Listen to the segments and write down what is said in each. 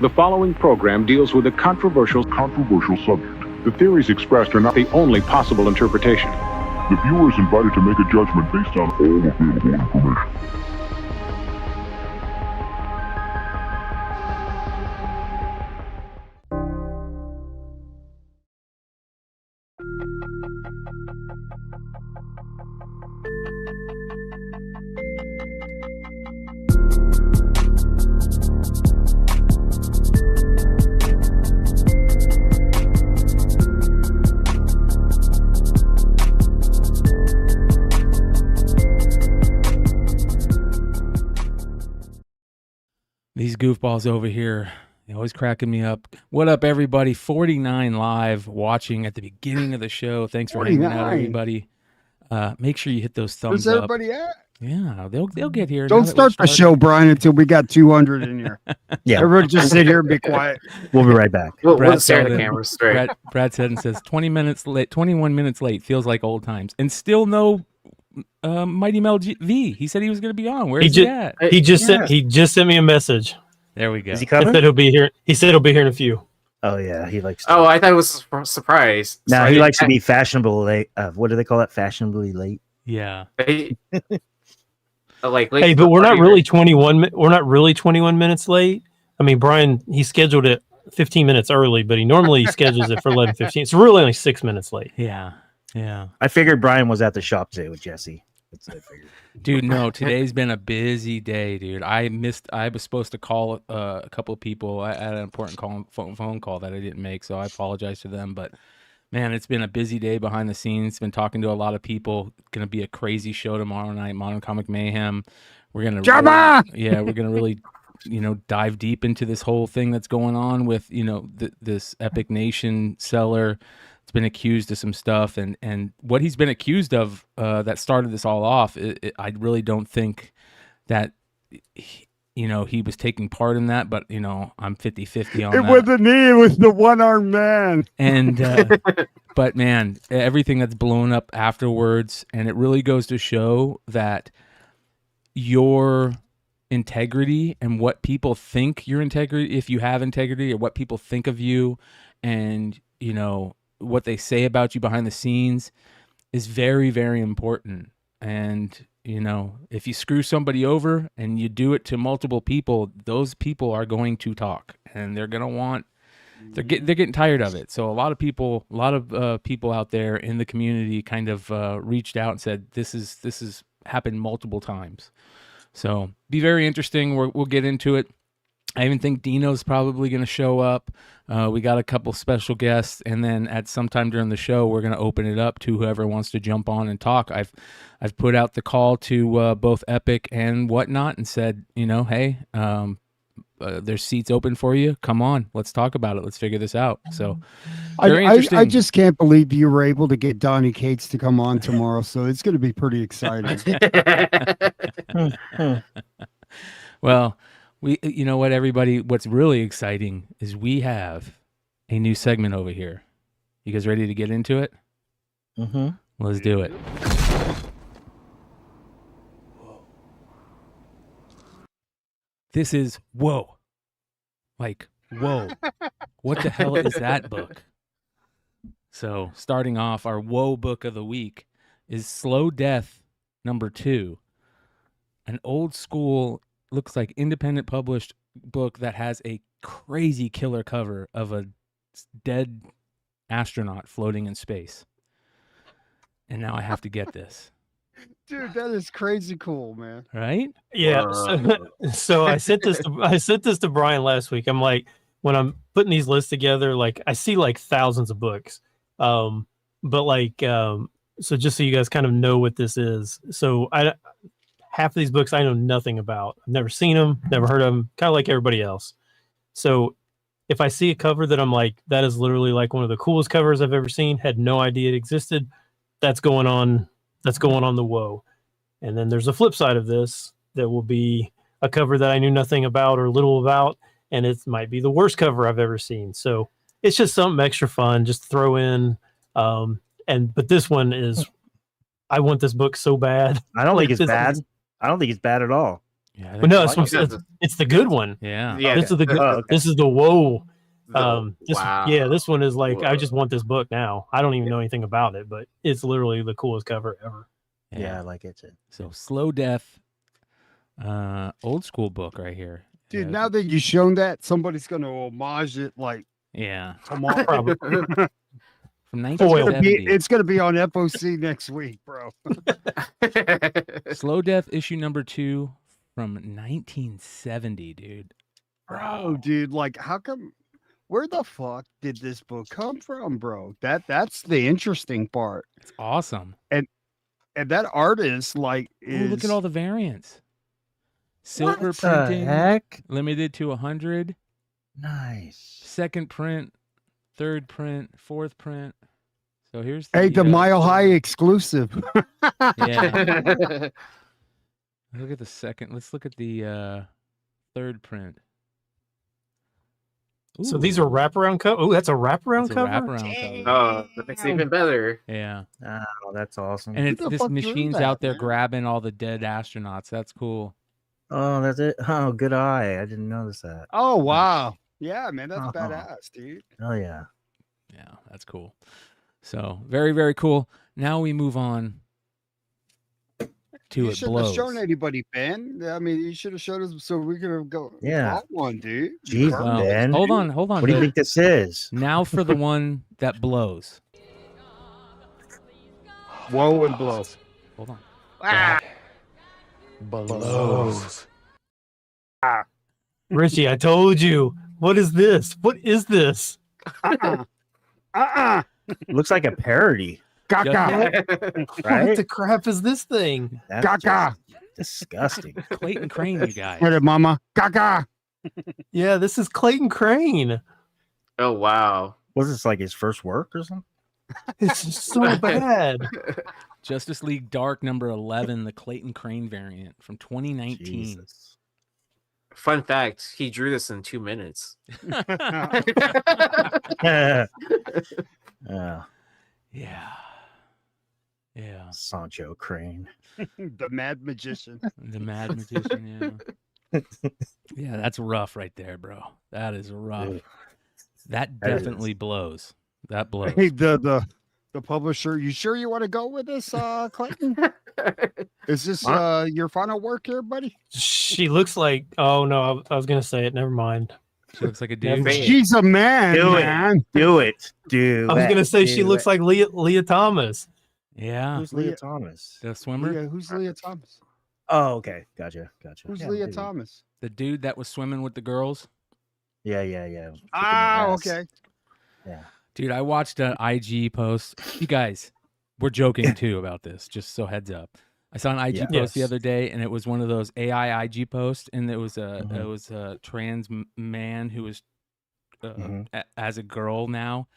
The following program deals with a controversial subject. The theories expressed are not the only possible interpretation. The viewer is invited to make a judgment based on all available information. These goofballs over here, they always cracking me up. What up, everybody? 49 live watching at the beginning of the show. Thanks for hanging out, everybody. Make sure you hit those thumbs up. Where's everybody at? Yeah, they'll get here. Don't start the show, Brian, until we got 200 in here. Yeah, everybody just sit here and be quiet. We'll be right back. We'll stare at the camera straight. Brad said and says 21 minutes late. Feels like old times, and still no Mighty Mel V. He said he was going to be on. Where's he at? He just sent me a message. There we go. Is he coming? He said he'll be here. He said he'll be here in a few. Oh yeah, he likes. Oh, I thought it was a surprise. No, he likes to be fashionable late. What do they call that? Fashionably late. Yeah. Like hey, but we're not really 21. We're not really 21 minutes late. I mean, Brian, he scheduled it 15 minutes early, but he normally schedules it for 11:15. It's really only 6 minutes late. Yeah. I figured Brian was at the shop today with Jesse. That's what I figured. Dude, no, today's been a busy day, dude. I was supposed to call a couple of people. I had an important phone call that I didn't make, so I apologize to them. But man, it's been a busy day behind the scenes. Been talking to a lot of people. Going to be a crazy show tomorrow night, Modern Comic Mayhem. We're gonna we're gonna really, dive deep into this whole thing that's going on with this Epic Nation seller. It's been accused of some stuff, and what he's been accused of that started this all off. I really don't think that he was taking part in that, but I'm 50-50 on that. It wasn't me, it was the one-armed man. And but man, everything that's blown up afterwards, and it really goes to show that your integrity and what people think your integrity, if you have integrity, or what people think of you, and what they say about you behind the scenes is very, very important. And if you screw somebody over and you do it to multiple people, those people are going to talk, and they're going to want, they're getting tired of it. So a lot of people out there in the community kind of reached out and said, this is happened multiple times. So be very interesting. We'll get into it. I even think Dino's probably going to show up. We got a couple special guests, and then at some time during the show, we're going to open it up to whoever wants to jump on and talk. I've put out the call to both Epic and Whatnot and said, hey, there's seats open for you. Come on, let's talk about it. Let's figure this out. So I just can't believe you were able to get Donnie Cates to come on tomorrow. So it's going to be pretty exciting. Well, you know what, everybody? What's really exciting is we have a new segment over here. You guys ready to get into it? Mm-hmm. Let's do it. This is whoa. Like, whoa. What the hell is that book? So, starting off, our whoa book of the week is Slow Death #2. An old school, looks like independent published book that has a crazy killer cover of a dead astronaut floating in space. And now I have to get this. Dude, that is crazy cool, man. Right? Yeah. So I sent this to Brian last week. I'm like, when I'm putting these lists together, like I see like thousands of books. So just so you guys kind of know what this is. So half of these books I know nothing about. I've never seen them, never heard of them, kind of like everybody else. So if I see a cover that I'm like, that is literally like one of the coolest covers I've ever seen, had no idea it existed, that's going on the whoa. And then there's a flip side of this that will be a cover that I knew nothing about or little about, and it might be the worst cover I've ever seen. So it's just something extra fun, just throw in. But this one is, I want this book so bad. I don't think it's bad. I don't think it's bad at all. Yeah, But no, like it's the good one. yeah. Yeah, This is the good. okay. This is the whoa. Wow. This one is like I Whoa. just want this book now. I don't even know anything about it, but it's literally the coolest cover ever. Yeah, I like it too. So Slow Death, old school book right here. Dude, Yeah. now that you've shown that, somebody's going to homage it like Yeah. tomorrow. Probably. From It's gonna 1970. it's gonna be on FOC next week, bro. Slow Death issue number 2 from 1970, dude. Bro, dude, like how come where the fuck did this book come from, bro? That's the interesting part. It's awesome. And that artist, like, Ooh, is look at all the variants. Silver What the printing, heck? limited to 100. Nice. Second print, third print, fourth print. So here's the Mile High exclusive. Yeah. Look at the second. Let's look at the third print. So Ooh, these are wraparound cover. Oh, that's a wraparound it's a cover. wraparound cover. Oh, that makes it even better. Yeah, Oh, that's awesome. and Who it's the this fuck drew machine's that, out there man? grabbing all the dead astronauts. That's cool. Oh, that's it. Oh, good eye. I didn't notice that. Oh wow. Yeah, man, that's Uh-huh. badass, dude. Oh yeah. Yeah, that's cool. So very, very cool. Now we move on to You It shouldn't have Blows. shown anybody, Ben. I mean, you should have showed us so we could have go Yeah. bought one, dude. Jeez, Bro. Well, Ben. hold on. What do you think this is? Now for the one that blows. Whoa and blow. Hold on. Blows. Richie, I told you. What is this? What is this? Looks like a parody, Caca. What right? the crap is this thing? That's Caca. just disgusting. Clayton Crane, you guys. Get it, mama. Caca. Yeah, this is Clayton Crane. Oh wow. Was this like his first work or something? It's just so bad. Justice League Dark number 11, the Clayton Crane variant from 2019. Jesus. Fun fact: he drew this in 2 minutes. Yeah. Yeah. Yeah. Sancho Crane. The mad magician. The Mad Magician, yeah. Yeah, that's rough right there, bro. That is rough. Ugh. That That is. definitely blows. That blows. Hey, the publisher, you sure you want to go with this, Clayton? Is this your final work here, buddy? She looks like. Oh no, I was gonna say it. Never mind. She looks like a Never dude. mind. She's a man, Do it. man. Do it. Do I was it. gonna say she Do looks it. like Leah Thomas. Yeah. Who's Leah Thomas? The swimmer. Yeah, who's Leah Thomas? Oh, okay. Gotcha. Who's Yeah, Leah maybe. Thomas? The dude that was swimming with the girls. Yeah. Kicking Ah, ass. okay. Yeah. Dude, I watched an IG post. You guys, we're joking too about this, just so heads up. I saw an IG Yeah. post the Yes. other day, and it was one of those AI IG posts, and it was a Mhm. it was a trans man who was Mhm. as a girl now,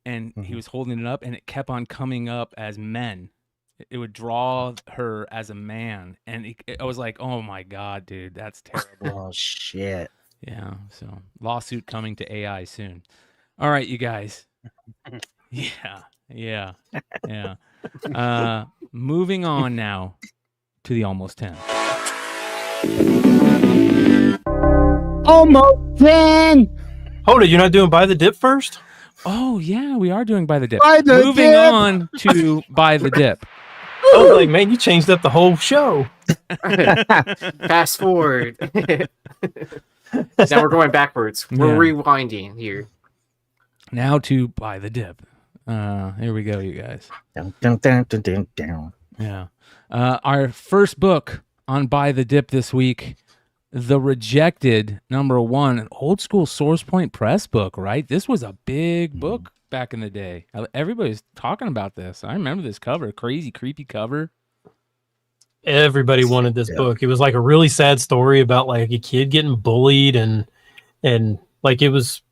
and he Mhm. was holding it up, and it kept on coming up as men. It would draw her as a man, and I was like, "Oh my god, dude, that's terrible." Oh shit. Yeah, so lawsuit coming to AI soon. All right, you guys. Yeah. Moving on now to the almost 10. Almost 10. Hold it, you're not doing Buy the Dip first? Oh yeah, we are doing Buy the Dip. Buy the Moving Dip. on to Buy the Dip. Oh, like man, you changed up the whole show. Fast forward. Now we're going backwards. We're rewinding here. Now to Buy the Dip. Here we go, you guys. Dun, dun, dun, dun, dun, dun. Yeah. Our first book on Buy the Dip this week, The Rejected, number 1, an old school Source Point Press book, right? This was a big book back in the day. Everybody's talking about this. I remember this cover, crazy, creepy cover. Everybody wanted this Yeah. book. It was like a really sad story about like a kid getting bullied and like it was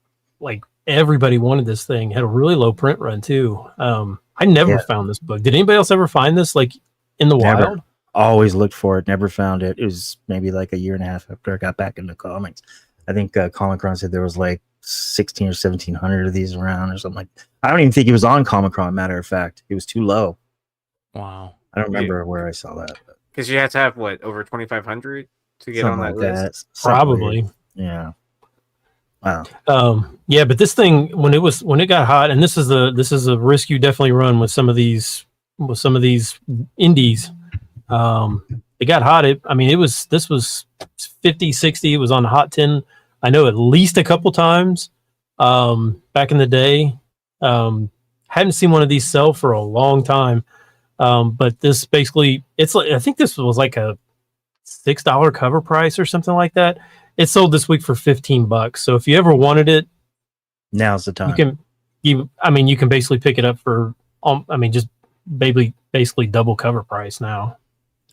like everybody wanted this thing. Had a really low print run too. I never Yeah. found this book. Did anybody else ever find this like in the Never. wild? Always looked for it. Never found it. It was maybe like a year and a half after I got back into comics. I think Comic-Con said there was like 16 or 1700 of these around or something like that. I don't even think it was on Comic-Con, matter of fact. It was too low. Wow. I don't remember where I saw that. Because you have to have what, over 2,500? to get Something on that like list. that. Something Probably. weird. Yeah. Wow. Yeah, but this thing when it got hot, and this is a risk you definitely run with some of these indies. It got hot. This was 50, 60. It was on the Hot 10. I know at least a couple times back in the day. Hadn't seen one of these sell for a long time. But this basically, I think this was like a $6 cover price or something like that. It sold this week for $15. So if you ever wanted it, Now's the time. you can basically pick it up for, just basically double cover price now.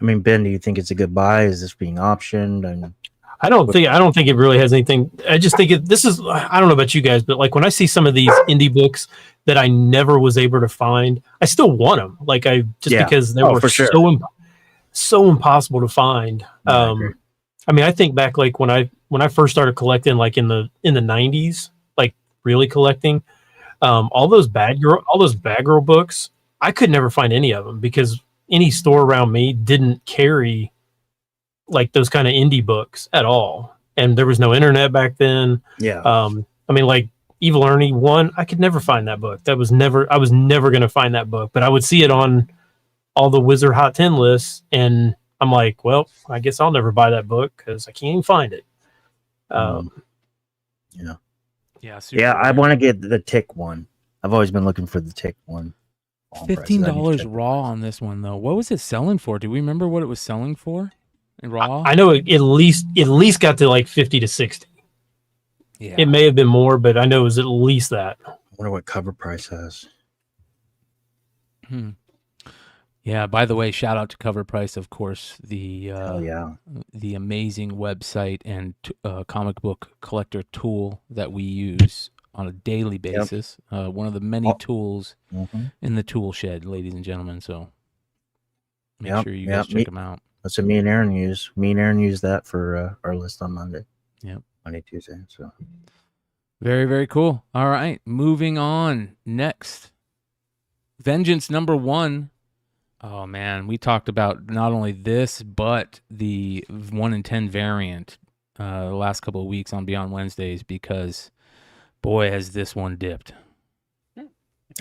I mean, Ben, do you think it's a good buy? Is this being optioned? And I don't think it really has anything. I just think I don't know about you guys, but like when I see some of these indie books that I never was able to find, I still want them. Like because they were for sure. so impossible to find. I think back like when I first started collecting, like in the 90s, like really collecting, all those bad girl books, I could never find any of them because any store around me didn't carry like those kind of indie books at all, and there was no internet back then. Like Evil Ernie 1, I could never find that book. I was never going to find that book, but I would see it on all the Wizard Hot 10 lists, and I'm like, well, I guess I'll never buy that book because I can't even find it. Yeah, I want to get the Tick one. I've always been looking for the Tick one. $15 raw on this one though. What was it selling for? Do we remember what it was selling for in raw? I know it at least got to like 50 to 60. Yeah, it may have been more, but I know it was at least that. I wonder what cover price has. Yeah, by the way, shout out to Cover Price, of course, the amazing website and comic book collector tool that we use on a daily basis. One of the many tools in the tool shed, ladies and gentlemen. So make sure you guys check them out. That's what me and Aaron use. Me and Aaron use that for our list on Monday. Monday, Tuesday. So very, very cool. All right, moving on. Next, Vengeance #1. Oh man, we talked about not only this but the 1 in 10 variant the last couple of weeks on Beyond Wednesdays because boy has this one dipped.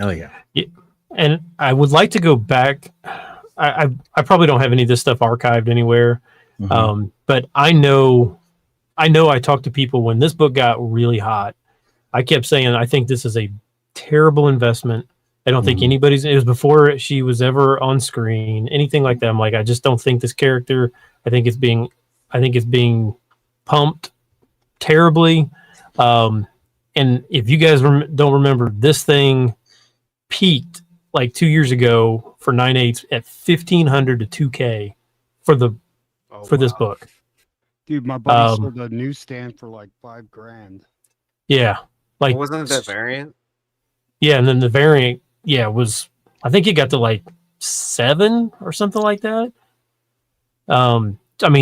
Oh yeah. And I would like to go back. I probably don't have any of this stuff archived anywhere, but I know I talked to people when this book got really hot. I kept saying I think this is a terrible investment. I don't think it was before she was ever on screen, anything like that. I'm like, I just don't think this character, I think it's being pumped terribly. And if you guys don't remember, this thing peaked like 2 years ago for 9/8 at $1,500 to $2,000 for this book. Dude, my buddy sold a newsstand for like $5,000. Yeah. Like, wasn't it that variant? Yeah. And then the variant, was, I think it got to like 7 or something like that.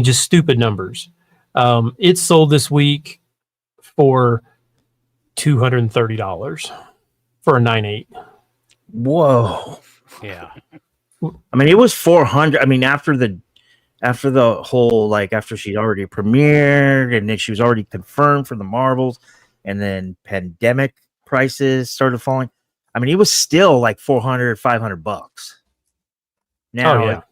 Just stupid numbers. It sold this week for $230 for a 9/8. Whoa. Yeah. It was 400. After the whole, like, after she'd already premiered and then she was already confirmed for the Marvels and then pandemic prices started falling. It was still like $400, $500. Now,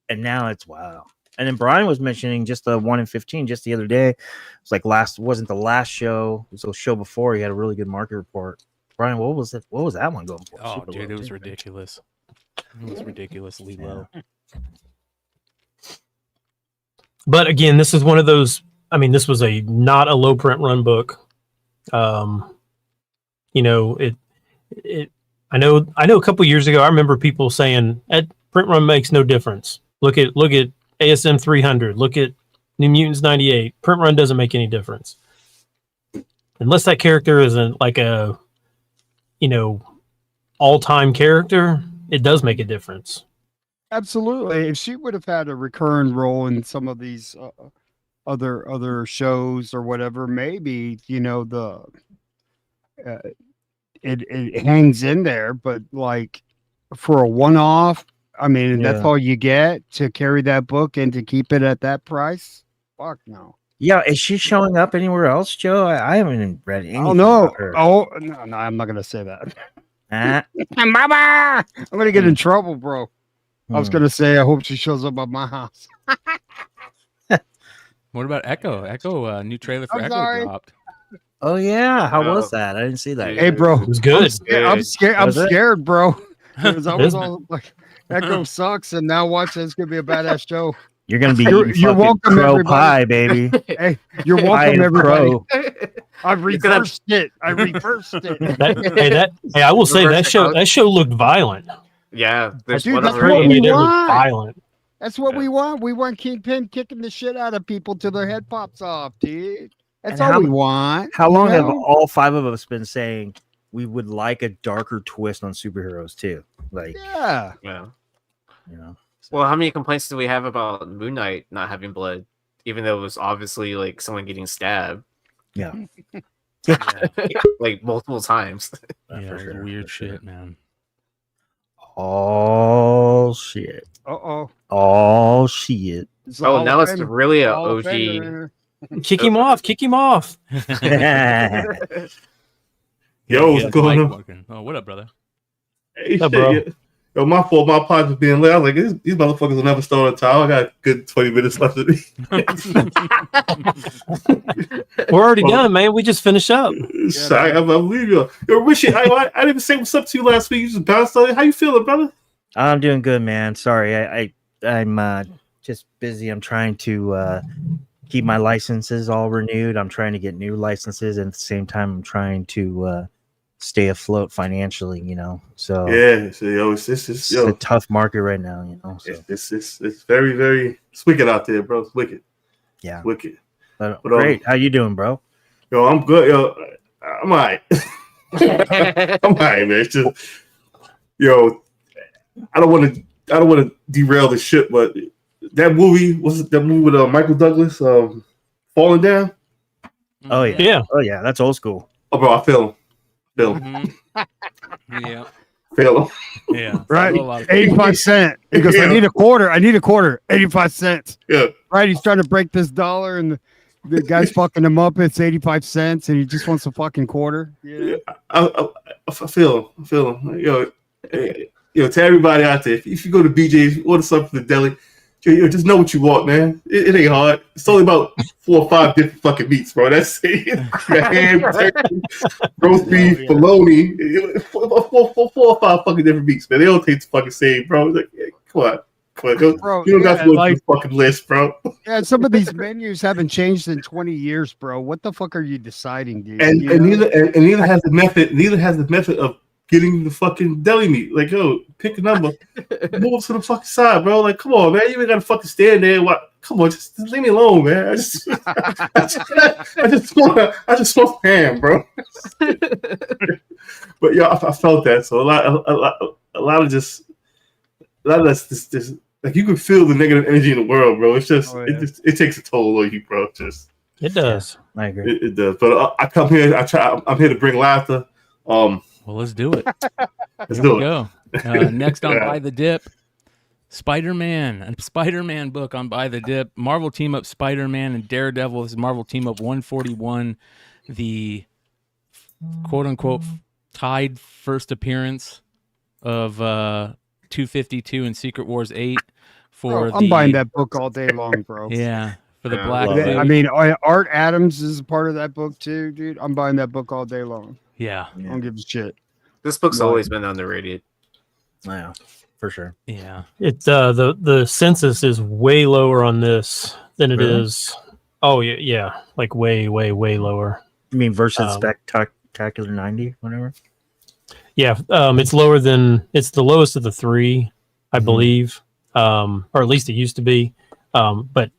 and now it's wow. And then Brian was mentioning just the 1 in 15 just the other day. It's like wasn't the last show. It was the show before. He had a really good market report. Brian, what was it? What was that one going for? Oh, dude, it was ridiculous. It was ridiculously low. But again, this is one of those. This was not a low print run book. I know a couple years ago, I remember people saying that print run makes no difference. Look at ASM 300. Look at New Mutants 98. Print run doesn't make any difference unless that character isn't like a, all-time character. It does make a difference. Absolutely. If she would have had a recurring role in some of these other shows or whatever, maybe it hangs in there. But like for a one-off, that's all you get to carry that book and to keep it at that price. Fuck no. Yeah, is she showing up anywhere else, Joe? I haven't even read anything. Oh no. about her. Oh no, I'm not gonna say that. Ah, Mama, I'm gonna get in trouble, bro. I was hmm. gonna say I hope she shows up at my house. What about Echo? Echo, new trailer for I'm Echo sorry. dropped. Oh yeah, how was Oh. that? I didn't see that. Dude. yet. Hey, bro. It was good. I'm scared. I'm Was it? scared, bro. Because I was Is it? all like, Echo sucks, and now watch it's gonna be a badass show. You're gonna be You're- eating you're fucking welcome, crow everybody. pie, baby. Hey, you're Pie welcome, and everybody. crow. I reversed it. I reversed it. Hey, I will say Reverse that show looked violent. Yeah, there's Dude, one that's of what her. we I mean, it looked want. violent. That's what Yeah. we want. We want Kingpin kicking the shit out of people till their head pops off, dude. That's And all how- we want. How long you have know? all 5 of us been saying we would like a darker twist on superheroes too? Like, Yeah. Yeah. you know. Well, how many complaints do we have about Moon Knight not having blood, even though it was obviously like someone getting stabbed, Yeah. like multiple times? Yeah, for it was sure, weird for sure. shit, man. Oh shit. Uh-oh. Oh shit. It's a Oh, Hall now of it's Fame- really a Hall of OG. Famer. Kick him off. Kick him off. Yo, what's Yeah, going Mike on? working. Oh, what up, brother? Hey, Up, shit, bro? yeah. Yo, my fault. My pod was being late. I was like, these motherfuckers will never start on time. I got a good 20 minutes left of me. We're already done, man. We just finished up. I believe you. Yo, Richie, I didn't even say what's up to you last week. You just bounced on it. How you feeling, brother? I'm doing good, man. Sorry, I'm just busy. I'm trying to keep my licenses all renewed. I'm trying to get new licenses, and at the same time, I'm trying to stay afloat financially. You know, so Yeah, so, yo, it's it's yo, a tough market right now. You know, so it's very, very it's wicked out there, bro. It's wicked. yeah. It's wicked. But, But, great. How you doing, bro? Yo, I'm good. Yo, I'm all right. I'm all right, man. It's just, yo, I don't want to derail the shit, but that movie was that movie with Michael Douglas, Falling Down. Oh yeah. Yeah. Oh yeah, that's old school. Oh, bro, I feel him. Mhm. Yeah, Feel him. yeah. Right. A lot of- 85 cents. He goes, I Yeah. need a quarter. I need a quarter. 85 cents. Yeah. Right. He's trying to break this dollar, and the guy's fucking him up. It's 85 cents, and he just wants a fucking quarter. Yeah. I feel him. I feel him. Yo, to everybody out there, if you go to BJ's, order something from the deli, yo, just know what you want, man. It ain't hard. It's only about 4 or 5 different fucking meats, bro. That's it. You got ham, turkey, roast beef, yeah. bologna. 4 or 5 fucking different meats, man. They all taste the fucking same, bro. It's like, yeah, come on. Bro, You don't got yeah, to go like- to the fucking list, bro. Yeah, some of these menus haven't changed in 20 years, bro. What the fuck are you deciding, dude? And You and know? neither has the method of getting the fucking deli meat. Like, yo, pick a number, move to the fucking side, bro. Like, come on, man, you ain't gotta fucking stand there. What? Come on, just leave me alone, man. I just want ham, bro. But yeah, I felt that. So a lot of that's just like you can feel the negative energy in the world, bro. It's just Oh, yeah. it takes a toll on you, bro. Just It does. I agree. it does. But I come here. I'm here to bring laughter. Well, let's do it. Let's Here do we it. go. Next on Yeah. Buy the Dip, Spider-Man, a Spider-Man book on Buy the Dip. Marvel team up Spider-Man and Daredevil. This is Marvel team up 141, the quote-unquote tied first appearance of 252 and Secret Wars 8 for Bro, I'm buying that book all day long, bro. Yeah, for the Yeah, Black love Suit. it. I mean, Art Adams is a part of that book too, dude. I'm buying that book all day long. Yeah, I don't give a shit. This book's Right. always been underrated. Yeah, for sure. yeah. It's the census is way lower on this than it Really? is. Oh yeah, like way lower. You mean versus Um, Spectacular 90, whatever? Yeah, it's lower than it's the lowest of the 3, I Mhm. believe, or at least it used to be, but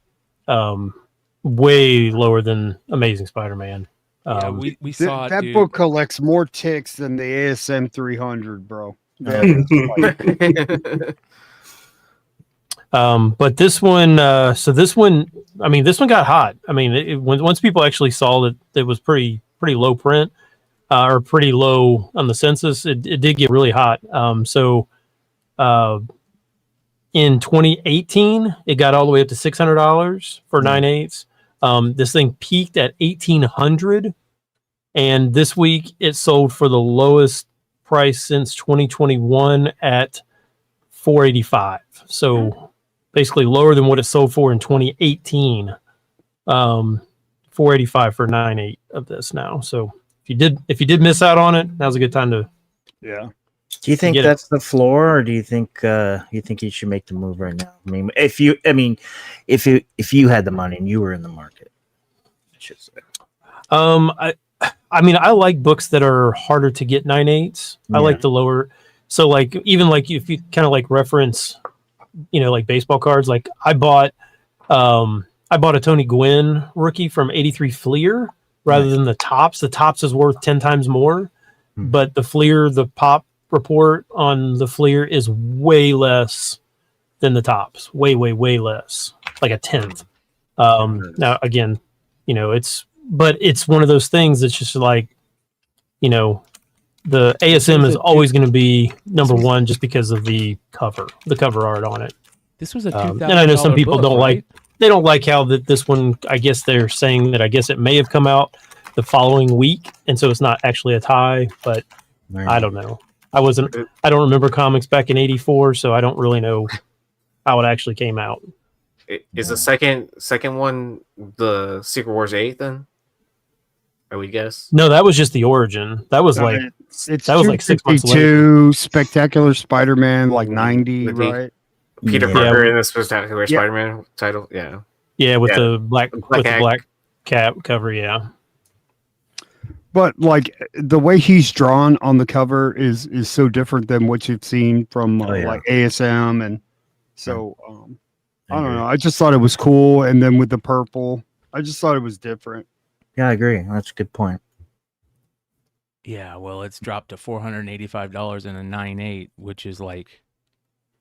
way lower than Amazing Spider-Man. Yeah, we saw it, That dude. book collects more ticks than the ASM 300, bro. Yeah. But this one, this one got hot. I mean, once people actually saw that it was pretty low print, or pretty low on the census, it did get really hot. In 2018, it got all the way up to $600 for 9/8. This thing peaked at 1,800, and this week it sold for the lowest price since 2021 at 485. So basically lower than what it sold for in 2018. 485 for 9.8 of this now. So if you did miss out on it, now's a good time to. Yeah. Do you think that's the floor, or do you think you should make the move right now? I mean, if you had the money and you were in the market, I should say. I mean, I like books that are harder to get 9.8s. I like the lower. So like even like if you kind of like reference, like baseball cards. Like I bought a Tony Gwynn rookie from 83 Fleer rather than the Tops. The Tops is worth 10 times more, but the Fleer, the pop report on the Fleer is way less than the Tops. Way less, like a 10th. Now again, but it's one of those things that's just like, the ASM is always going to be number one just because of the cover art on it. This was a $2,000 and I know some people book, don't right? they don't like how that this one, I guess they're saying that I guess it may have come out the following week, and so it's not actually a tie, but I don't know. I don't remember comics back in 84, so I don't really know how it actually came out. Is the second one the Secret Wars 8 then? I would guess. No, that was just the origin. That was like it's like 6 months later. 252, Spectacular Spider-Man, like 90, right? Peter Parker in the Spectacular Spider-Man title, yeah. Yeah, with the black cap cover, yeah. But like the way he's drawn on the cover is so different than what you've seen from like ASM, and so I don't know. I just thought it was cool, and then with the purple, I just thought it was different. Yeah, I agree. That's a good point. Yeah, well, it's dropped to $485 in a 9.8, which is like,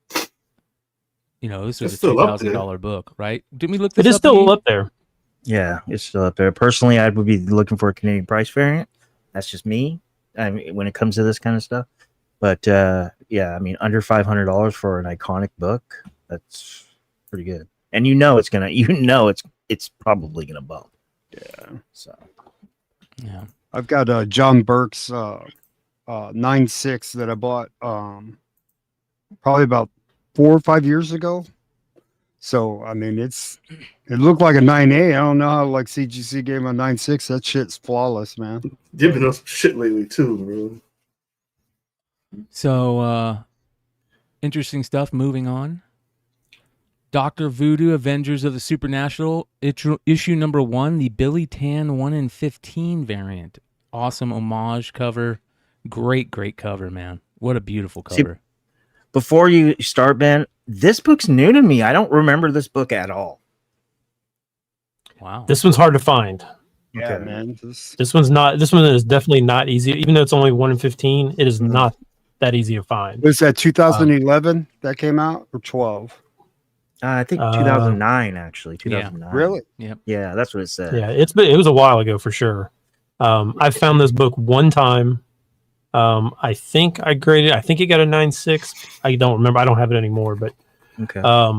this was a $2,000 book, right? Didn't we look this up? It is still up there. Yeah, it's still up there. Personally, I would be looking for a Canadian price variant. That's just me. I mean, when it comes to this kind of stuff. But yeah, I mean, under $500 for an iconic book, that's pretty good. And it's probably gonna bump. Yeah. So. Yeah. I've got John Burke's 9.6 that I bought probably about 4 or 5 years ago. So I mean, it looked like a 9.8. I don't know how like CGC gave him a 9.6. That shit's flawless, man. You've been on some shit lately too, bro. So interesting stuff. Moving on. Dr. Voodo, Avengers of the Supernatural, issue number 1, the Billy Tan 1 in 15 variant. Awesome homage cover. Great cover, man. What a beautiful cover. See, before you start, Ben, this book's new to me. I don't remember this book at all. Wow. This one's hard to find. Yeah, Okay. man. This one is definitely not easy. Even though it's only 1 in 15, it is not that easy to find. Was that 2011 that came out, or 12? I think 2009, actually. 2009. Really? Yep. Yeah, that's what it said. Yeah, it was a while ago for sure. I found this book one time. I think I graded. I think it got a 9.6. I don't remember. I don't have it anymore. But Okay. I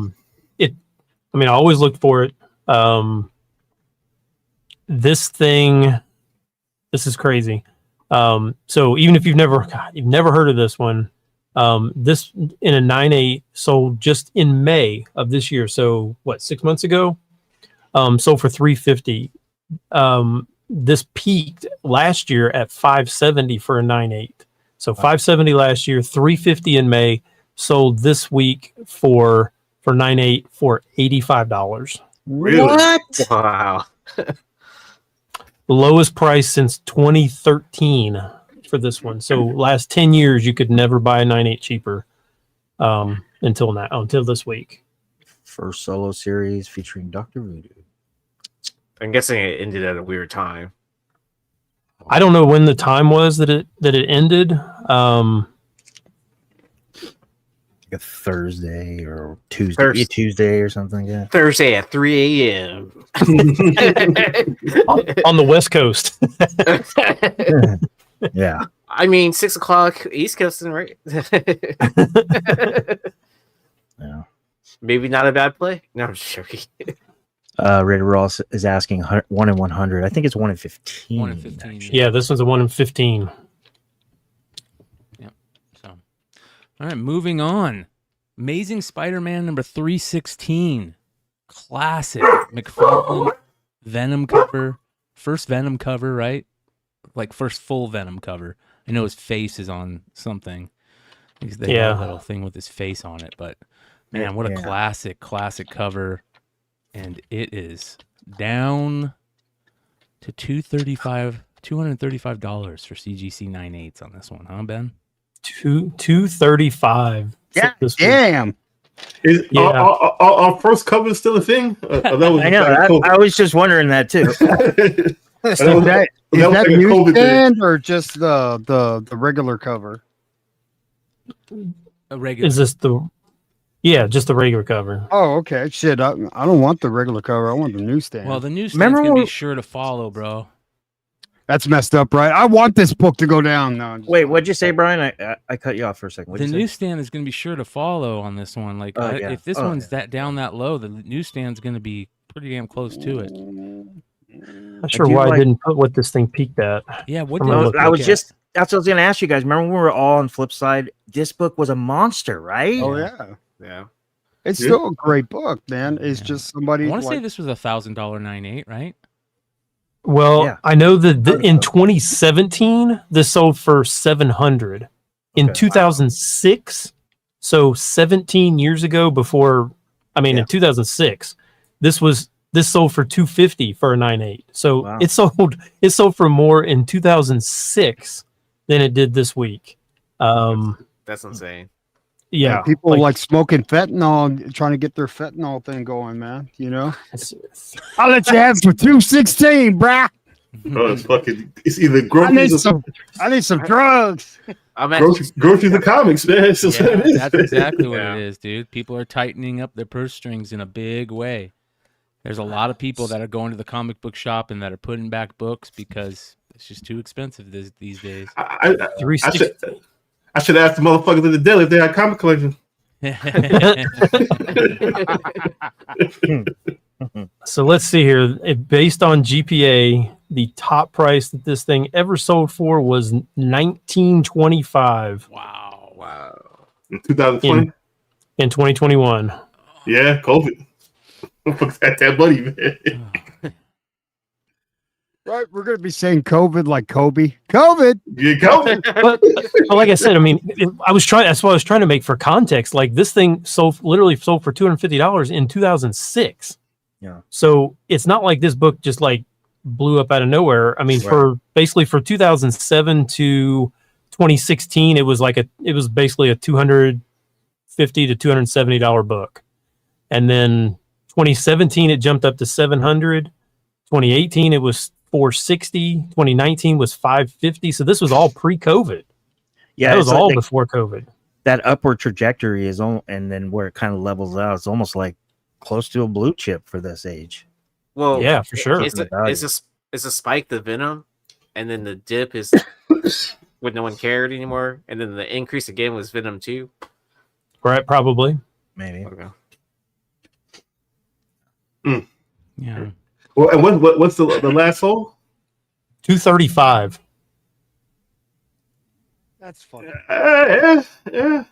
always looked for it. This is crazy. So even if you've never heard of this one, this in a 9.8 sold just in May of this year. So what, 6 months ago? Sold for $350. This peaked last year at $570 for a 9.8. So $570 last year, $350 in May. Sold this week for 9.8 for $85. Really? What? Wow. Lowest price since 2013 for this one. So last 10 years, you could never buy a 9.8 cheaper until this week. First solo series featuring Dr. Voodo. I'm guessing it ended at a weird time. I don't know when the time was that it ended. Like a Thursday or Tuesday, Tuesday or something like that. Thursday at 3 a.m. on the West Coast. Yeah. I mean, 6 o'clock East Coast, right? Yeah. Maybe not a bad play. No, I'm just joking. Red Ross is asking 1 in 100. I think it's 1 in 15. 1 in 15. actually. Yeah, this one's a 1 in 15. Yep. So, all right, moving on. Amazing Spider-Man number 316. Classic McFarlane Venom cover. First Venom cover, right? Like first full Venom cover. I know his face is on something. They have a little thing with his face on it, but man, what a classic cover. And it is down to $235 for CGC 9/8 on this one, huh, Ben? $235. Yeah, damn. Is our first cover still a thing? That was I know. I was just wondering that too. Is that newsstand or just the regular cover? A regular. Is this just the regular cover? Oh, okay. Shit, I don't want the regular cover. I want the newsstand. Well, the newsstand's gonna be sure to follow, bro. That's messed up, right? I want this book to go down. No, Wait, what'd you say, Brian? I cut you off for a second. The newsstand is going to be sure to follow on this one. Like, if this one's down that low, the newsstand's going to be pretty damn close to it. Not sure why I didn't put what this thing peaked at. Yeah, that's what I was going to ask you guys. Remember when we were all on Flip Side? This book was a monster, right? Oh yeah, yeah. It's still a great book, man. It's just somebody. I want to say this was a $1,000 9/8, right? Well, I know that in 2017 this sold for $700. In 2006, so 17 years ago, in 2006, this sold for $250 for a 9/8. So it sold for more in 2006 than it did this week. That's insane. Yeah, and people like smoking fentanyl, trying to get their fentanyl thing going, man. You know, I'll let you have it for $216, brah. Oh, it's either groceries. I need some drugs. Groceries and comics, man. That's exactly what it is, dude. People are tightening up their purse strings in a big way. There's a lot of people that are going to the comic book shop and that are putting back books because it's just too expensive these days. I should ask the motherfuckers at the deli if they had comic collection. So let's see here. Based on GPA, the top price that this thing ever sold for was $19.25. Wow. In 2020? In 2021. Yeah, COVID. At that money, man. Right, we're gonna be saying COVID like Kobe. COVID. Yeah, COVID. but like I said, I mean, that's what I was trying to make for context. Like this thing literally sold for $250 in 2006. Yeah. So it's not like this book just like blew up out of nowhere. I mean, for 2007 to 2016, it was basically a $250 to $270 book, and then 2017 it jumped up to $700. 2018 it was $460. 2019 was $550. So this was all pre-COVID. Yeah, that was all before COVID. That upward trajectory is on, and then where it kind of levels out, it's almost like close to a blue chip for this age. Well, yeah, for sure. It's a spike the Venom, and then the dip is when no one cared anymore, and then the increase again was Venom 2. Right, probably. Maybe. Okay. Yeah. Well, and what's the last hole? 235. That's funny. Yeah.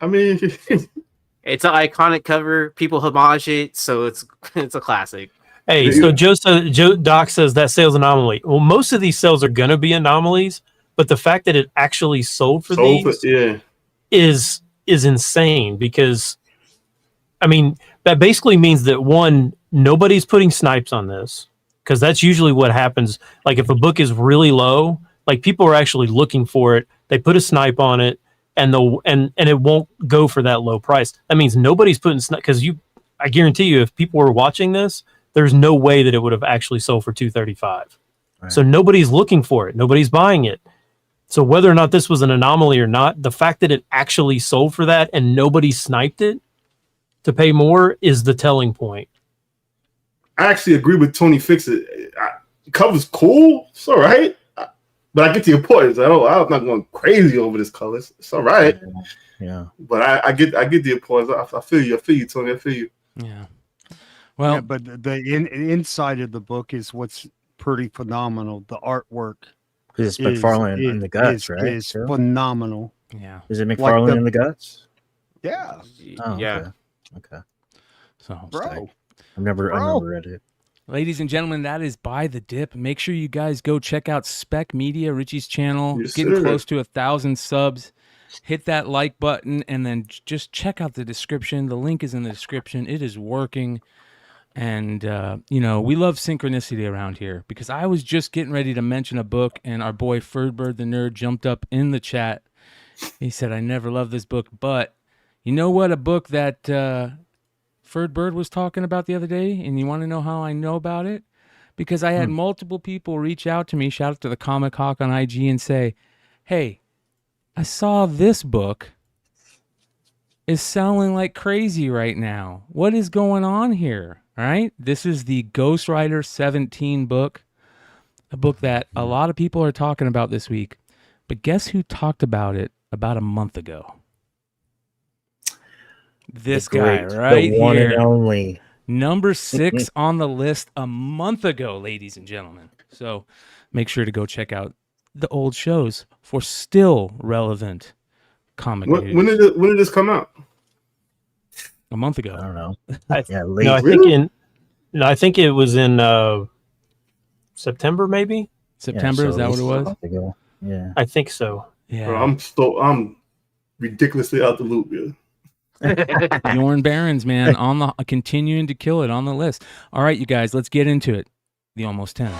I mean, it's an iconic cover. People homage it, so it's a classic. Hey, so Joe Doc says that sales anomaly. Well, most of these sales are gonna be anomalies, but the fact that it actually sold for these is insane because, I mean, that basically means that one, nobody's putting snipes on this because that's usually what happens. Like if a book is really low, like people are actually looking for it. They put a snipe on it, and it won't go for that low price. That means nobody's putting snipe because I guarantee you, if people were watching this, there's no way that it would have actually sold for $235. Right. So nobody's looking for it. Nobody's buying it. So whether or not this was an anomaly or not, the fact that it actually sold for that and nobody sniped it to pay more is the telling point. I actually agree with Tony Fixit. Cover's cool. It's all right. But I get the importance. I'm not going crazy over this color. It's all right. Yeah. But I get the importance. I feel you, Tony. I feel you. Yeah. Well, Yeah, but the inside of the book is what's pretty phenomenal. The artwork Is McFarlane in the guts, right? is too? phenomenal. yeah. Is it McFarlane the- in the guts? Yeah, Oh, Yeah. Okay. So, bro. I've never read it. ladies and gentlemen, that is By the Dip. Make sure you guys go check out Spec Media, Richie's channel. Yes, Getting sir. close to 1,000 subs. Hit that like button and then just check out the description. The link is in the description. It is working. And, we love synchronicity around here because I was just getting ready to mention a book and our boy Ferdbird the Nerd jumped up in the chat. He said, I never loved this book, but you know what? A book that Ferdbird was talking about the other day, and you want to know how I know about it? Because I had multiple people reach out to me, shout out to the Comic Hawk on IG and say, hey, I saw this book is selling like crazy right now. What is going on here? All right. This is the Ghost Rider 17 book, a book that a lot of people are talking about this week. But guess who talked about it about a month ago? This guy right the one here. and only. Number 6 on the list a month ago, ladies and gentlemen. So make sure to go check out the old shows for still relevant comic news. When did this come out? A month ago. I don't know. I- Yeah, late. No, I think it was in September, maybe. September, Yeah, is that what it a was? month ago. Yeah. I think so. Yeah. Bro, I'm ridiculously out the loop, yeah. Bjorn Barons, man, on the continuing to kill it on the list. All right, you guys, let's get into it. The Almost 10.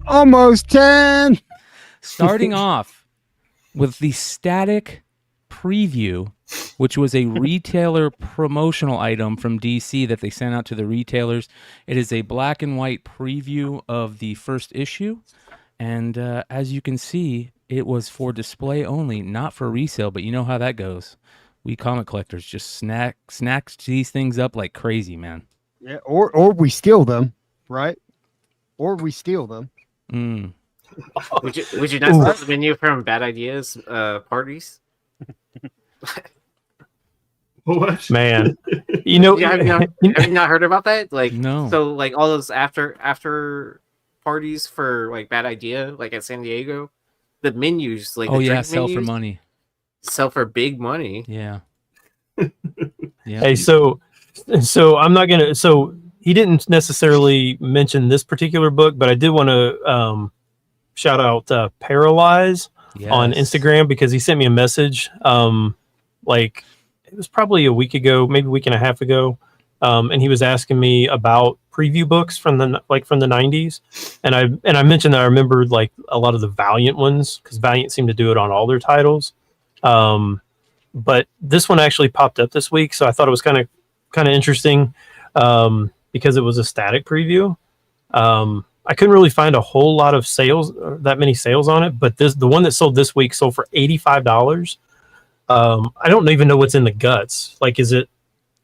Almost 10. Starting off with the Static preview, which was a retailer promotional item from DC that they sent out to the retailers. It is a black and white preview of the first issue. And as you can see, it was for display only, not for resale. But you know how that goes. We comic collectors just snacks these things up like crazy, man. Yeah, or we steal them, right? Or we steal them. Mm. Would you not steal the menu from Bad Ideas parties? What? Man, you know, Yeah, have you not heard about that? Like, No. So like all those after parties for like Bad Idea, like at San Diego, the menus, like Oh the yeah, drink sell for menus, money. sell for big money. Yeah. Yeah. Hey, so I'm not gonna. So he didn't necessarily mention this particular book, but I did want to shout out Paralyze on Yes. Instagram because he sent me a message. Like it was probably a week ago, maybe a week and a half ago, and he was asking me about preview books from the 90s, and I mentioned that I remembered like a lot of the Valiant ones because Valiant seemed to do it on all their titles. But this one actually popped up this week, so I thought it was kind of interesting because it was a static preview. I couldn't really find a whole lot of sales, that many sales on it, but the one that sold this week sold for $85. I don't even know what's in the guts. Like, is it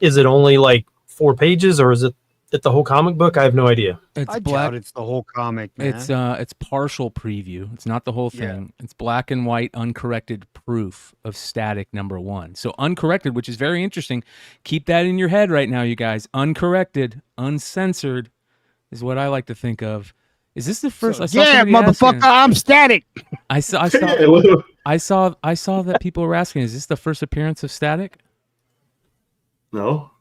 only like 4 pages, or is it the whole comic book? I have no idea. It's I black. doubt it's the whole comic, man. It's partial preview. It's not the whole thing. It's black and white uncorrected proof of Static #1. So uncorrected, which is very interesting. Keep that in your head right now, you guys. Uncorrected, uncensored is what I like to think of. Is this the first? I saw yeah, somebody motherfucker, asking- I'm static. I saw that people were asking, is this the first appearance of Static? No.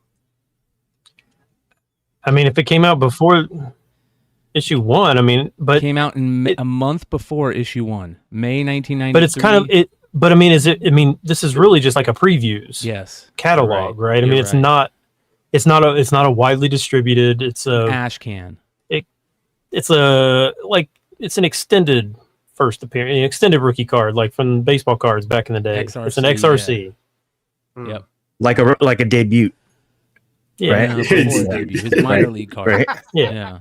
I mean, if it came out before issue 1, I mean, but Came out in a month before issue 1, May 1993. but it's kind of it. But I mean, this is really just like a previews Yes. catalog, right? I You're mean, it's right. not a widely distributed. It's a Ash can. it's an extended first appearance, an extended rookie card, like from baseball cards back in the day. It's an XRC, XRC. Yep. Like a debut, Yeah. right? Yeah, before debut, his minor league card. Right? Yeah.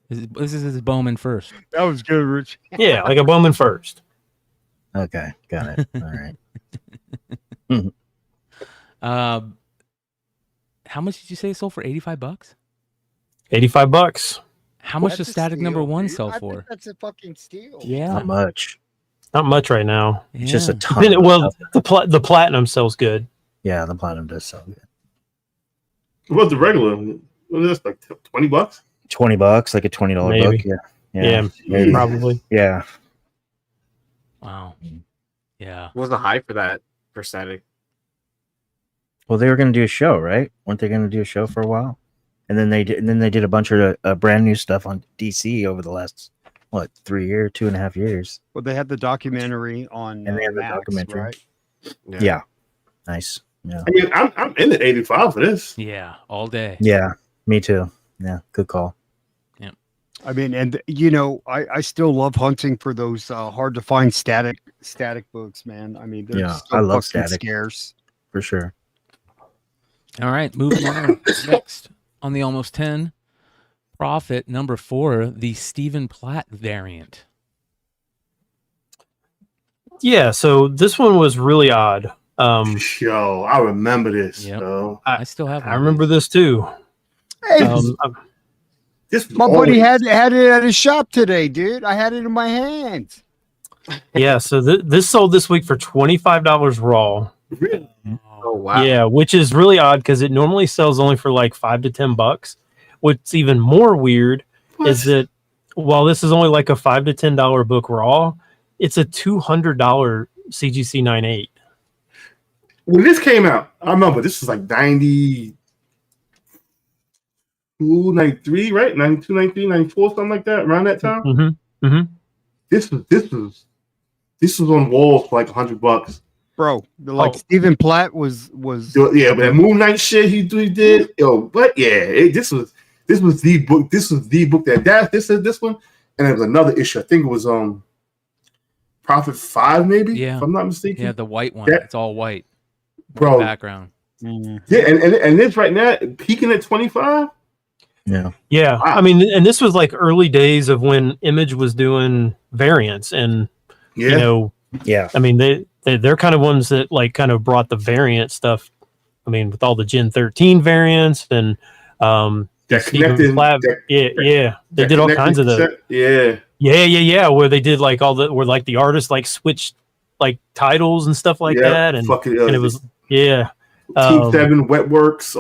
This is his Bowman first. That was good, Rich. Yeah, like a Bowman first. Okay, got it. All right. How much did you say it sold for? $85? $85. How much That's does a Static steal, #1 dude. sell I for? think that's a fucking steal. Yeah. Not much. Not much right now. It's just a Yeah. ton. Well, the platinum sells good. Yeah, the platinum does sell good. What's the regular? What is this, like $20? $20, like a $20 Maybe. book. Yeah, maybe. probably. Yeah. Wow. Yeah. What was the hype for that for Static? Well, they were going to do a show, right? Weren't they going to do a show for a while? And then they did. And then they did a bunch of brand new stuff on DC over the last 2.5 years. Well, they had the documentary on And they had the Max, documentary. right? Yeah. Nice. Yeah. I mean, I'm in the 85 for this. Yeah. All day. Yeah. Me too. Yeah. Good call. I mean, and I still love hunting for those hard to find static books, man. I mean, they're Yeah, so I love fucking static. scarce. For sure. All right. Moving on. Next on the almost 10 profit number 4, the Stephen Platt variant. Yeah, so this one was really odd. Yo, I remember this. Yep. Yo. I still have one. I remember this too. Hey, This my buddy had it at his shop today, dude. I had it in my hands. Yeah, so this sold this week for $25 raw. Really? Oh wow. Yeah, which is really odd because it normally sells only for like $5 to $10. What's even more weird is that while this is only like a $5 to $10 book raw, it's a $200 CGC 9.8. When this came out, I remember this was like 92, 93, right? 92, 93, 94, something like that, around that time. Mm-hmm. Mm-hmm. This was on walls for like $100. Bro, Stephen Platt was Yeah, but that Moon Knight shit he did, yo, but yeah, this was the book. This was the book this one, and there was another issue. I think it was Prophet 5, maybe. Yeah. If I'm not mistaken. Yeah, the white one. It's all white. Bro. Background. Yeah, and this right now peaking at 25. Yeah. Yeah. Wow. I mean, and this was like early days of when Image was doing variants, and Yeah. Yeah. I mean they're kind of ones that like kind of brought the variant stuff. I mean, with all the Gen 13 variants and That Stephen connected. Platt, they did all kinds of those. Yeah. Yeah, where they did like where like the artists like switched like titles and stuff like that, and it was Team 7 Wetworks.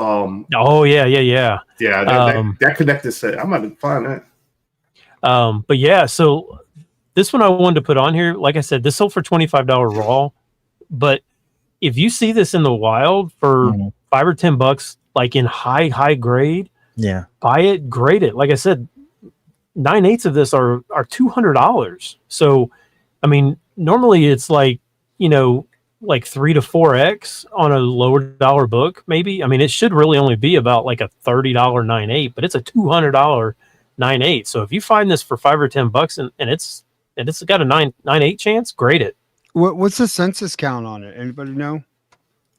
Oh yeah. That connected set. I'm about to find that. But yeah, so this one I wanted to put on here. Like I said, this sold for $25 raw, but if you see this in the wild for $5 or $10, like in high grade, buy it, grade it. Like I said, 9/8 of this are $200. So, I mean, normally it's like, like 3 to 4x on a lower dollar book, maybe. I mean, it should really only be about like a $30 9/8, but it's a $200 9/8. So if you find this for $5 or $10 and it's got a 9/8 chance, grade it. What's the census count on it? Anybody know?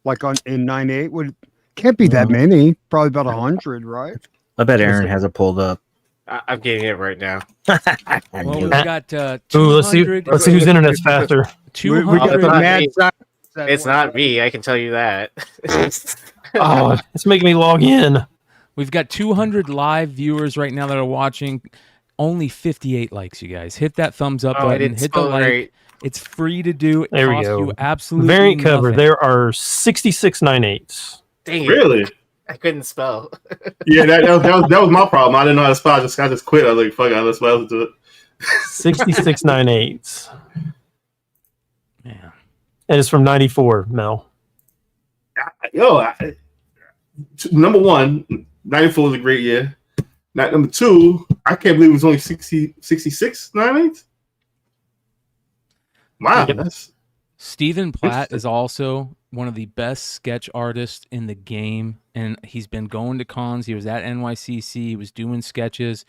Like in 9/8 can't be that many. Probably about 100, right? I bet Aaron has it pulled up. I'm getting it right now. Well, we've got 200. Let's see whose internet's faster. 200. We got the not mad me. side. It's not me. I can tell you that. Oh, it's making me log in. We've got 200 live viewers right now that are watching. Only 58 likes, you guys. Hit that thumbs up button. Hit the like. Great. It's free to do. It There we costs go. you absolutely Variant cover. nothing. There are 66 9/8s. Dang it. Really? I couldn't spell. Yeah, that was my problem. I didn't know how to spell. I just quit. I was like, fuck it, let's spell it to it. 66 9/8s. Yeah. And it's from 94, Mel. Yo, number one, 94 was a great year. Number two, I can't believe it was only 66 9/8. Wow, Yep. that's Stephen Platt is also one of the best sketch artists in the game, and he's been going to cons. He was at NYCC. He was doing sketches.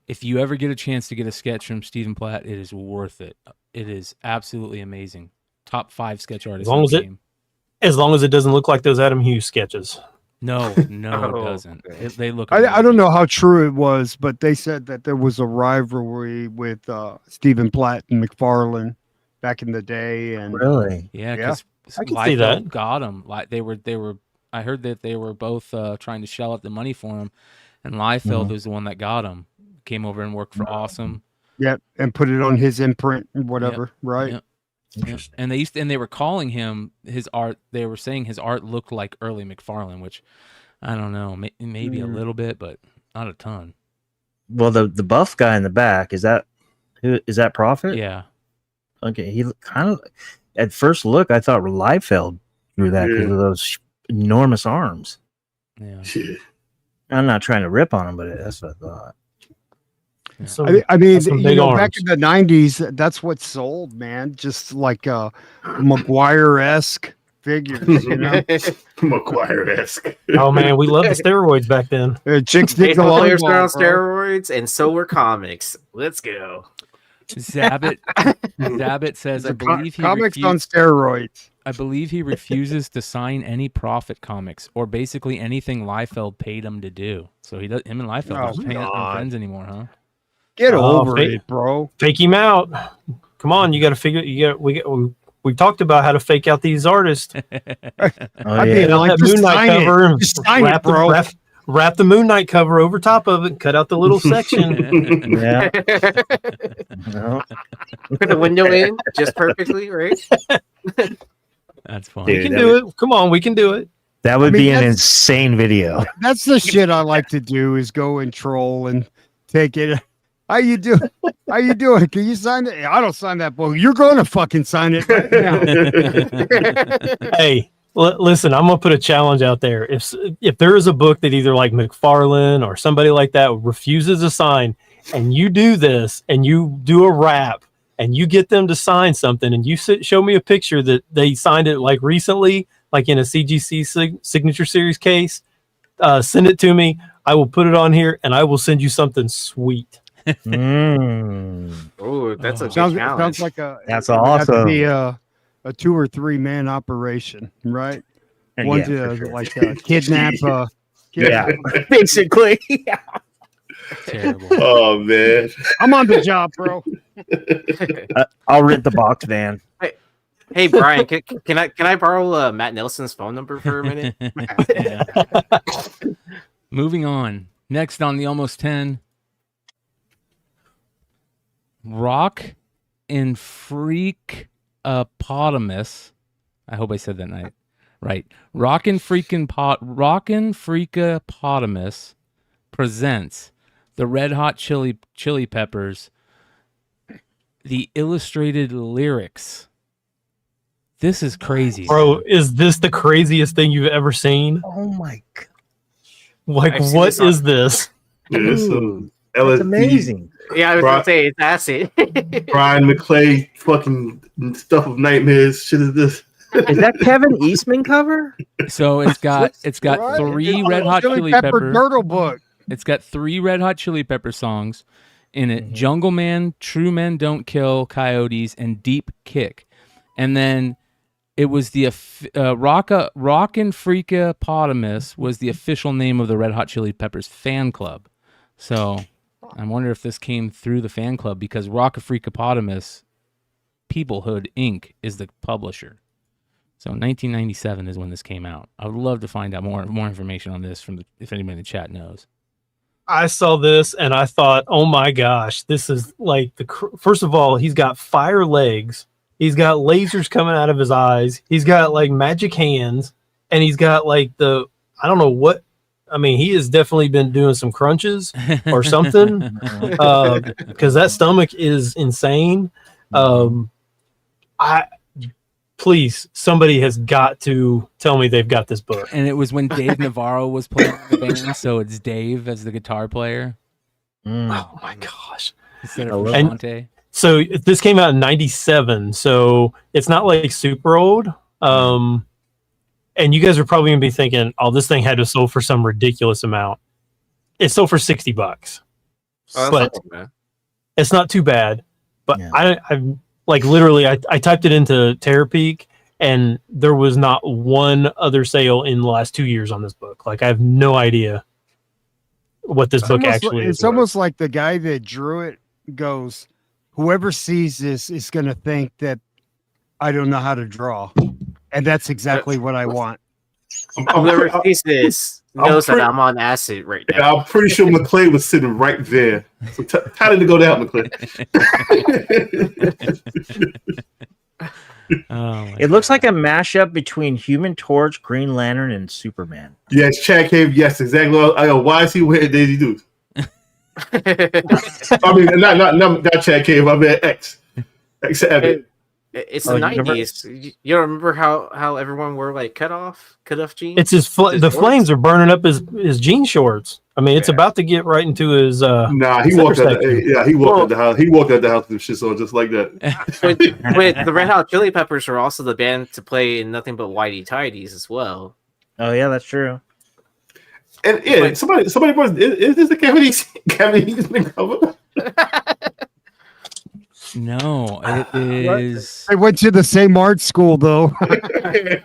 If you ever get a chance to get a sketch from Stephen Platt, it is worth it. It is absolutely amazing. Top 5 sketch artists in the game. As long as it doesn't look like those Adam Hughes sketches. No, it doesn't. They look. I don't know how true it was, but they said that there was a rivalry with Stephen Platt and McFarlane back in the day, and Really? Yeah, because I can see that. got him. Like they were. I heard that they were both trying to shell out the money for him, and Liefeld was the one that got him. Came over and worked for Awesome. and put it on his imprint and whatever, right? Yep. Interesting. And they were calling him his art. They were saying his art looked like early McFarlane, which I don't know, maybe a little bit, but not a ton. Well, the buff guy in the back, is that Prophet? Yeah. Okay, he kind of, at first look, I thought Liefeld drew that because of those enormous arms. Yeah. Shit. I'm not trying to rip on him, but that's what I thought. So, I mean, that's some big back arms. in the '90s, that's what sold, man. Just like McGuire-esque figures, you know. McGuire-esque. Oh man, we loved the steroids back then. Chicks dig the Baseball long players ball, were on bro. steroids, and so were comics. Let's go. Zabit says, I believe Comics on steroids. I believe he refuses to sign any Prophet comics or basically anything Liefeld paid him to do. So him and Liefeld aren't friends anymore, huh? Get over fake- it, bro. Fake him out. Come on, you got to figure. We talked about how to fake out these artists. Oh, I yeah. mean, Get out like, that just Moon Knight sign it. cover and Just sign it, bro. wrap the Moon Knight cover over top of it and cut out the little section. Yeah. No. Put the window in just perfectly, right? That's fun. Dude, We can that do it. Come on, we can do it. That would I mean, be an that's- insane video. That's the shit I like to do, is go and troll and take it. How you doing? How you doing? Can you sign it? I don't sign that book. You're going to fucking sign it right now. Hey, listen, I'm gonna put a challenge out there. If there is a book that either like McFarlane or somebody like that refuses to sign, and you do this and you do a rap and you get them to sign something and you show me a picture that they signed it like recently, like in a CGC signature series case, send it to me. I will put it on here and I will send you something sweet. Oh, that's a big sounds challenge. like a. That's it would have to awesome. be a 2 or 3 man operation, right? One Yeah, to for sure. like kidnap. Yeah, basically. Terrible. Oh man. I'm on the job, bro. I'll rent the box van. Hey Brian, can I borrow Matt Nelson's phone number for a minute? Yeah. Moving on. Next on the Almost 10. Rock and Freakopotamus. I hope I said that right. Rock and Freakopotamus presents the Red Hot Chili Peppers, the illustrated lyrics. This is crazy. Bro, is this the craziest thing you've ever seen? Oh my god, Like, I've seen what this on- is this? Yeah, Dude, so that's amazing. Yeah, I was Brian- gonna say it's acid. Bryan McClay fucking stuff of nightmares. Shit is this? Is that Kevin Eastman cover? So it's got Right? 3 It's Red a Hot Chili Pepper. turtle book. It's got 3 Red Hot Chili Pepper songs in it: Mhm. Jungle Man, True Men Don't Kill Coyotes, and Deep Kick. And then it was the Rock and Freakopotamus was the official name of the Red Hot Chili Peppers fan club. So I wonder if this came through the fan club, because Rock and Freakopotamus, Peoplehood Inc. is the publisher. So 1997 is when this came out. I would love to find out more information on this if anybody in the chat knows. I saw this and I thought, oh my gosh, this is like first of all, he's got fire legs. He's got lasers coming out of his eyes. He's got like magic hands, and he's got like I don't know what. I mean, he has definitely been doing some crunches or something, because that stomach is insane. Please, somebody has got to tell me they've got this book. And it was when Dave Navarro was playing in the band, so it's Dave as the guitar player Oh my gosh. instead I of love it. Frusciante. So this came out in 97, so it's not like super old. And you guys are probably gonna be thinking, oh, this thing had to sell for some ridiculous amount. It sold for $60. Oh, that's But not too bad. it's not too bad. But Yeah. I like literally I typed it into Terapeak, and there was not one other sale in the last 2 years on this book. Like, I have no idea what this book actually is. It's almost like the guy that drew it goes, whoever sees this is going to think that I don't know how to draw. And that's exactly what I want. Whoever sees this I'm knows that pretty- I'm on acid right Yeah, now. I'm pretty sure McClay was sitting right there. So how did it go down, McClay? It looks like a mashup between Human Torch, Green Lantern, and Superman. Yes, Chad Cave. Yes, exactly. Why is he wearing Daisy Dukes? I mean, not Chad Cave. I mean X. Abbott. It's the 90s. You don't remember how everyone wore like cut off jeans? It's the flames are burning up his jean shorts. I mean, it's about to get right into his. He walked out. He walked out the house. He walked out the house with shit on just like that. Wait, the Red Hot Chili Peppers are also the band to play in nothing but whitey tidies as well. Oh yeah, that's true. And somebody was, is this the Kevin Eastman cover? No, it is. I went to the same art school though. I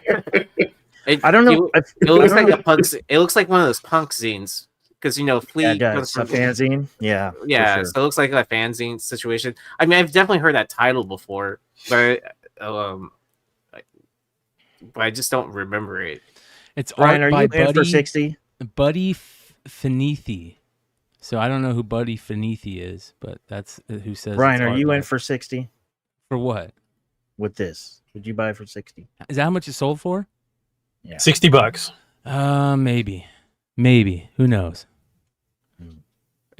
don't know. It looks like a punk. It looks like one of those punk zines because Flea comes from a fanzine. Yeah, sure. So it looks like a fanzine situation. I mean, I've definitely heard that title before, but I just don't remember it. It's Brian, art are by you in for 60? Buddy Finethi. So I don't know who Buddy Finethi is, but that's who says. Brian, are you in for 60? For what? With this, would you buy it for 60? Is that how much it sold for? Yeah, $60. Maybe. Who knows?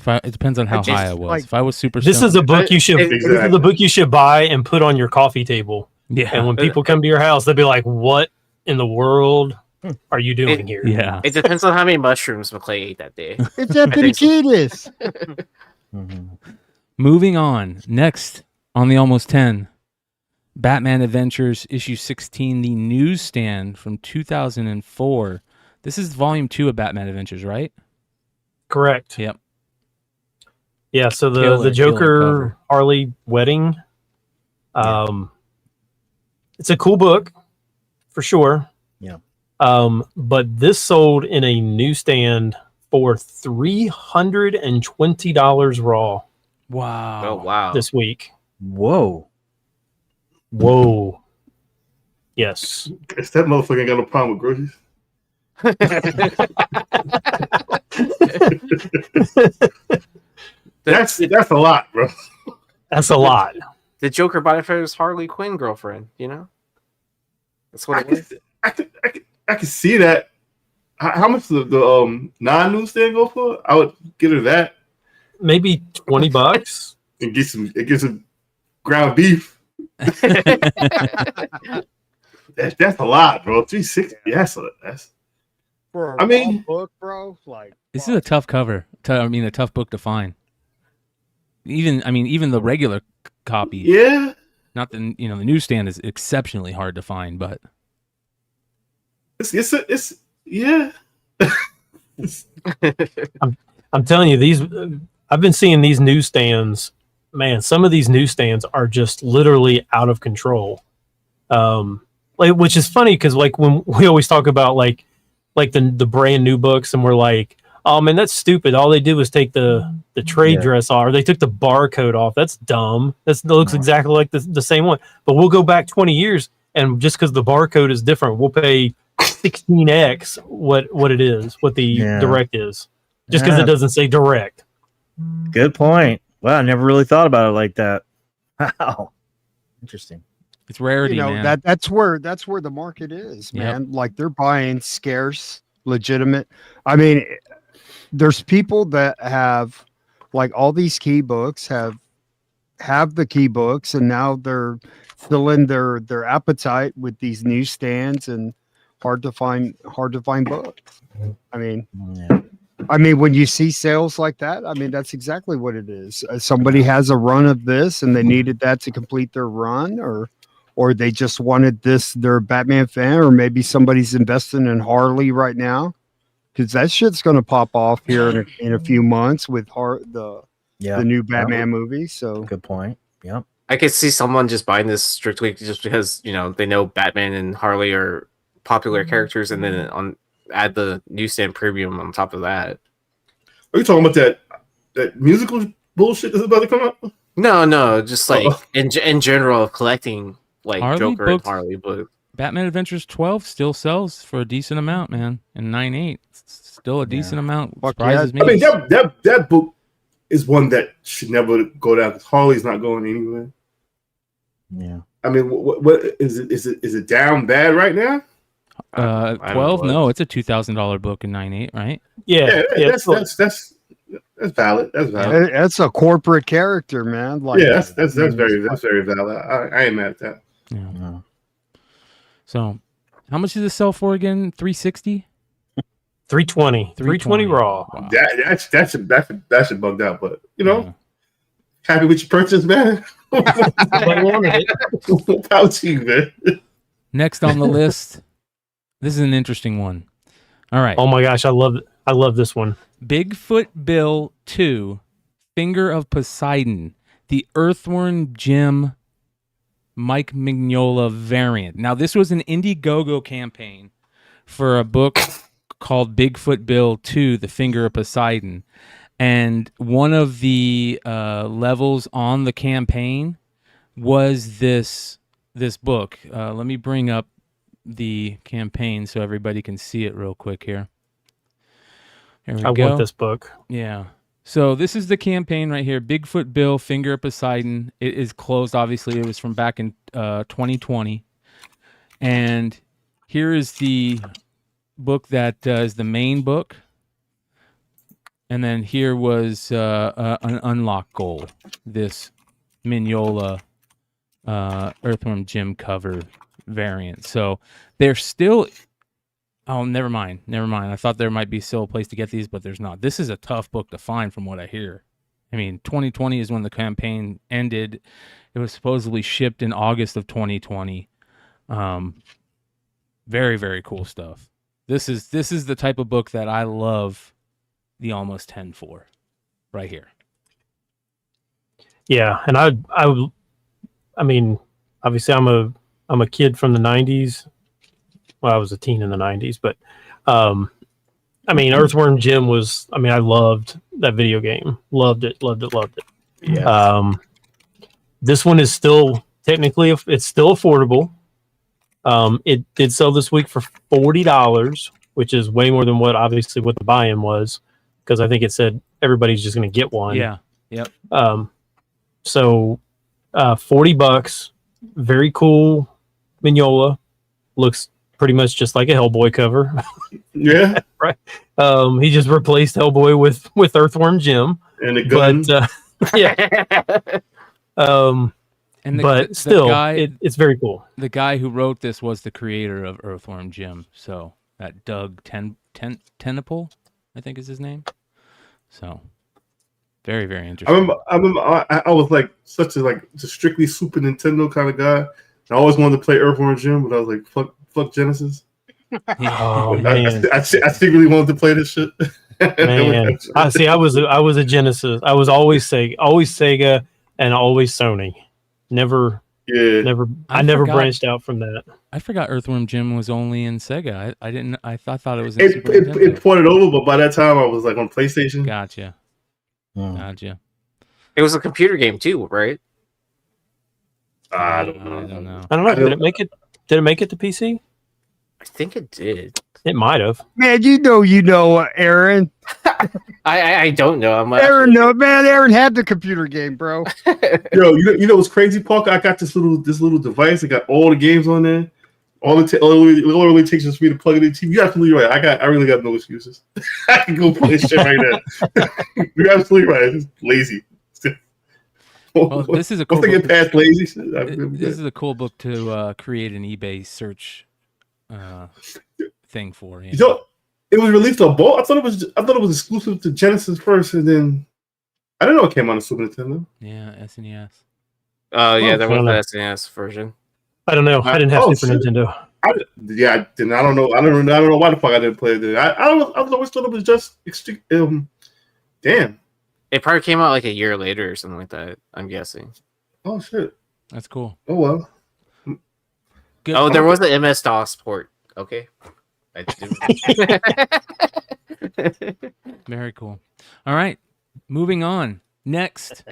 It depends on how high I was. If I was super, this is a book you should. Exactly. This is a book you should buy and put on your coffee table. Yeah. And when people come to your house, they'll be like, "What in the world are you doing here?" Yeah. It depends on how many mushrooms McClay ate that day. It's Anthony Kiedis. Moving on. Next on the Almost 10, Batman Adventures issue 16, the newsstand from 2004. This is volume 2 of Batman Adventures, right? Correct. Yep. Yeah. So the Killer Joker Harley wedding. It's a cool book, for sure. Yeah. But this sold in a newsstand for $320 raw. Wow. Oh wow! This week. Whoa. Yes. If that motherfucker ain't got no problem with groceries. That's a lot, bro. That's a lot. The Joker bought it for his Harley Quinn girlfriend. That's what it was. I can see that. How much does the non-newsstand go for? I would get her that. Maybe $20. And get some ground beef. That's a lot, bro. 360. That's For I mean, book, bro. Like This is a tough cover. A tough book to find. Even the regular copy. Yeah. Not the the newsstand is exceptionally hard to find, but it's yeah. I'm telling you, these. I've been seeing these newsstands. Man, some of these newsstands are just literally out of control. Which is funny because when we always talk about like the brand new books, and we're like, oh man, that's stupid. All they did was take the trade dress off, or they took the barcode off. That's dumb. That looks exactly like the same one. But we'll go back 20 years, and just because the barcode is different, we'll pay 16x what it is, what the direct is, just because it doesn't say direct. Good point. Wow, I never really thought about it like that. Wow, interesting. it's rarity, man. that's where the market is, man. Like they're buying scarce, legitimate. I mean, there's people that have like all these key books have the key books, and now they're filling their appetite with these newsstands and hard to find books. I mean, when you see sales like that, I mean, that's exactly what it is. Somebody has a run of this and they needed that to complete their run, or they just wanted this, they're a Batman fan, or maybe somebody's investing in Harley right now, because that shit's going to pop off here in a few months with the new Batman movie. So good point. Yep. I could see someone just buying this strictly just because they know Batman and Harley are popular characters, and then add the newsstand premium on top of that. Are you talking about that musical bullshit that's about to come out? No, just like in general, collecting like Harley Joker books, and Harley books. Batman Adventures 12 still sells for a decent amount, man. And 9.8, still a decent amount. Surprises me. I mean, that book is one that should never go down because Harley's not going anywhere. Yeah. I mean, what is it? Is it down bad right now? 12? No, it's a $2,000 book in 98, right? Yeah, that's valid. That's valid. That's a corporate character, man. Like, Yeah, that's very valid. I ain't mad at that. Yeah. So, how much does it sell for again? 360? 320. 320 raw. Wow. That should bugged out, but you know, happy with your purchase, man. Power to you, man. Next on the list, this is an interesting one. All right. Oh my gosh, I love this one. Bigfoot Bill 2, Finger of Poseidon, the Earthworm Jim Mike Mignola variant. Now, this was an Indiegogo campaign for a book called Bigfoot Bill 2, The Finger of Poseidon. And one of the levels on the campaign was this book. Let me bring up the campaign so everybody can see it real quick here. Here we go. I want this book. Yeah. So this is the campaign right here. Bigfoot Bill, Finger of Poseidon. It is closed, obviously. It was from back in 2020. And here is the book that is the main book. And then here was an unlock goal. This Mignola Earthworm Jim cover variant. So they're still... Oh, never mind. I thought there might be still a place to get these, but there's not. This is a tough book to find from what I hear. I mean, 2020 is when the campaign ended. It was supposedly shipped in August of 2020. Very, very cool stuff. This is the type of book that I love the Almost 10 for right here. Yeah, and I mean, obviously I'm a kid from the 90s. Well, I was a teen in the 90s, but I mean, Earthworm Jim was, I mean, I loved that video game. Loved it. Yeah. This one is still technically, it's still affordable. It did sell this week for $40, which is way more than what the buy-in was, because I think it said everybody's just going to get one. Yeah. Yep. So $40, very cool Mignola, looks pretty much just like a Hellboy cover. Yeah. Right. He just replaced Hellboy with Earthworm Jim. And a gun. But, yeah. But still, it's very cool. The guy who wrote this was the creator of Earthworm Jim. So that Doug Tenapel, I think is his name. So very, very interesting. I remember I was like such a just strictly Super Nintendo kind of guy. I always wanted to play Earthworm Jim, but I was like, fuck Genesis. Oh, man. I secretly wanted to play this shit. Man, I was a Genesis. I was always Sega and always Sony. Never. I never branched out from that. I forgot Earthworm Jim was only in Sega. I thought it was in Super Nintendo. It ported over, but by that time I was like on PlayStation. Gotcha. It was a computer game too, right? I don't know. I don't know. Did it make it? Did it make it to PC? I think it did. It might have. Man, Aaron. I don't know. Aaron, no, man. Aaron had the computer game, bro. Yo, you know what's crazy, Parker? I got this little device. It got all the games on there. All it really takes is for me to plug it in the TV. You're absolutely right. I really got no excuses. I can go play this shit right now. You're absolutely right. It's lazy. Well, this is a cool book. Get past lazy. This is a cool book to create an eBay search thing for. You know, it was released on both. I thought it was exclusive to Genesis first, and then I didn't know it came on the Super Nintendo. Yeah, SNES. Yeah, there was the SNES version. I don't know. I didn't have Super Nintendo. I didn't. I don't know. I don't know why the fuck I didn't play it. I was always thought it was just damn. It probably came out like a year later or something like that, I'm guessing. Oh shit. That's cool. Oh well. Good there was an MS-DOS port. Okay. Very cool. All right. Moving on. Next.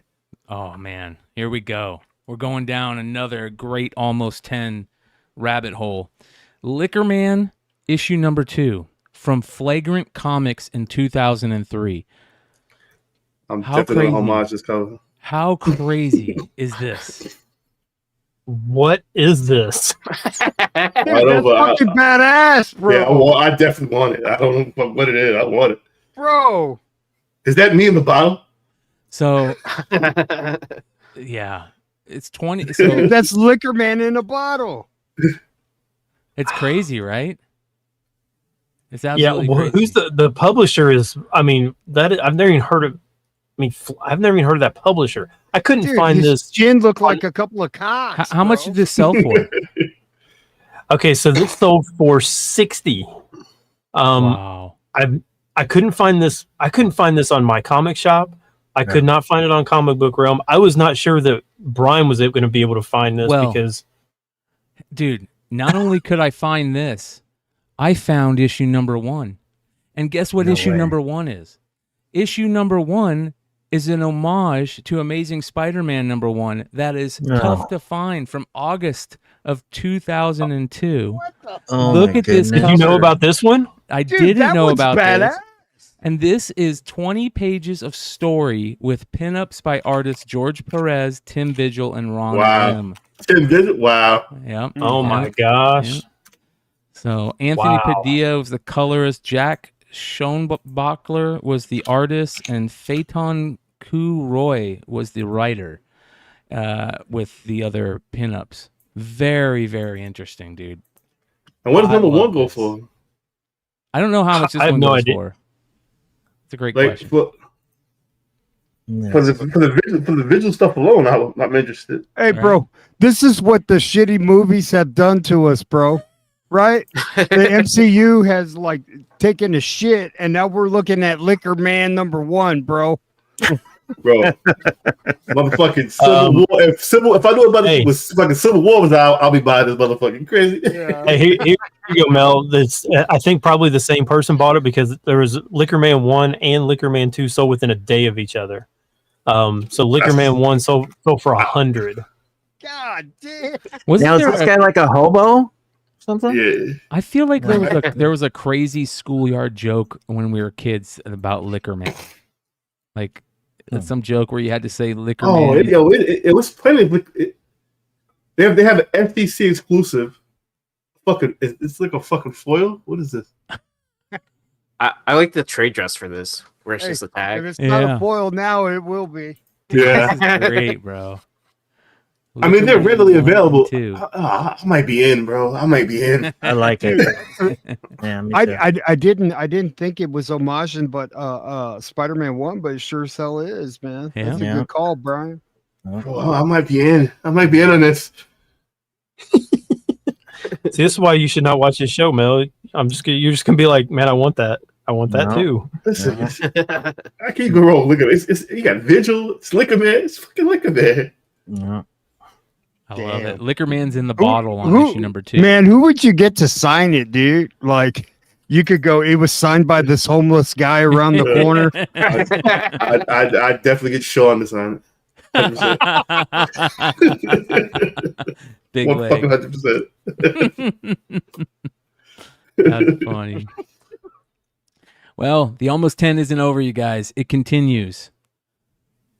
Oh man, here we go. We're going down another great Almost 10 rabbit hole. Liquor Man, issue number 2 from Flagrant Comics in 2003. I'm definitely gonna homage this cover. How crazy is this? What is this? I Dude, don't that's know, but fucking badass, bro. yeah, I definitely want it. I don't know what it is. I want it. Bro. Is that me in the bottle? So yeah, it's 20. So That's Liquor Man in a bottle. it's crazy, right? It's Yeah, absolutely well, crazy. who's the publisher? Is I mean that I've never even heard of. I mean, I've never even heard of that publisher. I couldn't Dude, find his this. chin looked like a couple of cocks. How much bro. did this sell for? Okay, so this sold for 60. Wow. I couldn't find this. I couldn't find this on my comic shop. I could not find it on Comic Book Realm. I was not sure that Brian was going to be able to find this Well, because, dude, not only could I find this, I found issue number 1. And guess what issue number 1 is? Issue number 1 is an homage to Amazing Spider-Man number 1 that is tough to find from August of 2002. Oh Look my at this goodness. did you know about this one? I Dude, didn't that know one's about badass. this. And this is 20 pages of story with pinups by artists George Perez, Tim Vigil, and Ron Wow. Lim. Tim Visit? Wow. Yep. Oh my Yep. gosh! Yep. So Anthony Wow. Padilla was the colorist, Jack Schoenbachler was the artist, and Phaeton Ku Roy was the writer with the other pinups. Very, very interesting, dude. And what does I number love 1 go this. for? I don't know how much this I have one no goes idea. for. It's a great Like question. for the visual stuff alone, I'm interested. Hey, bro, this is what the shitty movies have done to us, bro. Right? The MCU has like taken a shit, and now we're looking at Liquor Man number 1, bro. Bro, motherfucking Civil War. If I knew about Hey. it was fucking Civil War was out, I'll be buying this motherfucking crazy. Hey, here you go, Mel. This I think probably the same person bought it because there was Liquor Man 1 and Liquor Man 2 sold within a day of each other. So Liquor Man 1 sold for 100. God damn. Wasn't Now is there this a- guy like a hobo? Something? Yeah. I feel like there was a crazy schoolyard joke when we were kids about Liquor Man. Like some joke where you had to say Liquor Oh, Man. it was plenty. They have an FTC exclusive. Fucking, it's like a fucking foil. What is this? I like the trade dress for this, where it's Hey, just a If tag. it's not Yeah. a foil now, it will be. Yeah. This is great, bro. I mean, they're Liquor Man readily 1 and available. 2. I might be in, bro. I might be in. I like it. Yeah, me too. I didn't think it was homaging, but Spider-Man 1, but it sure as hell is, man. Yeah. That's a Yeah. good call, Brian. Oh, I might be in. I might be in on this. See, this is why you should not watch this show, Mel. You're just gonna be like, man, I want that. I want that No. too. Listen, I can't go wrong. Look at it. You got Vigil. It's Liquor Man. It's fucking Liquor Man. Yeah. I love it. Damn. Liquor Man's in the bottle on Who- issue number 2. Man, who would you get to sign it, dude? Like, you could go, it was signed by this homeless guy around the corner. I definitely get Sean to sign it. 100%. Big One fucking leg. 100%. That's funny. Well, the almost 10 isn't over, you guys. It continues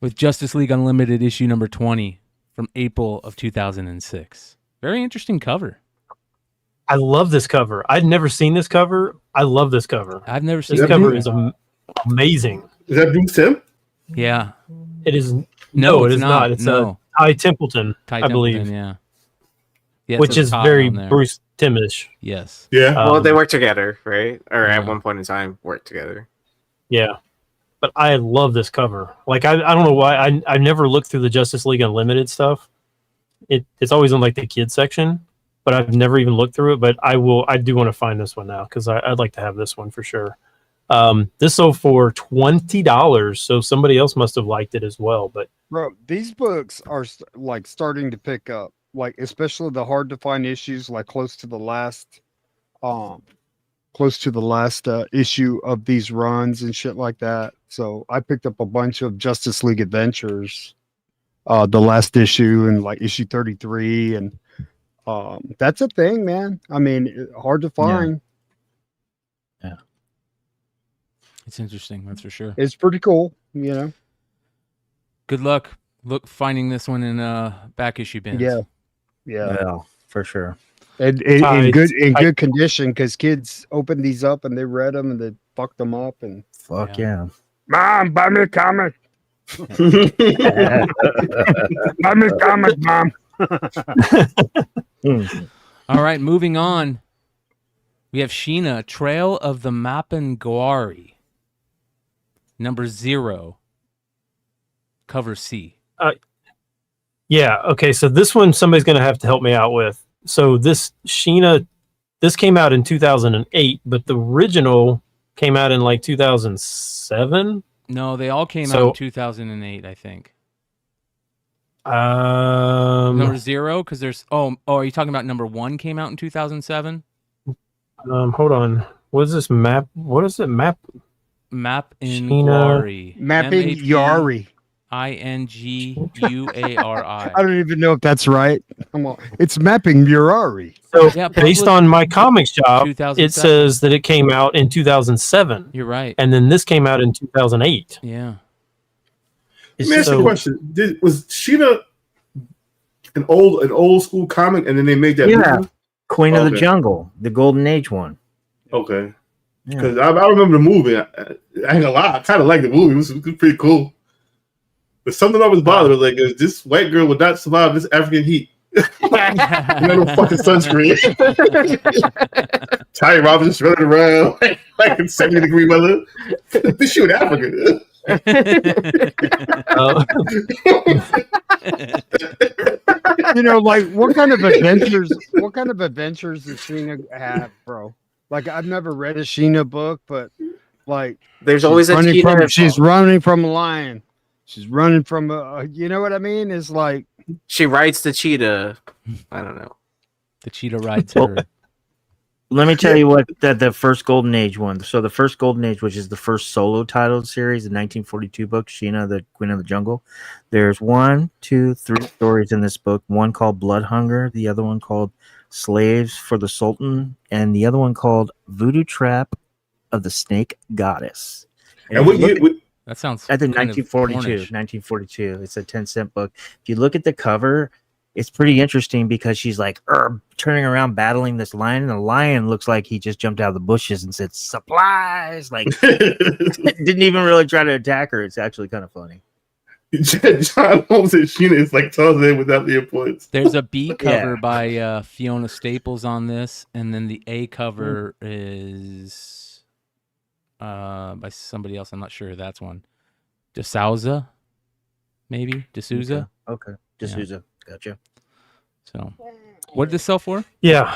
with Justice League Unlimited issue number 20 from April of 2006. Very interesting cover. I love this cover. I'd never seen this cover. I love this cover. I've never seen This that cover Bruce? is amazing. Is that Bruce Tim? Yeah. It is No, it it's is not. It's no. Ty Templeton, Ty I believe, Templeton, yeah. Yeah, it which says is Ty very on there. Bruce Timish. Yes. Yeah. Well, they Um, work together, right? Or Yeah. at one point in time, work together. Yeah, but I love this cover. Like I don't know why I never looked through the Justice League Unlimited stuff. It's always in like the kids section, but I've never even looked through it. But I do want to find this one now because I'd like to have this one for sure. This sold for $20, so somebody else must have liked it as well. But Bro, these books are like starting to pick up, like especially the hard to find issues, like close to the last issue of these runs and shit like that. So I picked up a bunch of Justice League Adventures, the last issue and like issue 33, and that's a thing, man. I mean, hard to find. It's interesting, that's for sure. It's pretty cool, you know. Good luck finding this one in back issue bins. Yeah. Yeah, for sure. And in I- good condition, because kids opened these up and they read them and they fucked them up. And Fuck yeah. Mom, buy me a comic. Buy me a comic, Mom. All right, moving on. We have Sheena, Trail of the Mapinguari. Number 0. Cover C. Yeah. Okay. So this one, somebody's going to have to help me out with. So this Sheena, this came out in 2008, but the original came out in like 2007. No, they all came out in 2008, I think. Number 0, because there's are you talking about number 1 came out in 2007? Hold on. What is this map? What is it? Mapinguari. Mapinguari. Inguari. I don't even know if that's right. Come on. It's Mapinguari. So Yeah, based on my comics job, 2007. it says that it came out in 2007. You're right. And then this came out in 2008. Yeah. Let me ask you a question. Was Sheena an old school comic, and then they made that movie? Queen of the Jungle, the Golden Age one. Okay. Because I remember the movie. I ain't gonna lie, I kind of liked the movie. It was pretty cool. But something always bothered me, like this white girl would not survive this African heat. No fucking sunscreen. Ty Robbins just running around like in 70-degree weather. This shit in Africa. Like what kind of adventures does Sheena have, bro? Like I've never read a Sheena book, but like there's always a cheetah. She's running from a lion. She's running from a you know what I mean? It's like she rides the cheetah. I don't know. The cheetah rides her. Let me tell you what the first Golden Age one. So the first Golden Age, which is the first solo titled series, the 1942 book, Sheena, the Queen of the Jungle. There's 1, 2, 3 stories in this book. One called Blood Hunger, the other one called Slaves for the Sultan, and the other one called Voodoo Trap of the Snake Goddess. And what year? That sounds. I think kind of 1942. 1942. It's a 10-cent book. If you look at the cover, it's pretty interesting because she's like turning around battling this lion, and the lion looks like he just jumped out of the bushes and said supplies. Like didn't even really try to attack her. It's actually kind of funny. John Holmes and Sheena is like Tarzan without the importance. There's a B cover by Fiona Staples on this, and then the A cover is by somebody else. I'm not sure who that's one. DeSouza, maybe DeSouza. Okay. D'Souza. Gotcha. So, what did this sell for? Yeah.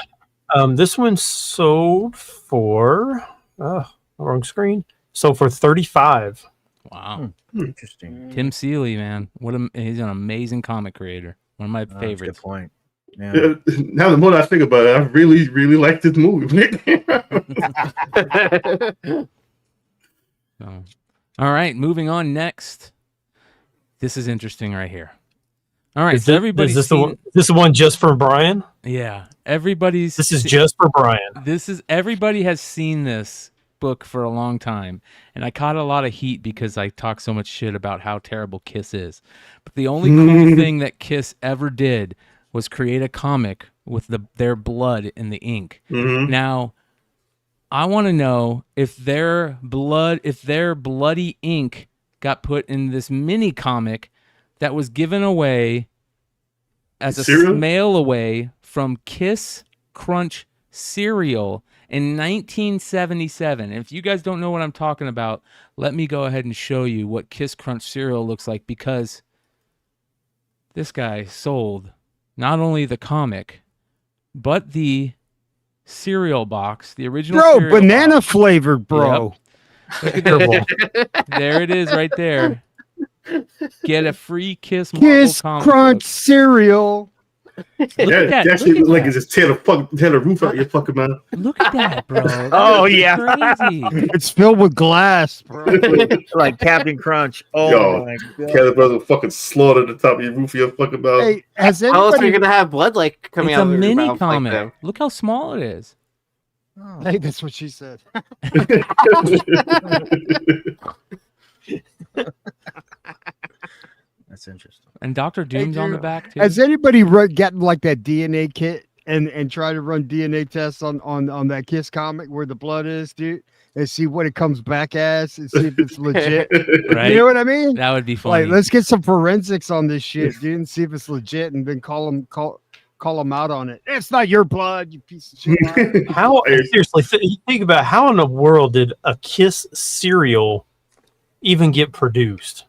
This one sold for wrong screen. Sold for $35. Wow. Interesting. Tim Seeley, man. He's an amazing comic creator. One of my favorites. Good point. Yeah. Now the more I think about it, I really, really like this movie. So, all right, moving on next. This is interesting right here. All right, so everybody's is this the one just for Brian? Yeah, everybody's. This is just for Brian. Everybody has seen this book for a long time, and I caught a lot of heat because I talk so much shit about how terrible Kiss is. But the only cool thing that Kiss ever did was create a comic with their blood in the ink. Mm-hmm. Now, I want to know if their bloody ink got put in this mini comic that was given away as a mail away from Kiss Crunch cereal in 1977. And if you guys don't know what I'm talking about, let me go ahead and show you what Kiss Crunch cereal looks like, because this guy sold not only the comic, but the cereal box, the original cereal banana box. flavored, bro. Yep. There it is right there. Get a free Kiss Kiss comic Crunch book. cereal. That actually looks like it's just tear the roof out your fucking mouth. Look at that, bro. Oh, yeah. Crazy. It's filled with glass, bro. Like Captain Crunch. Oh, Yo, my God. Caleb Brothers fucking slaughtered the top of your roof of your fucking mouth. Hey, has How else are you anybody... gonna have blood like coming It's out a of your mini mouth comic. like that? Look how small it is. Hey, that's what she said. That's interesting. And Dr. Doom's on the back too. Has anybody gotten like that DNA kit and try to run DNA tests on that Kiss comic where the blood is, dude, and see what it comes back as and see if it's legit? Right. You know what I mean? That would be funny. Like, let's get some forensics on this shit, dude, and see if it's legit, and then call them out on it. It's not your blood, you piece of shit. How seriously? Think about how in the world did a Kiss cereal even get produced?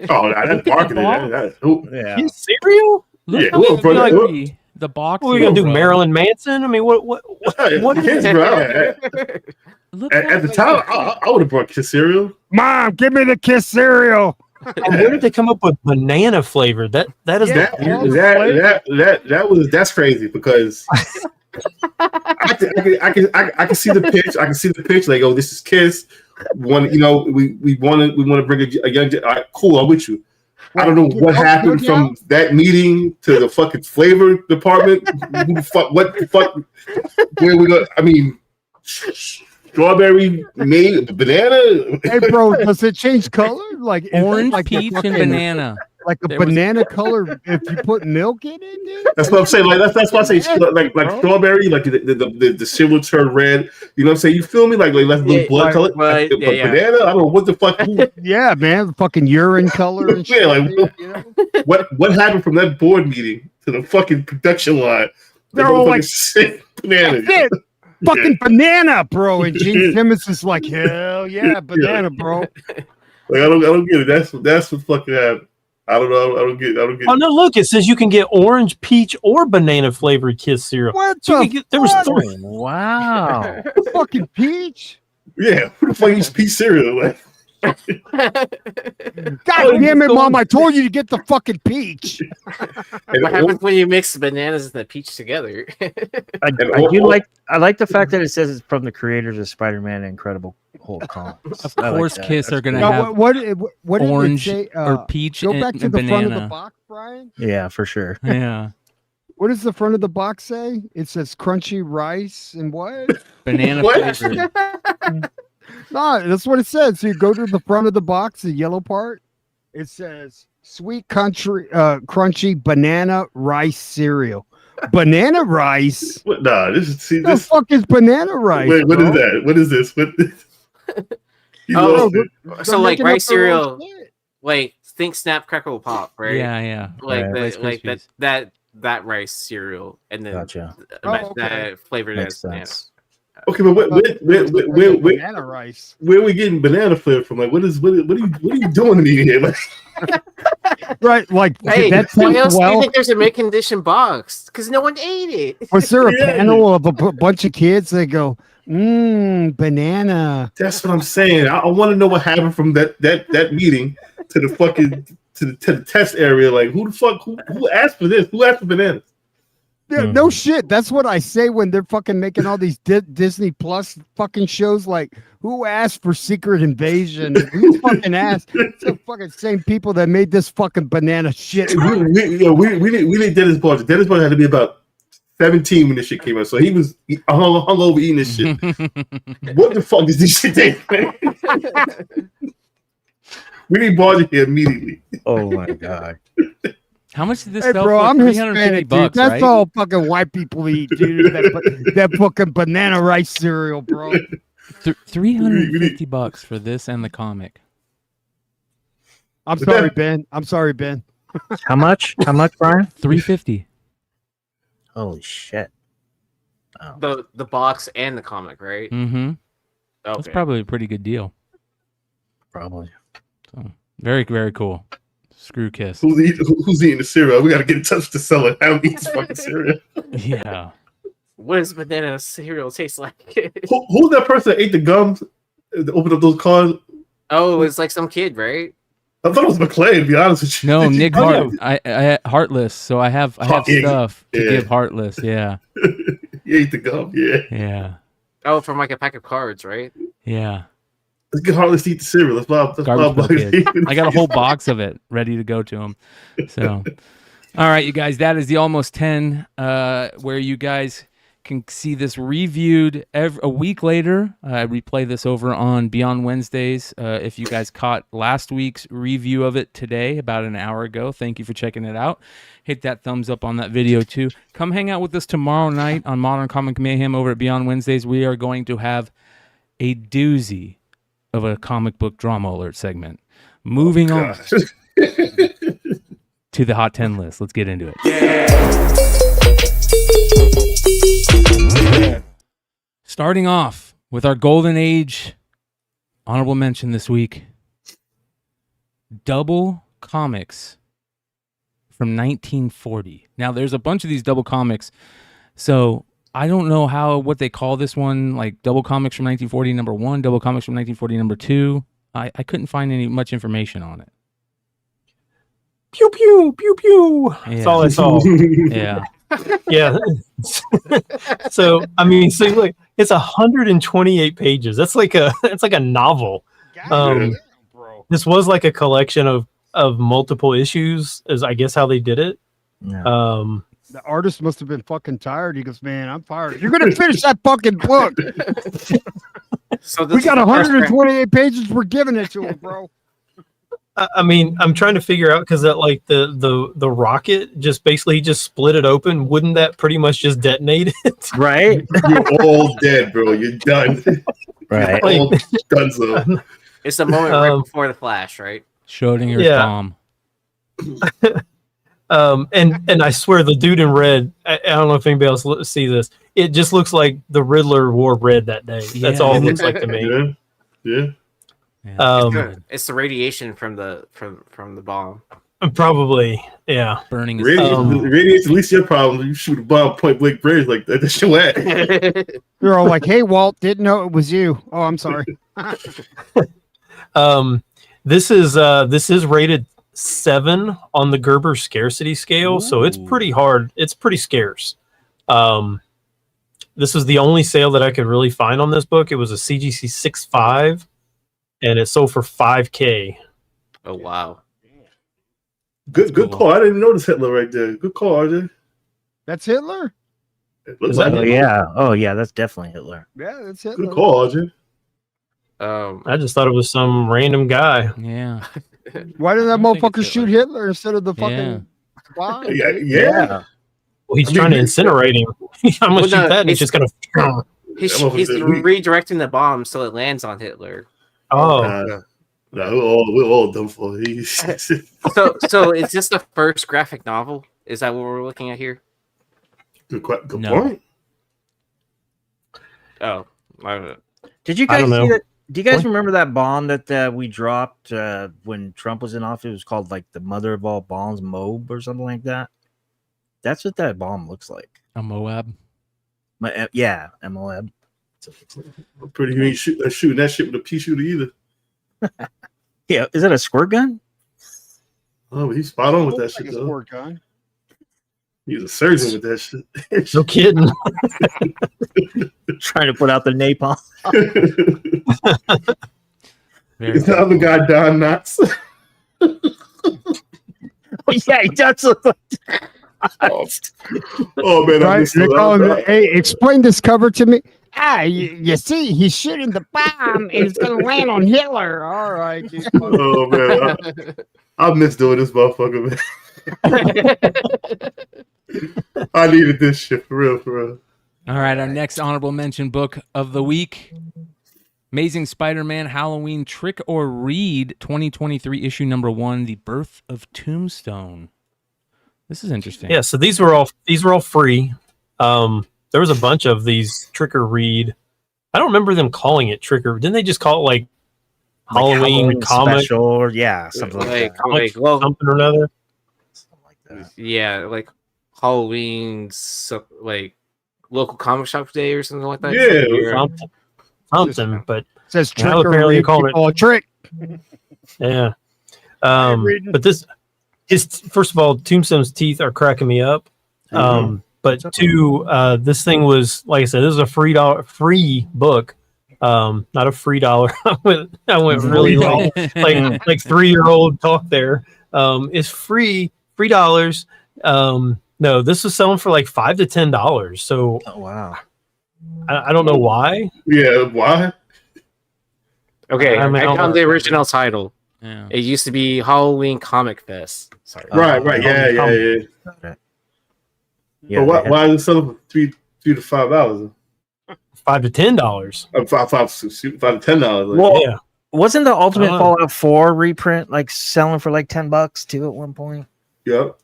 Oh, that's marketing. Yeah. Kiss cereal? Look Yeah, how well, big brother, the box. What are we gonna do, bro. Marilyn Manson? I mean, what? Kids, bro. Look At the time, I would have brought Kiss cereal. Mom, give me the Kiss cereal. And where did they come up with banana flavor? That is Yeah. That's crazy because I can see the pitch. I can see the pitch. Like, oh, this is Kiss. We want to bring a young. All right, cool. I'm with you. I don't know what happened from that meeting to the fucking flavor department. What the fuck? Where we go? I mean, strawberry, made banana. Hey, bro, does it change color? Like Orange, like peach, and banana. Like a banana color if you put milk in it, dude? That's what I'm saying. Like that's why I say like strawberry, like the silver turn red. You know what I'm saying? You feel me? Like that's little blood color. Right, But banana, I don't know what the fuck. Yeah, man, fucking urine color and shit. Yeah, like dude, you know? what happened from that board meeting to the fucking production line? They're all like, banana. that's it. Fucking banana, bro. And Gene Simmons is like, hell yeah, banana, bro. Like I don't get it. That's what fucking happened. I don't know. I don't get. Oh no! Look, it says you can get orange, peach, or banana flavored Kiss cereal. What So the you can get, there was fuck? 3. Wow. Fucking peach? Yeah, who the fuck eats pea cereal? Like, God damn it, Mom. I told you to get the fucking peach. What happens when you mix bananas and the peach together? I like the fact that it says it's from the creators of Spider-Man and Incredible Hulk comics. Of course, Kiss are gonna Now, have what did orange it say? or peach Go and, back to and the banana. front of the box, Brian. Yeah, for sure. Yeah, What does the front of the box say? It says crunchy rice and what? banana What? flavored. No, that's what it says. So you go to the front of the box, the yellow part. It says sweet crunchy banana rice cereal. Banana rice? Nah, The fuck is banana rice? Wait, what bro? is that? What is this? What? You Oh, lost it. They're So like making up rice their own cereal, shit. like think Snap Crackle Pop, right? Yeah. Like Rice the, like Krispies. that rice cereal, and then Gotcha. that flavored Makes as banana. sense. Okay, but where Banana rice. are we getting banana flavor from? Like, what are you doing to me here? Like, Right, like Hey, that's why else do you well. think there's a mint condition box? Because no one ate it. Was there a Yeah. panel of a bunch of kids? They go, banana. that's what I'm saying. I want to know what happened from that meeting to the fucking to the test area. Like, who the fuck who asked for this? Who asked for bananas? Yeah, no shit. That's what I say when they're fucking making all these Disney Plus fucking shows. Like, who asked for Secret Invasion? Who fucking asked? It's the fucking same people that made this fucking banana shit. We need Dennis Barger. Dennis Barger had to be about 17 when this shit came out, so he hung over eating this shit. What the fuck is this shit taste, man? We need Barger here immediately. Oh my god. How much did this Hey, sell bro, for? I'm 350 Hispanic, dude. bucks, That's right? all fucking white people eat, dude. That fucking banana rice cereal, bro. 350 bucks for this and the comic. I'm sorry, Ben. I'm sorry, Ben. How much? How much, Brian? 350. Holy shit. The box and the comic, right? Mm-hmm. Okay. That's probably a pretty good deal. Probably. So very, very cool. Screw Kiss. Who's eating the cereal? We gotta get in touch with the seller. Have him eat this fucking cereal. Yeah. What does banana cereal taste like? Who's that person that ate the gums? That opened up those cars? Oh, it's like some kid, right? I thought it was McClay, to be honest with you. No, Nick Oh, Hart. I Heartless, so I have yeah. stuff to Yeah. give Heartless. Yeah. He ate the gum, yeah. Yeah. Oh, from like a pack of cards, right? Yeah. Let's get Heartless to eat the cereal. That's Garbage Bob. Pail Kid. I got a whole box of it ready to go to him. So, all right, you guys, that is the almost 10 where you guys can see this reviewed a week later. I replay this over on Beyond Wednesdays. If you guys caught last week's review of it today, about an hour ago, thank you for checking it out. Hit that thumbs up on that video too. Come hang out with us tomorrow night on Modern Comic Mayhem over at Beyond Wednesdays. We are going to have a doozy of a comic book drama alert segment. Moving on to the Hot 10 list. Let's get into it. Starting off with our Golden Age honorable mention this week. Double comics from 1940. Now, there's a bunch of these double comics, so I don't know what they call this one, like double comics from 1940 number 1, double comics from 1940 number 2. I couldn't find much information on it. Pew pew pew pew. Yeah. That's all I saw. Yeah. Yeah. So I mean, so like it's 128 pages. That's like a novel. This was like a collection of multiple issues, is I guess how they did it. Yeah. The artist must have been fucking tired. He goes, "Man, I'm fired. You're gonna finish that fucking book." So We got 128 pages. We're giving it to him, bro. I mean, I'm trying to figure out because that like the rocket just basically just split it open. Wouldn't that pretty much just detonate it? Right? You're all dead, bro. You're done. Right. All done. So It's the moment right before the flash, right? Schrodinger's Yeah. bomb. And I swear the dude in red, I don't know if anybody else see this. It just looks like the Riddler wore red that day. That's Yeah. all it looks like to me. yeah. Yeah. It's the radiation from the bomb. Probably, yeah. Burning his Radiate's at least your problem. You shoot a bomb point blank range like that. That's your at. They're all like, "Hey, Walt, didn't know it was you." Oh, I'm sorry. This is rated 7 on the Gerber scarcity scale, so it's pretty hard. It's pretty scarce. This is the only sale that I could really find on this book. It was a CGC 6.5, and it sold for $5,000. Oh wow. Good call. I didn't even notice Hitler right there. Good call, RJ. That's Hitler. It looks Is like that Oh Hitler. yeah. Oh yeah. That's definitely Hitler. Yeah, that's Hitler. Good call, RJ. I just thought it was some random guy. Yeah. Why did that I don't think motherfucker it's shoot Hitler insteed of the fucking? Wow. Yeah. Well, he's trying to incinerate him. I'm gonna Well, shoot no, that, and he's he's- just gonna. He's That motherfucker said, "We-" redirecting the bomb so it lands on Hitler. Oh, Nah, we're all done for. So is this the first graphic novel? Is that what we're looking at here? Good No. point. Oh, I don't know. Did you I guys don't know. see that? Do you guys What? remember that bomb that we dropped when Trump was in office? It was called like the mother of all bombs, MOAB or something like that. That's what that bomb looks like. A Moab. Yeah, MOAB. I'm pretty you ain't shooting that shit with a pea shooter either. Yeah, is that a squirt gun? Oh, but he's spot on with that Looks shit like a though. sport gun. He's a surgeon with that shit. no kidding. Trying to put out the napalm. Very Is the other guy Don Knotts? Yeah, he does look like. Oh man, I Right? missed They it. call him, "Hey, explain this cover to me." You see, he's shooting the bomb, and it's gonna land on Hitler. All right. Dude. Oh man, I miss doing this motherfucker, man. I needed this shit for real, for real. All right, our next honorable mention book of the week. Amazing Spider-Man Halloween Trick or Read 2023 issue number 1, The Birth of Tombstone. This is interesting. Yeah, so these were all free. There was a bunch of these trick or read. I don't remember them calling it trick or. Didn't they just call it like Halloween comic special, or yeah, something like that. Like, well, something or another? Something like that. yeah, like Halloween, like local comic shop day or something like that. Yeah. Something, but Says trick Now or apparently read. you call it- Oh, trick. yeah. reading. But his first of all, Tombstone's teeth are cracking me up. But two, this thing was, like I said, this is a free book, not a free dollar. I went really long, like 3-year-old talk there. It's $3. No, this was selling for like $5 to $10. So Oh wow. I don't know why. Yeah, why? Okay, I mean, I I'll- found the original title. Yeah. It used to be Halloween Comic Fest. Sorry. Right. Yeah. Yeah. But they had- why is it selling for $3 to $5? $5 to $10. $5 to $10. Well, Yeah. wasn't the Ultimate Oh. Fallout 4 reprint like selling for like $10 too at one point? Yep.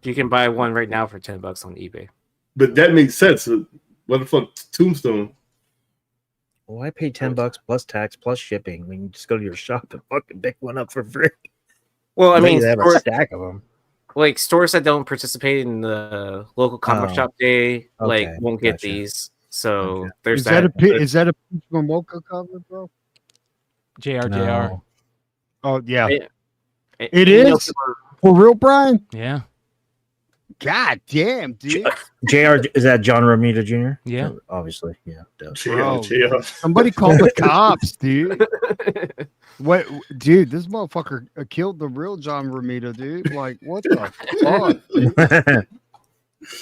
You can buy one right now for $10 on eBay. But that makes sense. What the fuck, Tombstone? Well, I paid $10 plus tax plus shipping. We can just go to your shop and fucking pick one up for free. Well, I mean, they have a stores, stack of them. like stores that don't participate in the local comic Oh, shop day, like okay, won't get gotcha. these. So Okay. there's Is that a that. is that a Peach Momoka cover, bro? JR. No. Oh yeah, Yeah. it You know, is for real, Brian. Yeah. God damn, dude. JR, is that John Romita Jr.? Yeah. Obviously. Yeah. duh. Bro. Yeah. Somebody call the cops, dude. What, dude? This motherfucker killed the real John Romita, dude. Like, what the fuck,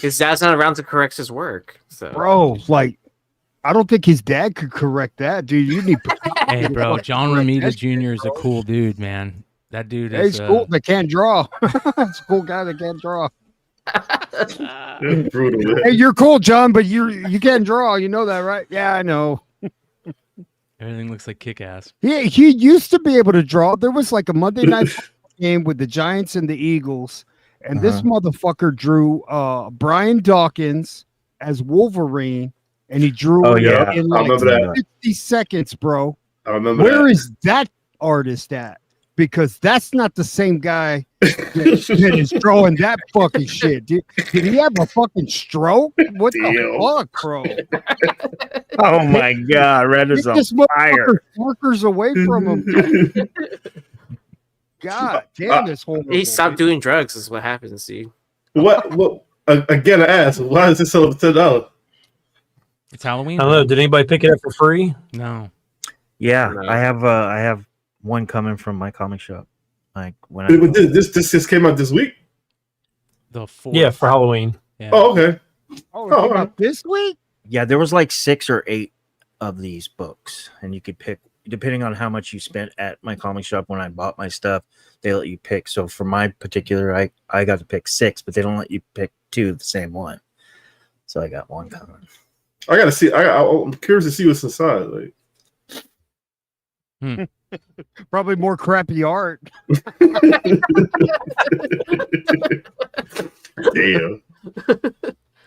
his dad's not around to correct his work. So bro? Like, I don't think his dad could correct that, dude. You need. Hey, bro, John Correct Romita that Jr. is a bro. cool dude, man. That dude Hey, is. he's cool. They can't draw. It's a cool guy that can't draw. That's brutal, man. Hey, you're cool, John, but you can't draw. You know that, right? Yeah, I know. Everything looks like kick ass. He used to be able to draw. There was like a Monday night game with the Giants and the Eagles, and this motherfucker drew Brian Dawkins as Wolverine, and he drew Oh, it yeah. in I like remember that. 60 seconds, bro. I remember Where that. is that artist at? Because that's not the same guy that is drawing that fucking shit. Did he have a fucking stroke? What the Damn. fuck, bro? Oh my God. Red is Get on this fire. motherfucker markers away from him. God damn, this whole he stopped doing drugs. Is what happens, see. What? Again, I asked, why is it selling for $10? It's Halloween. I don't know. Did anybody pick it up for free? No. Yeah. No. I have one coming from my comic shop. Like when But this just came out this week. The 4th. Yeah, for Halloween. Yeah. Oh, okay. Oh, Oh, it came out this week? Yeah, there was like 6 or 8 of these books, and you could pick depending on how much you spent at my comic shop when I bought my stuff. They let you pick. So for my particular, I got to pick 6, but they don't let you pick 2 of the same one. So I got one coming. I gotta see. I'm curious to see what's inside. Like, Probably more crappy art. damn.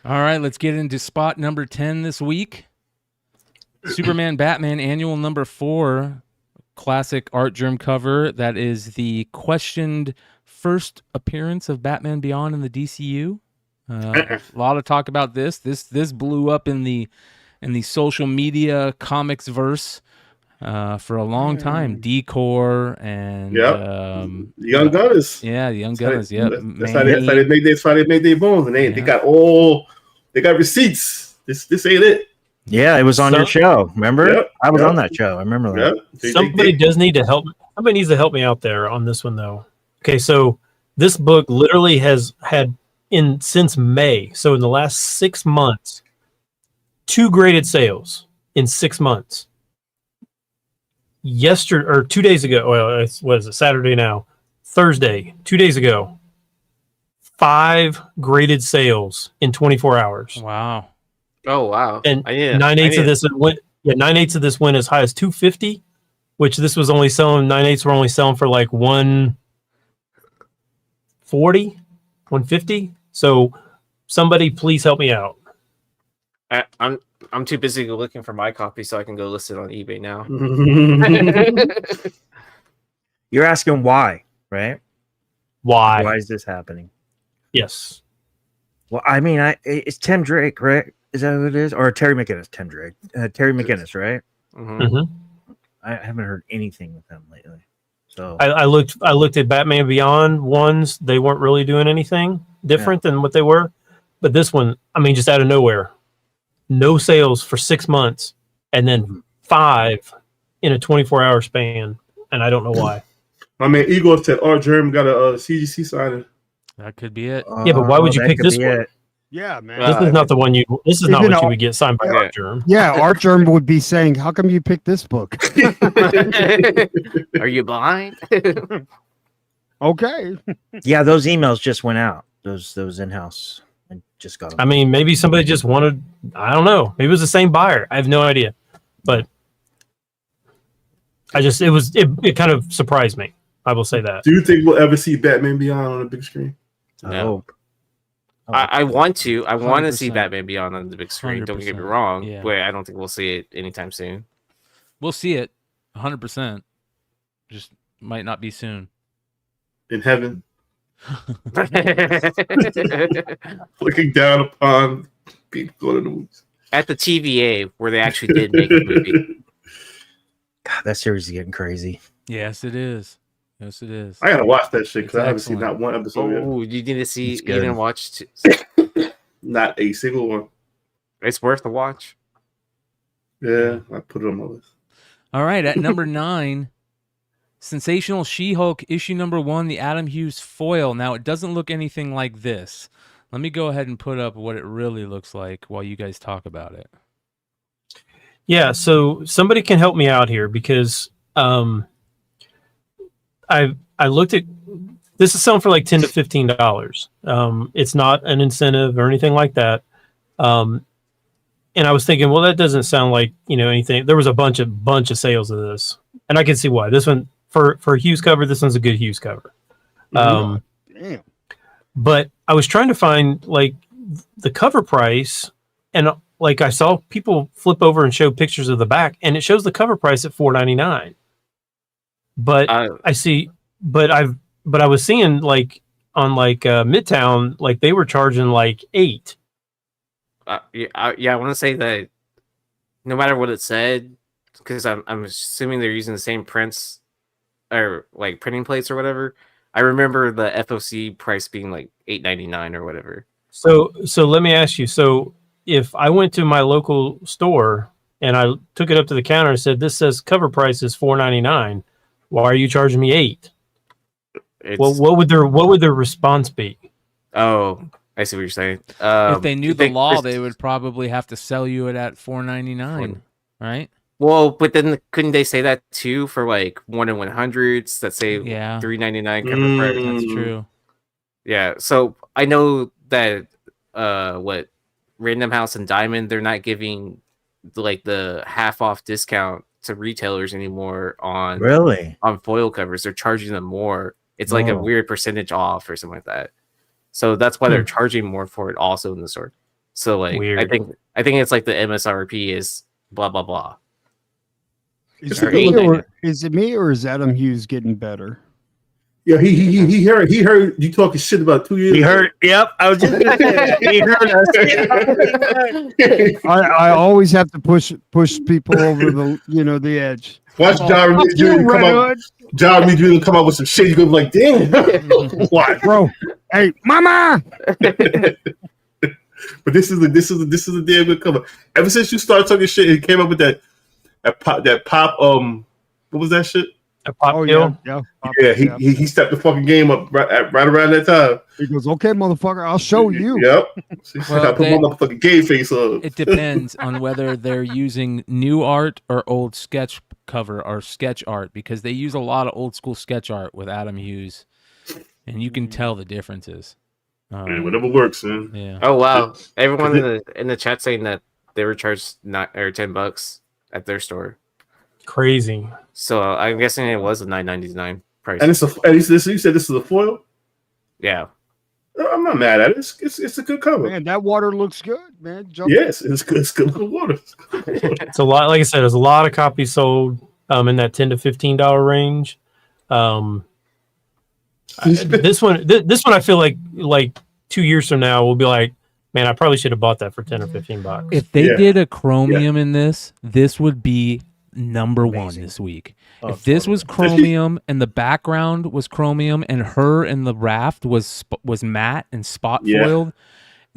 All right, let's get into spot number 10 this week. Superman Batman Annual number 4, classic art germ cover. That is the questioned first appearance of Batman Beyond in the DCU. A lot of talk about this. This blew up in the social media comics verse for a long time. Decor and Young Gunners. Yeah, the Young Gunners. Yep. That's how they made their bones, and they got receipts. This ain't it. Yeah, it was on your show. Remember? Yep, I was yep. on that show. I remember that. Yeah. Somebody does need to help. Somebody needs to help me out there on this one, though. Okay, so this book literally has had since May. So in the last 6 months, 2 graded sales in 6 months. 2 days ago. Well, what is it? Saturday now. Thursday, 2 days ago. 5 graded sales in 24 hours. Wow. Oh wow! And I need it. 9/8 of this went. Yeah, 9/8 of this went as high as 250, which this was only selling. 9/8 were only selling for like 140, 150. So somebody please help me out. I'm too busy looking for my copy, so I can go list it on eBay now. You're asking why, right? Why? Why is this happening? Yes. Well, I mean, it's Tim Drake, right? Is that who it is? Or Terry McGinnis? Tim Drake. Terry McGinnis, right? Mhm. Mhm. I haven't heard anything with them lately. So I looked at Batman Beyond ones. They weren't really doing anything different than what they were. But this one, I mean, just out of nowhere, no sales for 6 months, and then 5 in a 24-hour span, and I don't know why. My man Igor said Art Germ got a CGC signing. That could be it. Yeah, but why would you that pick could this be one? it. Yeah, man. This is not the one you. This is not Even what you all- would get signed by Yeah. Art Germ. Yeah, Art Germ would be saying, "How come you picked this book?" Are you blind? Okay. Yeah, those emails just went out. Those in-house. I just got them. I mean, maybe somebody just wanted. I don't know. Maybe it was the same buyer. I have no idea, but it kind of surprised me. I will say that. Do you think we'll ever see Batman Beyond on the big screen? I No. hope. I want to. I want to see 100%. Batman Beyond on the big screen. Don't get me 100%. wrong, Yeah. but I don't think we'll see it anytime soon. We'll see it 100%. Just might not be soon. In heaven, looking down upon people going to the movies. At the TVA, where they actually did make a movie. God, that series is getting crazy. Yes, it is. Yes, it is. I gotta watch that shit because It's I haven't seen excellent. not one episode yet. Oh, you need to see. It's You good. didn't watch. Not a single one. It's worth a watch. Yeah, I put it on my list. All right, at number 9, Sensational She-Hulk issue number 1, the Adam Hughes foil. Now, it doesn't look anything like this. Let me go ahead and put up what it really looks like while you guys talk about it. Yeah, so somebody can help me out here because I looked at this is selling for like $10 to $15. It's not an incentive or anything like that. And I was thinking, well, that doesn't sound like anything. There was a bunch of sales of this, and I can see why. This one for a Hughes cover, this one's a good Hughes cover. Damn. But I was trying to find like the cover price, and like I saw people flip over and show pictures of the back, and it shows the cover price at $4.99. But I was seeing like on like Midtown, like they were charging like $8. I want to say that no matter what it said, because I'm assuming they're using the same prints or like printing plates or whatever. I remember the FOC price being like $8.99 or whatever. So let me ask you. So if I went to my local store and I took it up to the counter and said, "This says cover price is $4.99. Why are you charging me $8?" Well, what would their response be? Oh, I see what you're saying. If they knew the think law, Chris- they would probably have to sell you it at $4.99, right? Well, but then couldn't they say that too for like 1/100s that say Yeah. $3.99 cover price? That's true. Yeah, so I know that what Random House and Diamond, they're not giving like the half off discount to retailers anymore on foil covers. They're charging them more. It's like a Oh. weird percentage off or something like that. So that's why they're charging more for it also in the store. So like Weird. I think it's like the MSRP is blah blah blah. Is Or it, me $8.99. or, is it me or is Adam Hughes getting better? Yeah, he heard you talking shit about 2 years. He heard. Yep, I was just. He heard us. I always have to push people over the edge. Watch John Fuck you, Reed come out. Redhood. John Reed Jr. come out with some shit. You're gonna be like, damn. What? Bro, hey, mama. But this is a damn good cover. Ever since you started talking shit, he came up with that pop. What was that shit? A pop Oh pill? yeah. Yeah, he stepped the fucking game up right around that time. He goes, "Okay, motherfucker, I'll show you." Yep. Well, I put my motherfucking gay face up. It depends on whether they're using new art or old sketch cover or sketch art, because they use a lot of old school sketch art with Adam Hughes, and you can tell the differences. Man, whatever works, man. Yeah. Oh wow! Everyone in the chat saying that they were charged $10 at their store. Crazy. So I'm guessing it was a $9.99 price. And you said this is a foil. Yeah. I'm not mad at it. It's a good cover. Man, that water looks good, man. Yes, it's good. It's good looking water. It's a lot. Like I said, there's a lot of copies sold in that $10 to $15 range. This one, I feel like 2 years from now we'll be like, man, I probably should have bought that for $10 or $15. If they did a chromium in this would be number one this week. If this was chromium and the background was chromium and her and the raft was matte and spot foiled,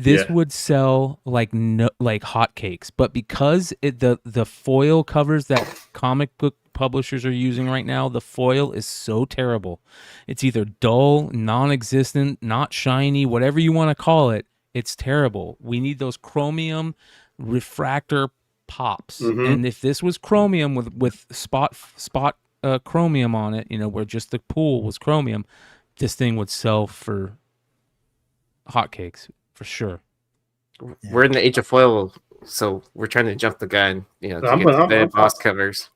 This Yeah. would sell like like hotcakes, but because the foil covers that comic book publishers are using right now, the foil is so terrible. It's either dull, non-existent, not shiny, whatever you want to call it. It's terrible. We need those chromium refractor pops. And if this was chromium with spot chromium on it, where just the pool was chromium, this thing would sell for hotcakes for sure. We're in the age of foil, so we're trying to jump the gun, to get the boss covers.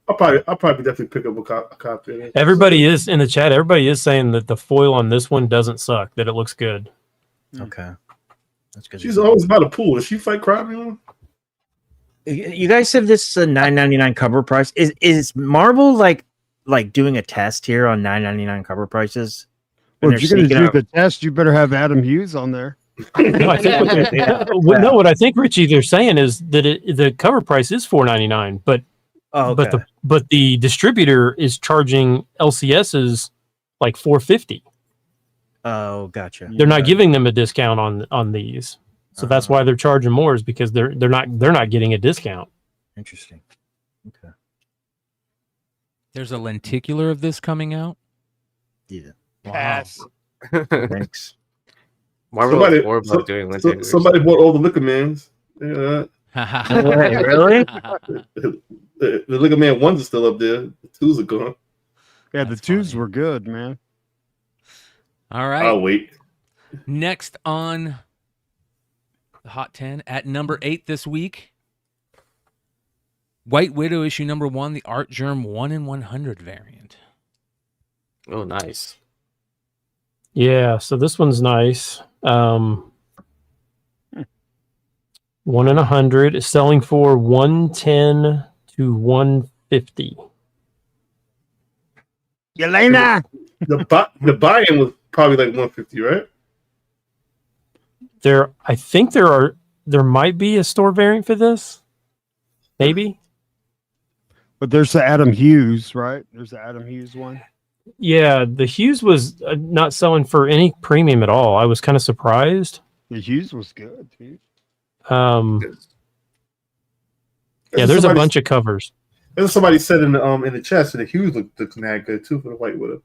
I'll probably definitely pick up a copy of it. Everybody is in the chat. Everybody is saying that the foil on this one doesn't suck. That it looks good. Okay, that's good. She's always about a pool. Does she fight crime? You guys said this is a $9.99 cover price. Is Marvel like doing a test here on $9.99 cover prices? Well, if you're going to do the test, you better have Adam Hughes on there. No, I think what I think, Richie, they're saying is that the cover price is $4.99, but but the distributor is charging LCSs like $4.50. Oh, gotcha. They're not giving them a discount on these, so that's why they're charging more. Is because they're not getting a discount. Interesting. Okay. There's a lenticular of this coming out. Yeah. Wow. Pass. Thanks. Marvel is horrible at doing lenticulars. Somebody bought all the Liquor Mans. Yeah. Wait, really? The Liquor Man 1s are still up there. The 2s are gone. Yeah, the 2s were good, man. All right. I'll wait. Next on the Hot 10 at number 8 this week, White Widow issue number 1, the Art Germ 1 in 100 variant. Oh, nice. Yeah, so this one's nice. 1 in 100 is selling for $110 to $150. Yelena! The buy-in was probably like $150, right? I think there might be a store variant for this. Maybe. But there's the Adam Hughes, right? There's the Adam Hughes one. Yeah, the Hughes was not selling for any premium at all. I was kind of surprised. The Hughes was good, dude. Yeah, there's a bunch of covers. There's somebody said in the chat that the Hughes looks mad good too for the White Widow.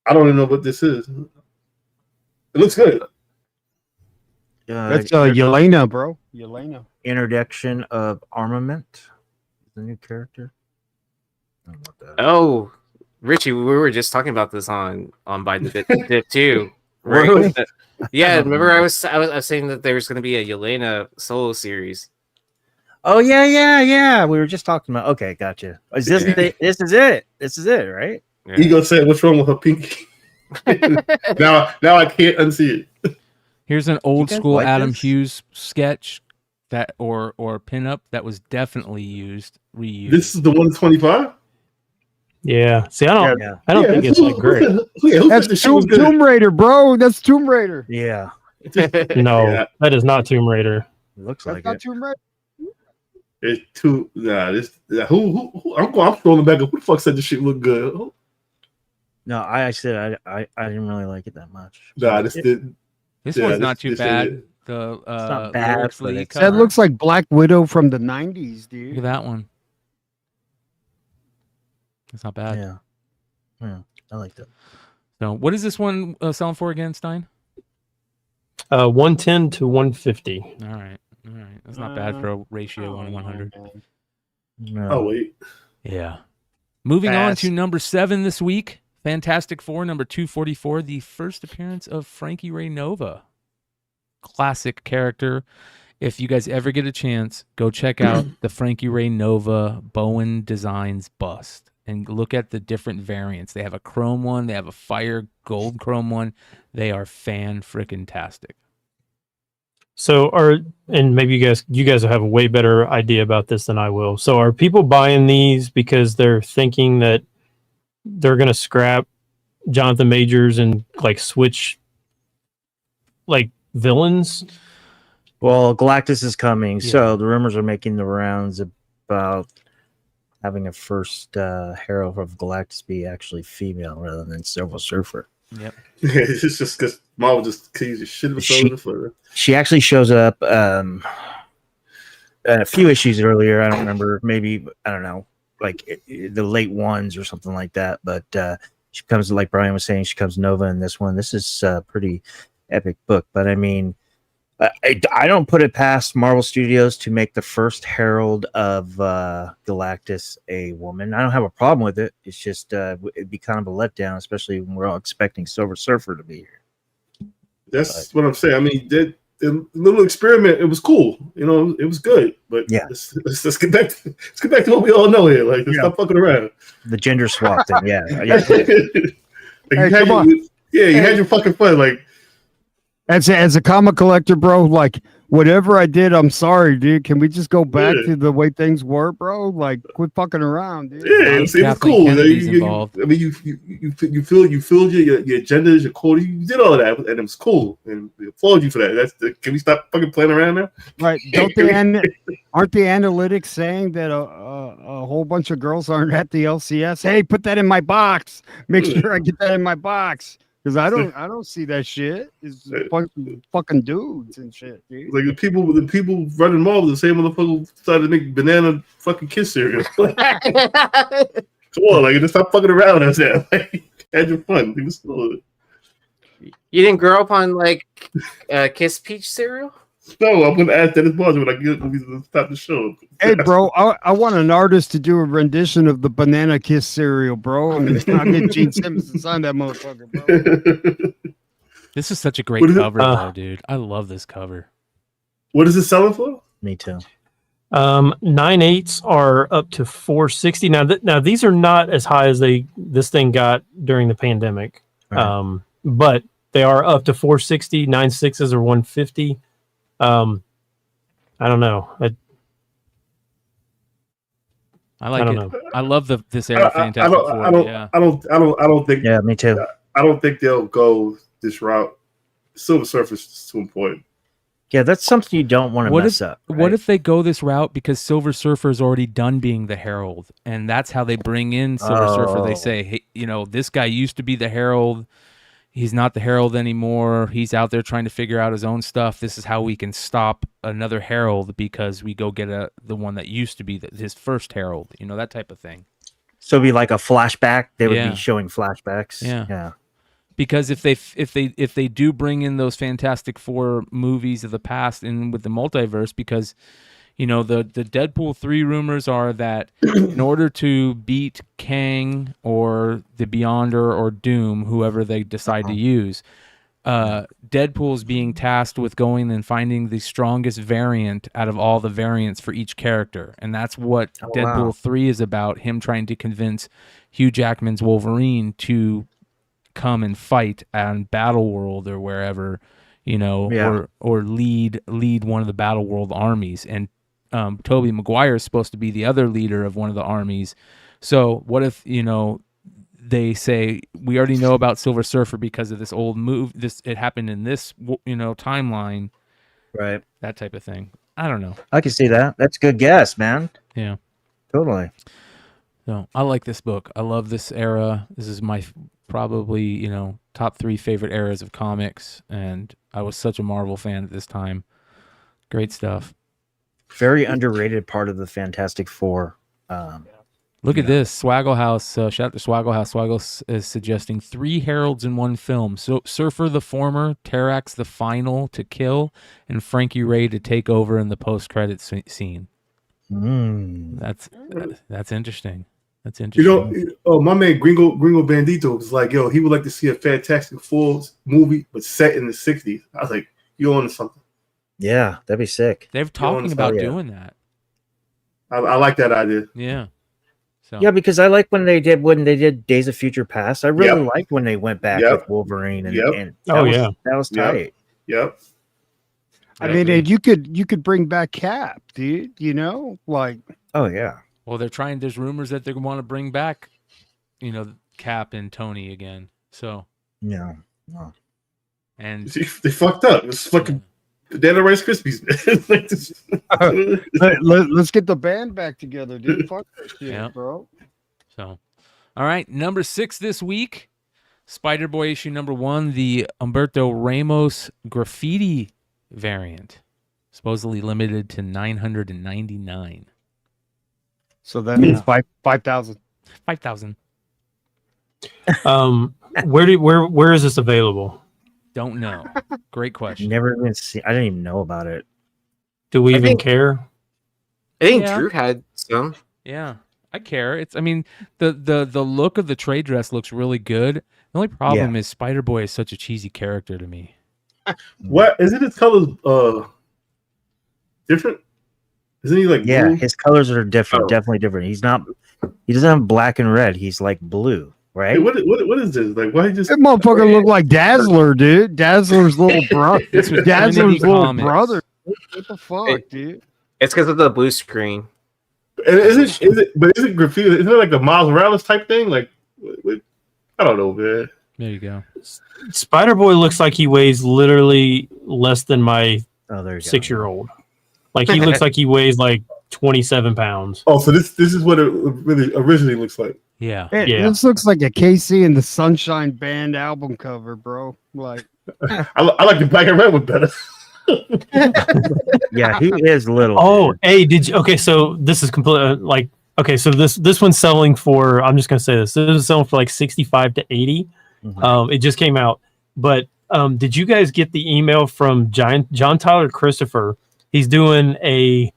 I don't even know what this is. It looks good. That's Yelena, bro. Yelena. Introduction of Armament, the new character. I don't know what that is. Oh, Richie, we were just talking about this on By the Dip too. Right? Really? Yeah, remember I was saying that there's going to be a Yelena solo series. Oh yeah. We were just talking about. Okay, gotcha. Is this this is it? This is it, right? Yeah. Ego said, "What's wrong with her pinky?" now I can't unsee it. Here's an old school like Adam this? Hughes sketch that or pinup that was definitely reused. This is the 125. Yeah. See, I don't think it's like great. That's Tomb Raider, bro. That's Tomb Raider. Yeah, No, that is not Tomb Raider. it looks That's like not it. Tomb Raider. It's too. Who? I'm scrolling back. Who the fuck said this shit look good? No, I said I didn't really like it that much. Nah, this didn't. This Yeah, one's not too this bad. ain't The not bad, Lyrics but League it's- cover. That looks like Black Widow from the 90s, Look dude. at that one. It's not bad. Yeah, I like that. So, what is this one selling for again, Stein? 110 to 150. All right. That's not bad for a ratio 1 to 100. No. Oh wait. Yeah. Moving on Pass. to number 7 this week. Fantastic Four, number 244, the first appearance of Frankie Ray Nova. Classic character. If you guys ever get a chance, go check out the Frankie Ray Nova Bowen Designs bust and look at the different variants. They have a chrome one, they have a fire gold chrome one. They are fan-frickin-tastic. So and maybe you guys have a way better idea about this than I will. So are people buying these because they're thinking that they're going to scrap Jonathan Majors and like switch like villains? Well, Galactus is coming, so the rumors are making the rounds about having a first hero of Galactus be actually female rather than Silver Surfer. Yep. It's just because Marvel just keeps the shit of a She actually shows up a few issues earlier. I don't remember. Maybe, I don't know, like the late ones or something like that. But she comes, like Brian was saying, she comes Nova in this one. This is a pretty epic book. But I mean, I don't put it past Marvel Studios to make the first Herald of Galactus a woman. I don't have a problem with it. It's just it'd be kind of a letdown, especially when we're all expecting Silver Surfer to be here. That's what I'm saying. I mean, the little experiment, it was cool. You know, it was good. But yeah, let's get back to what we all know here. Like, let's stop fucking around. The gender swap thing, yeah. You had your fucking fun. Like, as a comic collector, bro, like whatever I did, I'm sorry, dude. Can we just go back to the way things were, bro? Like, quit fucking around, dude. Yeah, it was cool. I mean, you filled your agendas, your quota. You did all of that, and it was cool. And we applaud you for that. Can we stop fucking playing around now? Right? Aren't the analytics saying that a whole bunch of girls aren't at the LCS? Hey, put that in my box. Make sure I get that in my box. Because I don't see that shit. It's a bunch of fucking dudes and shit, dude. Like the people running Marvel, the same motherfucker decided to make banana fucking kiss cereal. Come on, like, just stop fucking around us there. Like, had your fun. It was still... You didn't grow up on like Kiss Peach cereal? No, I'm gonna add that as well when I get when we stop the show. Hey, bro, I want an artist to do a rendition of the Banana Kiss cereal, bro. And I'll get Gene Simmons to sign that motherfucker, bro. This is such a great cover, though, dude. I love this cover. What is it selling for? Me too. 9/8s are up to 460. Now these are not as high as this thing got during the pandemic, right. But they are up to 460. 9/6s are 150. I don't know. I like it. Know. I love this era of Fantastic Four. I don't think. Yeah, me too. I don't think they'll go this route. Silver Surfer is too important. Yeah, that's something you don't want to mess up. Right? What if they go this route because Silver Surfer is already done being the Herald, and that's how they bring in Silver Surfer? They say, hey, this guy used to be the Herald. He's not the Herald anymore. He's out there trying to figure out his own stuff. This is how we can stop another Herald because we go get the one that used to be his first Herald. That type of thing. So it'd be like a flashback. They would be showing flashbacks. Yeah. Because if they do bring in those Fantastic Four movies of the past and with the multiverse, because the Deadpool 3 rumors are that in order to beat Kang or the Beyonder or Doom, whoever they decide to use, Deadpool's being tasked with going and finding the strongest variant out of all the variants for each character. And that's what Deadpool 3 is about, him trying to convince Hugh Jackman's Wolverine to come and fight on Battleworld or wherever, or lead one of the Battleworld armies. And Tobey Maguire is supposed to be the other leader of one of the armies. So what if, they say, we already know about Silver Surfer because of this old move. It happened in this, timeline. Right. That type of thing. I don't know. I can see that. That's a good guess, man. Yeah. Totally. So I like this book. I love this era. This is my probably, top 3 favorite eras of comics. And I was such a Marvel fan at this time. Great stuff. Very underrated part of the Fantastic Four. Look at this. Swaggle House. Shout out to Swaggle House. Swaggle is suggesting 3 Heralds in one film. So Surfer the former, Terrax the final to kill, and Frankie Ray to take over in the post-credits scene. That's interesting. That's interesting. My man Gringo Bandito was like, he would like to see a Fantastic Four movie, but set in the 60s. I was like, you're on to something. Yeah, that'd be sick. They're talking about doing that. I like that idea. Yeah. So. Yeah, because I like when they did Days of Future Past. I really liked when they went back with Wolverine and that was tight. Yep. I mean, you could bring back Cap, dude. Like. Oh yeah. Well, there's rumors that they want to bring back, Cap and Tony again. So. Yeah. Oh. And they fucked up. It's fucking. Banana Rice Krispies. Let's get the band back together, dude. Fuck that shit, bro. So, all right, number 6 this week. Spider-Boy issue number 1, the Humberto Ramos graffiti variant, supposedly limited to 999. So that means 5,000. 5,000. Where is this available? Don't know. Great question. Never even see. I didn't even know about it. Do we I even think- care? I think Yeah. Drew had some. Yeah, I care. It's. I mean, the look of the trade dress looks really good. The only problem is Spider-Boy is such a cheesy character to me. What isn't his colors different? Isn't he like Yeah, blue? his colors are different. Oh. Definitely different. He's not. He doesn't have black and red. He's like blue, right? Hey, what is this? Like why he just That motherfucker look like Dazzler, dude. Dazzler's little brother. This was Dazzler's Trinity little Comics. brother. What the fuck, dude? It's because of the blue screen. And is it graffiti? Isn't it like the Miles Morales type thing? Like I don't know, man. There you go. Spider-Boy looks like he weighs literally less than my Oh, there you go. 6-year-old. Like he looks like he weighs like 27 pounds. Oh, so this is what it really originally looks like. Yeah. Hey, Yeah. This looks like a KC and the Sunshine Band album cover, bro. Like, I like the black and red one better. Yeah, he is little. Oh, dude. hey, did you? Okay, so this is completely like okay. So this one's selling for. I'm just gonna say this. This is selling for like 65 to 80. Mhm. It just came out, but did you guys get the email from John Tyler Christopher? He's doing a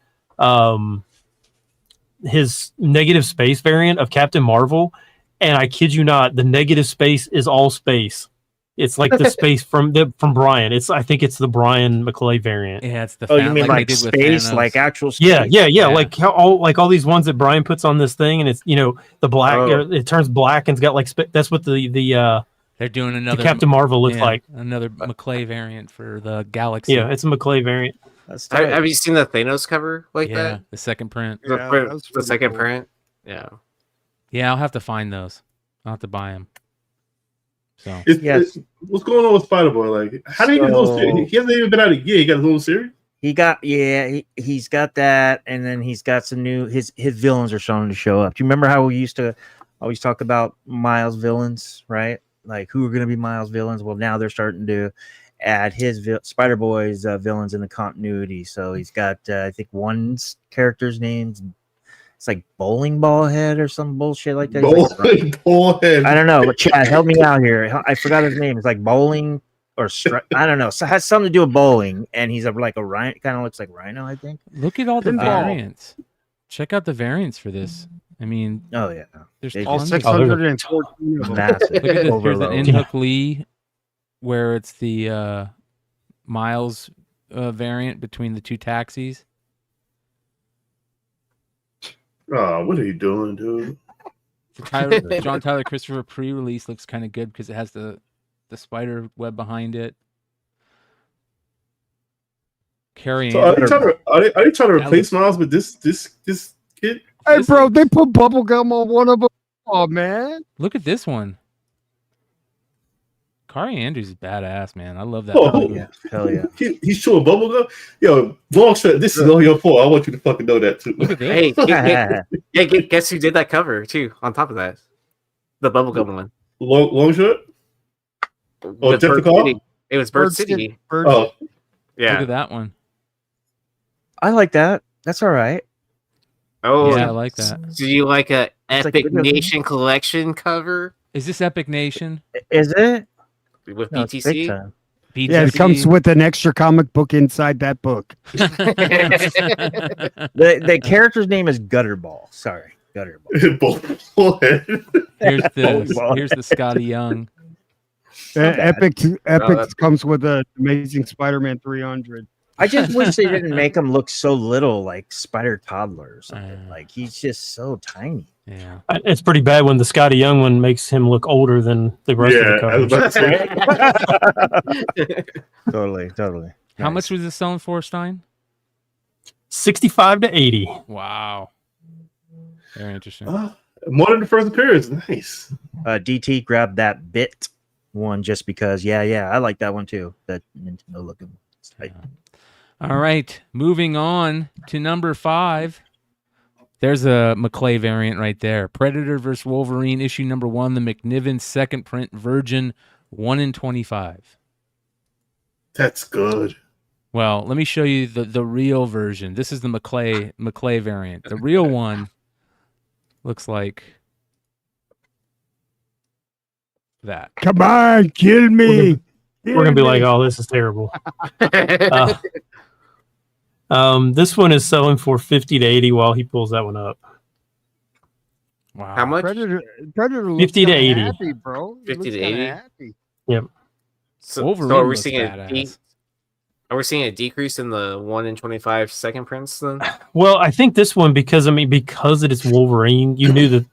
his negative space variant of Captain Marvel, and I kid you not, the negative space is all space. It's like the space from Bryan. I think it's the Bryan McClay variant. Yeah, it's the. Oh, you mean they like did with space, Thanos. like actual space? Yeah. Yeah. Like how all these ones that Bryan puts on this thing, and it's the black. It turns black and it's got like that's what the They're doing another Captain Marvel looks like. another McClay variant for the Galaxy. Yeah, it's a McClay variant. That's tight. Have you seen the Thanos cover like yeah, that? the second print. The, Yeah, print- that's the pretty second cool. print. Yeah. Yeah, I'll have to find those. I'll have to buy them. So Yes. What's going on with Spider-Boy? Like, how do you get his own series? He hasn't even been out a year. He got his own series? He got he's got that, and then he's got some new his villains are starting to show up. Do you remember how we used to always talk about Miles villains, right? Like who are going to be Miles villains? Well, now they're starting to add his Spider-Boy's villains in the continuity. So he's got I think one's character's name's it's like Bowling Ball Head or some bullshit like that. He's like, Ball head. I don't know, but Chad, help me out here. I forgot his name. It's like bowling or I don't know. So it has something to do with bowling, and he's like a rhino. Kind of looks like Rhino, I think. look at all the Pinball. variants. Check out the variants for this. I mean, Oh yeah, there's They all tons just- of 614 of them. massive. Look at this. Here's an Overload. Inhook Lee, where it's the Miles variant between the two taxis. Oh, what are you doing, dude? The John Tyler Christopher pre-release looks kind of good because it has the spider web behind it. Carrie So are they trying to are they trying to That replace Miles with this kid? Hey, bro, they put bubble gum on one of them. Oh, man. look at this one. Kari Andrews is badass, man. I love that. Oh, comic. Yeah, hell yeah. He's chewing bubble gum. Yo, long shot. This is all your fault. I want you to fucking know that too. Look at this. Hey, guess who did that cover too? On top of that, the bubblegum one. Long shot. Oh, With Jeff Bird McCall? City. It was Bird City. Bird Oh, Look Yeah. at that one. I like that. That's all right. Oh, Yeah, I like that. Do you like a It's like Epic video game. Nation collection cover Is this Epic Nation? Is it? with No, it's big BTC? time. Yeah, it comes with an extra comic book inside that book. The character's name is Gutterball. Sorry, Gutterball. ball head. Here's the Scotty Young. Epic that's- comes with an Amazing Spider-Man 300. I just wish they didn't make him look so little, like Spider Toddler or something. Uh. Like he's just so tiny. Yeah. It's pretty bad when the Scotty Young one makes him look older than the rest of the Yeah, I was covers. about to say. Totally. How much was this selling for, Stein? 65 to 80. Wow. Very interesting. More than the first appearance. Nice. DT grabbed that bit one just because. Yeah, I like that one too. That Nintendo looking. It's tight. All right. Moving on to number 5. There's a McClay variant right there. Predator vs. Wolverine, issue number 1, the McNiven second print Virgin, 1 in 25. That's good. Well, let me show you the real version. This is the McClay variant. The real one looks like that. Come on, kill me. We're gonna be like, oh, this is terrible. This one is selling for 50 to 80 while he pulls that one up. Wow. How much? Predator looks 50 to kinda 80. happy, bro. He 50 looks to kinda 80? happy. Yep. So Wolverine are we looks seeing badass. are we seeing a decrease in the 1 in 25 second prints then? Well, I think this one because it is Wolverine, you knew that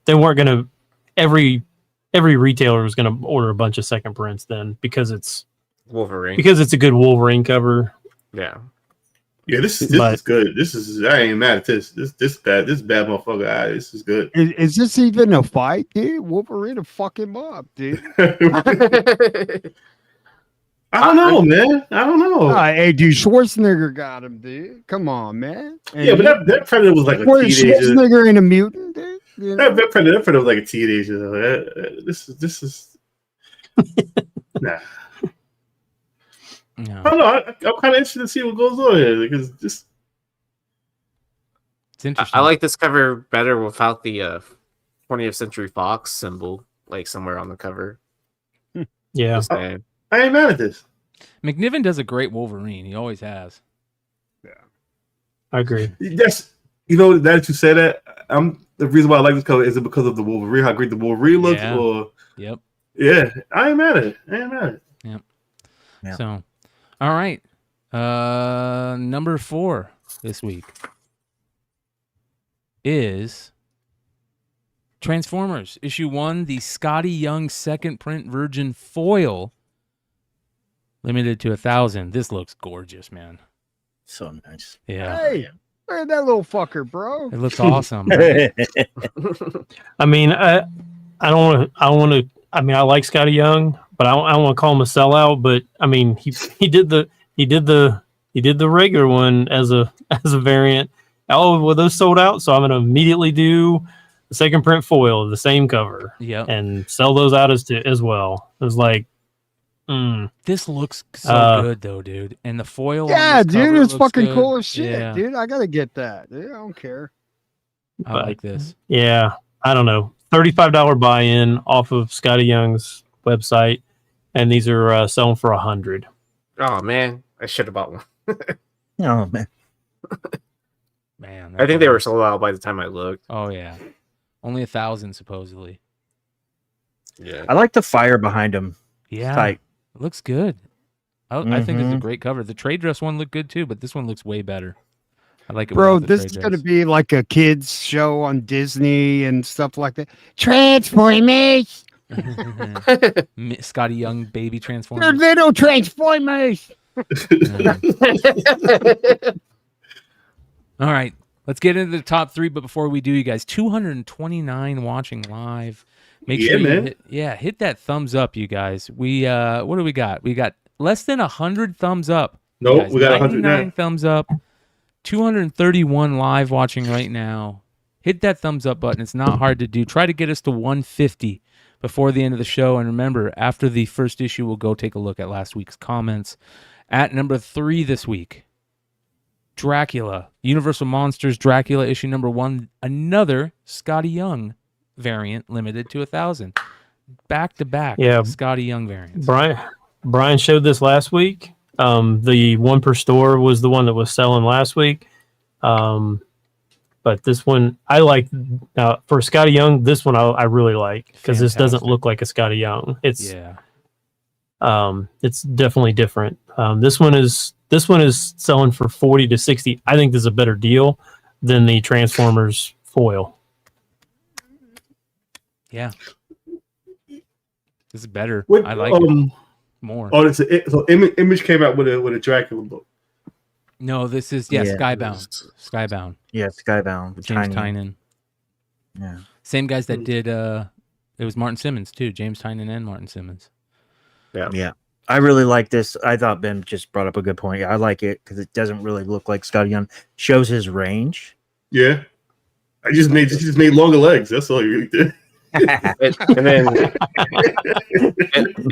they weren't gonna every retailer was gonna order a bunch of second prints then because it's Wolverine. a good Wolverine cover. Yeah. Yeah, this is good. I ain't mad at this. This bad motherfucker. This is good. Is this even a fight, dude? Wolverine to fuck him up, dude. I don't know, man. I don't know. Hey, dude, Schwarzenegger got him, dude. Come on, man. Yeah, but that Predator was like a teenager. Schwarzenegger ain't a mutant, dude. You know? That Predator was like a teenager. This is nah. No. I don't know. I'm kind of interested to see what goes on here because It's interesting. I like this cover better without the 20th Century Fox symbol, like somewhere on the cover. Yeah. Just saying. I ain't mad at this. McNiven does a great Wolverine. He always has. I agree. Yes, that you say that. The reason why I like this cover is it because of the Wolverine, how great the Wolverine looks, Yeah. or Yep. yeah, I ain't mad at it. Yep. Yeah. So, all right. Number 4 this week is Transformers issue 1, the Scotty Young second print Virgin foil, limited to 1,000. This looks gorgeous, man. So nice. Yeah, Hey, look at that little fucker, bro. it looks awesome. I mean, I don't want to. I mean, I like Scotty Young, but I don't want to call him a sellout. But I mean, he did the regular one as a variant. Oh, well, those sold out, so I'm going to immediately do the second print foil of the same cover. Yep. And sell those out as well. It was like, This looks so good, though, dude. And the foil. on Yeah, this dude, cover it's looks fucking good. cool as shit, Yeah, dude. I gotta get that. Dude, I don't care. I like this. yeah, I don't know, $35 buy-in off of Scotty Young's website, and these are selling for $100. Oh man, I should have bought one. Oh man. Man, I think they were sold out by the time I looked. Oh yeah, only 1,000 supposedly. Yeah. I like the fire behind him. Yeah, Tight. it looks good. I think it's a Mhm. great cover. The trade dress one looked good too, but this one looks way better. I like it. Bro, without the this trade is gonna dress. be like a kids show on Disney and stuff like that. Transformers! Scotty Young baby They're Transformers. little Transformers! All right, let's get into the top 3. But before we do, you guys, 229 watching live. Make Yeah, sure you man. hit that thumbs up, you guys. We what do we got? We got less than 100 thumbs up. you Nope, guys. we got 100 now. 99 thumbs up. 231 live watching right now. Hit that thumbs up button. It's not hard to do. Try to get us to 150 before the end of the show. And remember, after the first issue, we'll go take a look at last week's comments. At number 3 this week, Dracula, Universal Monsters Dracula issue number 1, another Scotty Young variant limited to 1,000. Back to back, Yeah. Scotty Young variants. Brian showed this last week. The one per store was the one that was selling last week. But this one I like. For Scotty Young, this one I really like because this doesn't Fantastic. look like a Scotty Young. It's Yeah, it's definitely different. This one is selling for 40 to 60. I think this is a better deal than the Transformers foil. yeah. This is better. What, I like it more. Oh, so Image came out with a Dracula book. No, this is Yeah. Skybound. Skybound. Yeah, Skybound. James Tiny. Tynan. Yeah. Same guys that did. It was Martin Simmons too. James Tynan and Martin Simmons. Yeah. I really like this. I thought Ben just brought up a good point. I like it because it doesn't really look like Scotty Young. Shows his range. Yeah. I just made longer legs. That's all you really did.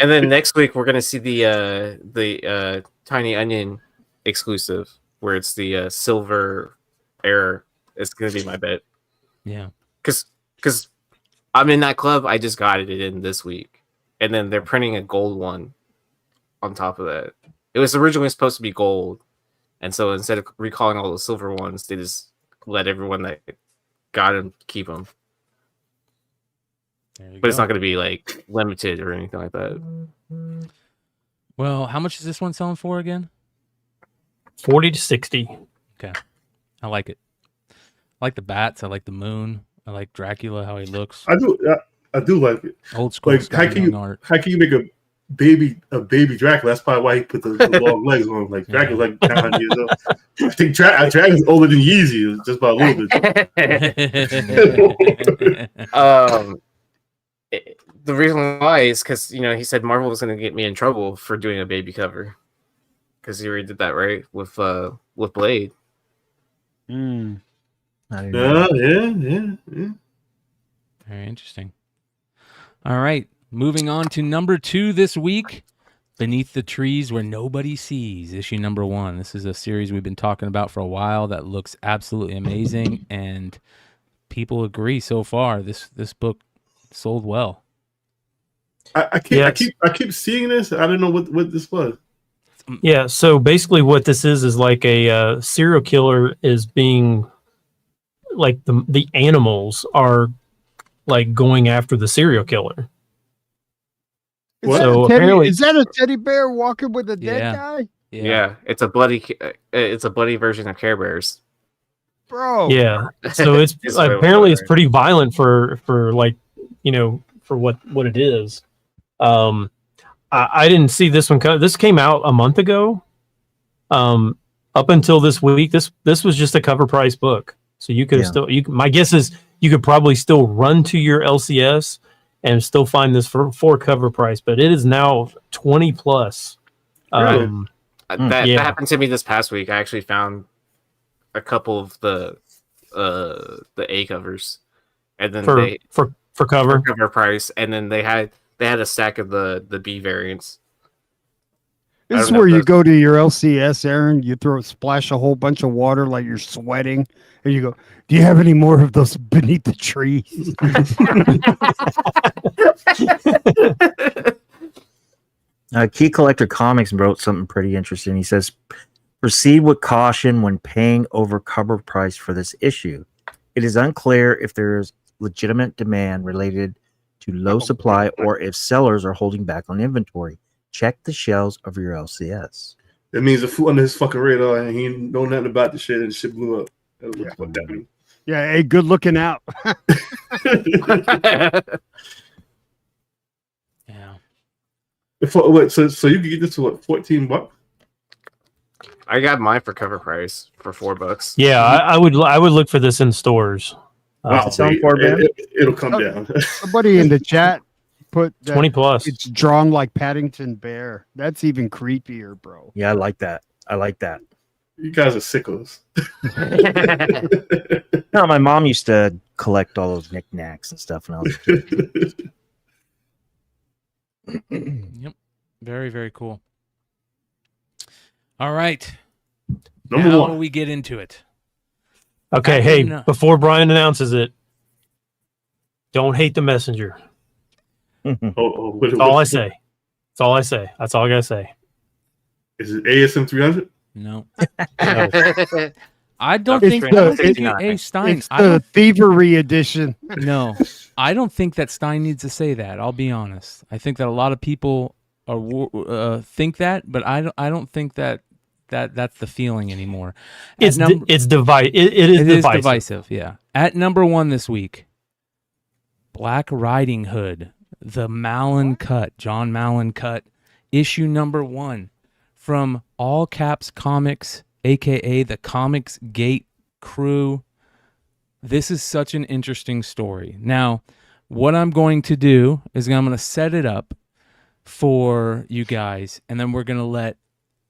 and then next week we're gonna see the Tiny Onion exclusive where it's the silver era. It's gonna be my bet. Yeah, because I'm in that club. I just got it in this week, and then they're printing a gold one on top of that. It was originally supposed to be gold, and so instead of recalling all the silver ones, they just let everyone that got them keep them. But it's not going to be like limited or anything like that. Well, how much is this one selling for again? 40 to 60. Okay, I like it. I like the bats. I like the moon. I like Dracula, how he looks. I do like it. Old school. Like how can you make a baby Dracula? That's probably why he put the long legs on. Like Dracula's like 900 years old. I think Dragon's older than YeeZee, just by a little bit. The reason why is because he said Marvel was going to get me in trouble for doing a baby cover because he already did that right with Blade. I didn't Yeah. Very interesting. All right, moving on to number 2 this week, Beneath the Trees Where Nobody Sees, issue number 1. This is a series we've been talking about for a while that looks absolutely amazing, and people agree so far. This book sold well. I keep seeing this. I don't know what this was. Yeah, so basically what this is like a serial killer is being like the animals are like going after the serial killer. So apparently, is that a teddy bear walking with a dead guy? Yeah, it's a bloody version of Care Bears. Bro. Yeah. So it's apparently it's pretty violent for like, for what it is. I didn't see this one. This came out a month ago. Up until this week, this was just a cover price book. So you could still. My guess is you could probably still run to your LCS and still find this for cover price, but it is now 20 plus. Really? That happened to me this past week. I actually found a couple of the A covers, and then for cover price, and then they had a stack of the B variants. This is where you go to your LCS, Aaron. You splash a whole bunch of water like you're sweating, and you go, "Do you have any more of those Beneath the Trees?" Key Collector Comics wrote something pretty interesting. He says, "Proceed with caution when paying over cover price for this issue. It is unclear if there is legitimate demand related to low supply or if sellers are holding back on inventory. Check the shelves of your LCS." That means the foot under his fucking radar, and he ain't know nothing about the shit, and the shit blew up. That's what that means. Yeah, hey, good looking out. Yeah. So you could get this for what, $14? I got mine for cover price for $4. Yeah, I would look for this in stores. It'll come down. Somebody in the chat put 20 plus. It's drawn like Paddington Bear. That's even creepier, bro. Yeah, I like that. You guys are sickos. No, my mom used to collect all those knickknacks and stuff, and I was a kid. Yep. Very, very cool. All right. Number 1. We get into it. Okay, hey, before Brian announces it, don't hate the messenger. That's all I say. That's all I say. That's all I gotta say. Is it ASM 300? No. I don't think Stein. It's the thievery edition. No, I don't think that Stein needs to say that. I'll be honest. I think that a lot of people think that, but I don't think that that's the feeling anymore. It is divisive. Yeah. At number 1 this week, Black Riding Hood, the Malin cut, John Malin cut, issue number 1 from All Caps Comics, aka the Comics Gate crew. This is such an interesting story. Now, what I'm going to do is I'm going to set it up for you guys, and then we're going to let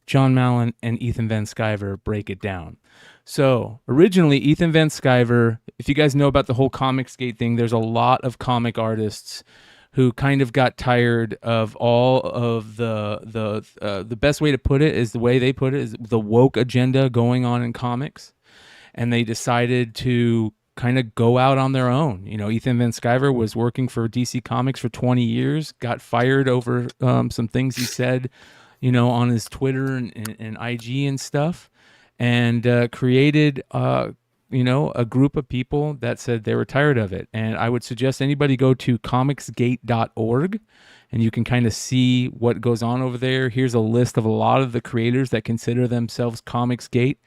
John Malin and Ethan Van Sciver break it down. So originally, Ethan Van Sciver, if you guys know about the whole Comicsgate thing, there's a lot of comic artists who kind of got tired of all of the best way to put it is the way they put it is the woke agenda going on in comics. And they decided to kind of go out on their own. You know, Ethan Van Sciver was working for DC Comics for 20 years, got fired over some things he said, you know, on his Twitter and IG and stuff, and created, you know, a group of people that said they were tired of it. And I would suggest anybody go to comicsgate.org and you can kind of see what goes on over there. Here's a list of a lot of the creators that consider themselves Comicsgate,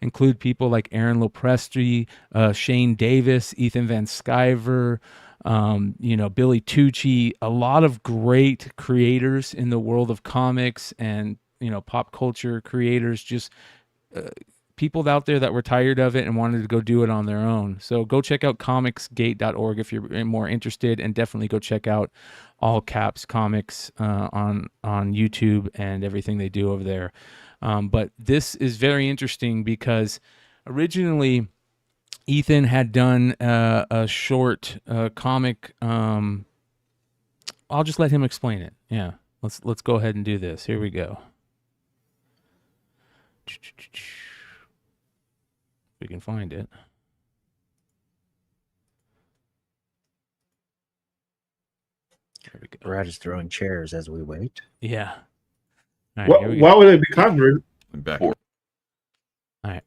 include people like Aaron Lopresti, Shane Davis, Ethan Van Sciver, you know, Billy Tucci, a lot of great creators in the world of comics and, you know, pop culture creators, just people out there that were tired of it and wanted to go do it on their own. So go check out comicsgate.org if you're more interested, and definitely go check out All Caps Comics on YouTube and everything they do over there. But this is very interesting because originally Ethan had done a short comic. I'll just let him explain it. Yeah, let's go ahead and do this. Here we go. We can find it. There we go. Brad is throwing chairs as we wait. Yeah. All right, here we Why go. would it be controversial? Back. All right.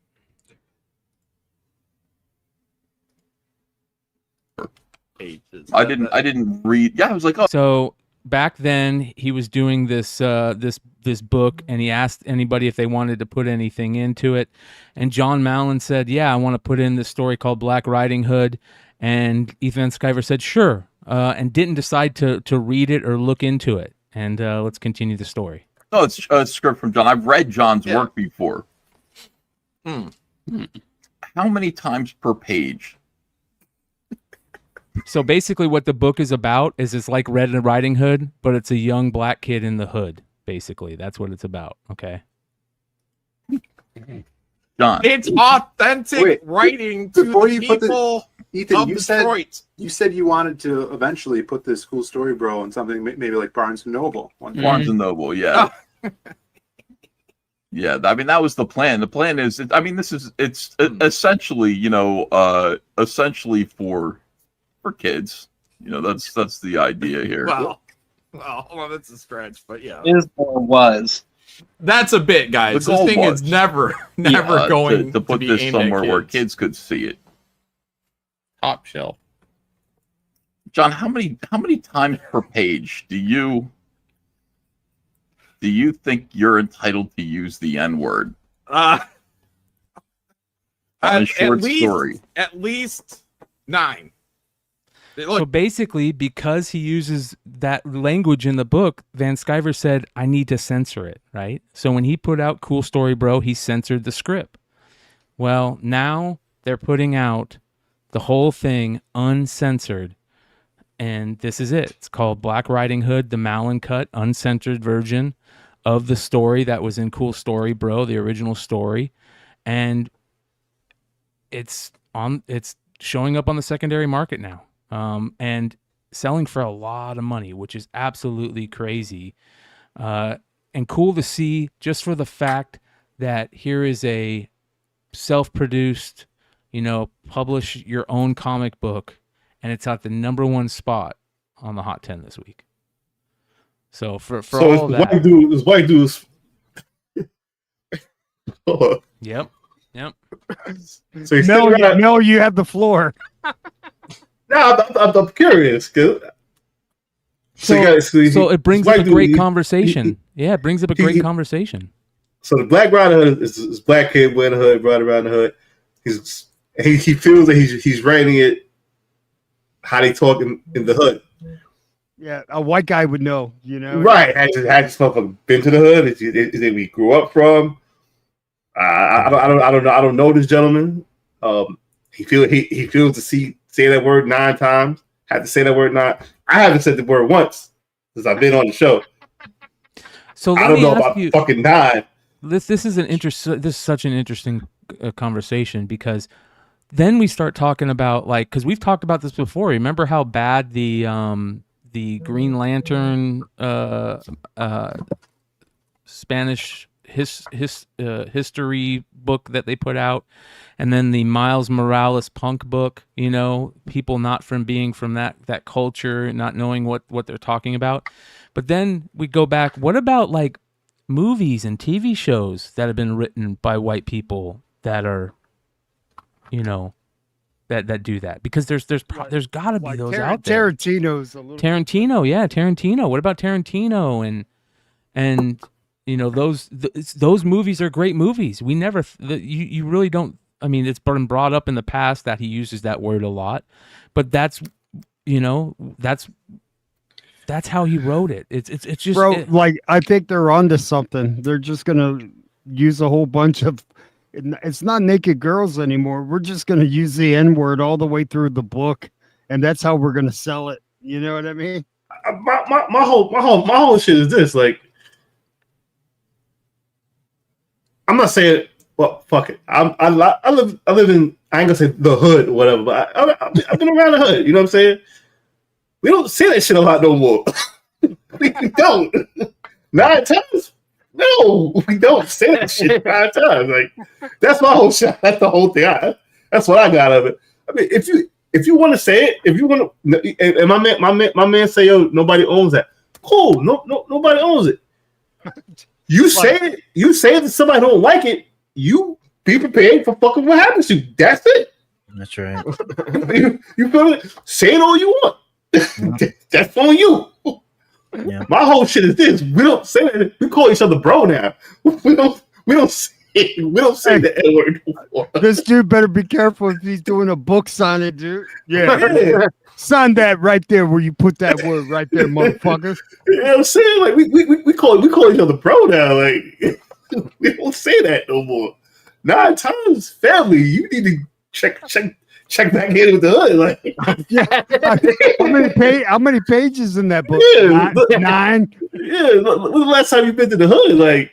I didn't read. Yeah, I was like, oh, So back then he was doing this this book, and he asked anybody if they wanted to put anything into it, and John Mallon said, "Yeah, I want to put in this story called Black Riding Hood," and Ethan Sciver said, "Sure," and didn't decide to read it or look into it. And let's continue the story. no, it's a script from John. I've read John's work before. How many times per page? So basically what the book is about is it's like Red Riding Hood, but it's a young black kid in the hood. Basically, that's what it's about. Okay. John. It's authentic writing to before the you put the- people Ethan, of you Detroit. said you wanted to eventually put this cool story, bro, on something maybe like Barnes and Noble. Barnes and Noble, yeah. Yeah, I mean that was the plan. The plan is, I mean, it's essentially, you know, essentially for kids. You know, that's the idea here. Well, hold on, that's a stretch, but yeah, Is or was. that's a bit, guys. The This goal thing was- is never Yeah, going to put be this aimed at somewhere where kids. kids could see it. Top shelf. John, how many times per page do you think you're entitled to use the N-word on a short story? At least 9. Look, So basically, because he uses that language in the book, Van Sciver said, I need to censor it, right? So when he put out Cool Story Bro, he censored the script. Well, now they're putting out the whole thing uncensored, and this is it. It's called Black Riding Hood, the Mallon cut, uncensored version of the story that was in Cool Story Bro, the original story, and it's showing up on the secondary market now. And selling for a lot of money, which is absolutely crazy, and cool to see, just for the fact that here is a self-produced, you know, publish your own comic book, and it's at the #1 spot on the Hot 10 this week. So for So all this that, white dude's. yep. So he's No, no, you have the floor. No, I'm curious. So it brings up a great conversation. Yeah, it brings up a great he- conversation. So the Black Riding Hood is this black kid wearing a hood, right around the hood. He feels that he's writing it how they talk in the hood. Yeah, a white guy would know, you know. Right. Had this motherfucker been to the hood? Is it where he grew up from? I don't know this gentleman. He feels to say that word 9 times. Had to say that word 9. I haven't said the word once since I've been on the show. So I don't know about fucking 9. this is this is such an interesting conversation, because then we start talking about, like, because we've talked about this before. Remember how bad the Green Lantern Spanish history book that they put out, and then the Miles Morales punk book, you know, people not from being from that culture, not knowing what they're talking about. But then we go back, what about like movies and TV shows that have been written by white people that are, you know, that do that? Because there's got to be those out there. Tarantino's a little Tarantino, yeah, Tarantino. What about Tarantino and you know, those movies are great movies. We never you really don't. I mean, it's been brought up in the past that he uses that word a lot, but that's, you know, that's how he wrote it. It's just, bro. Like, I think they're onto something. They're just gonna use a whole bunch of. It's not naked girls anymore. We're just gonna use the N-word all the way through the book, and that's how we're gonna sell it. You know what I mean? My whole shit is this. Like, I'm not saying. Well, fuck it. I live in, I ain't gonna say the hood or whatever, but I've been around the hood. You know what I'm saying? We don't say that shit a lot no more. We don't. 9 times. No, we don't say that shit 9 times. Like, that's my whole shit. That's the whole thing. That's what I got out of it. I mean, if you want to say it, if you want to, and my man say, yo, nobody owns that. Cool. No, nobody owns it. You say it. You say it to somebody who don't like it. You be prepared for fucking what happens to you. That's it. That's right. you feel it? Say it all you want. Yeah. That's on you. Yeah. My whole shit is this. We don't say that. We call each other bro now. We don't say the N-word anymore. This dude better be careful if he's doing a book signing, dude. Yeah. Sign that right there where you put that word right there, motherfucker. You know what I'm saying? Like, we call each other bro now. Like, we don't say that no more. 9 times, family. You need to check back in with the hood. Like, how many pages in that book? Yeah, 9. Yeah. When the last time you been to the hood? Like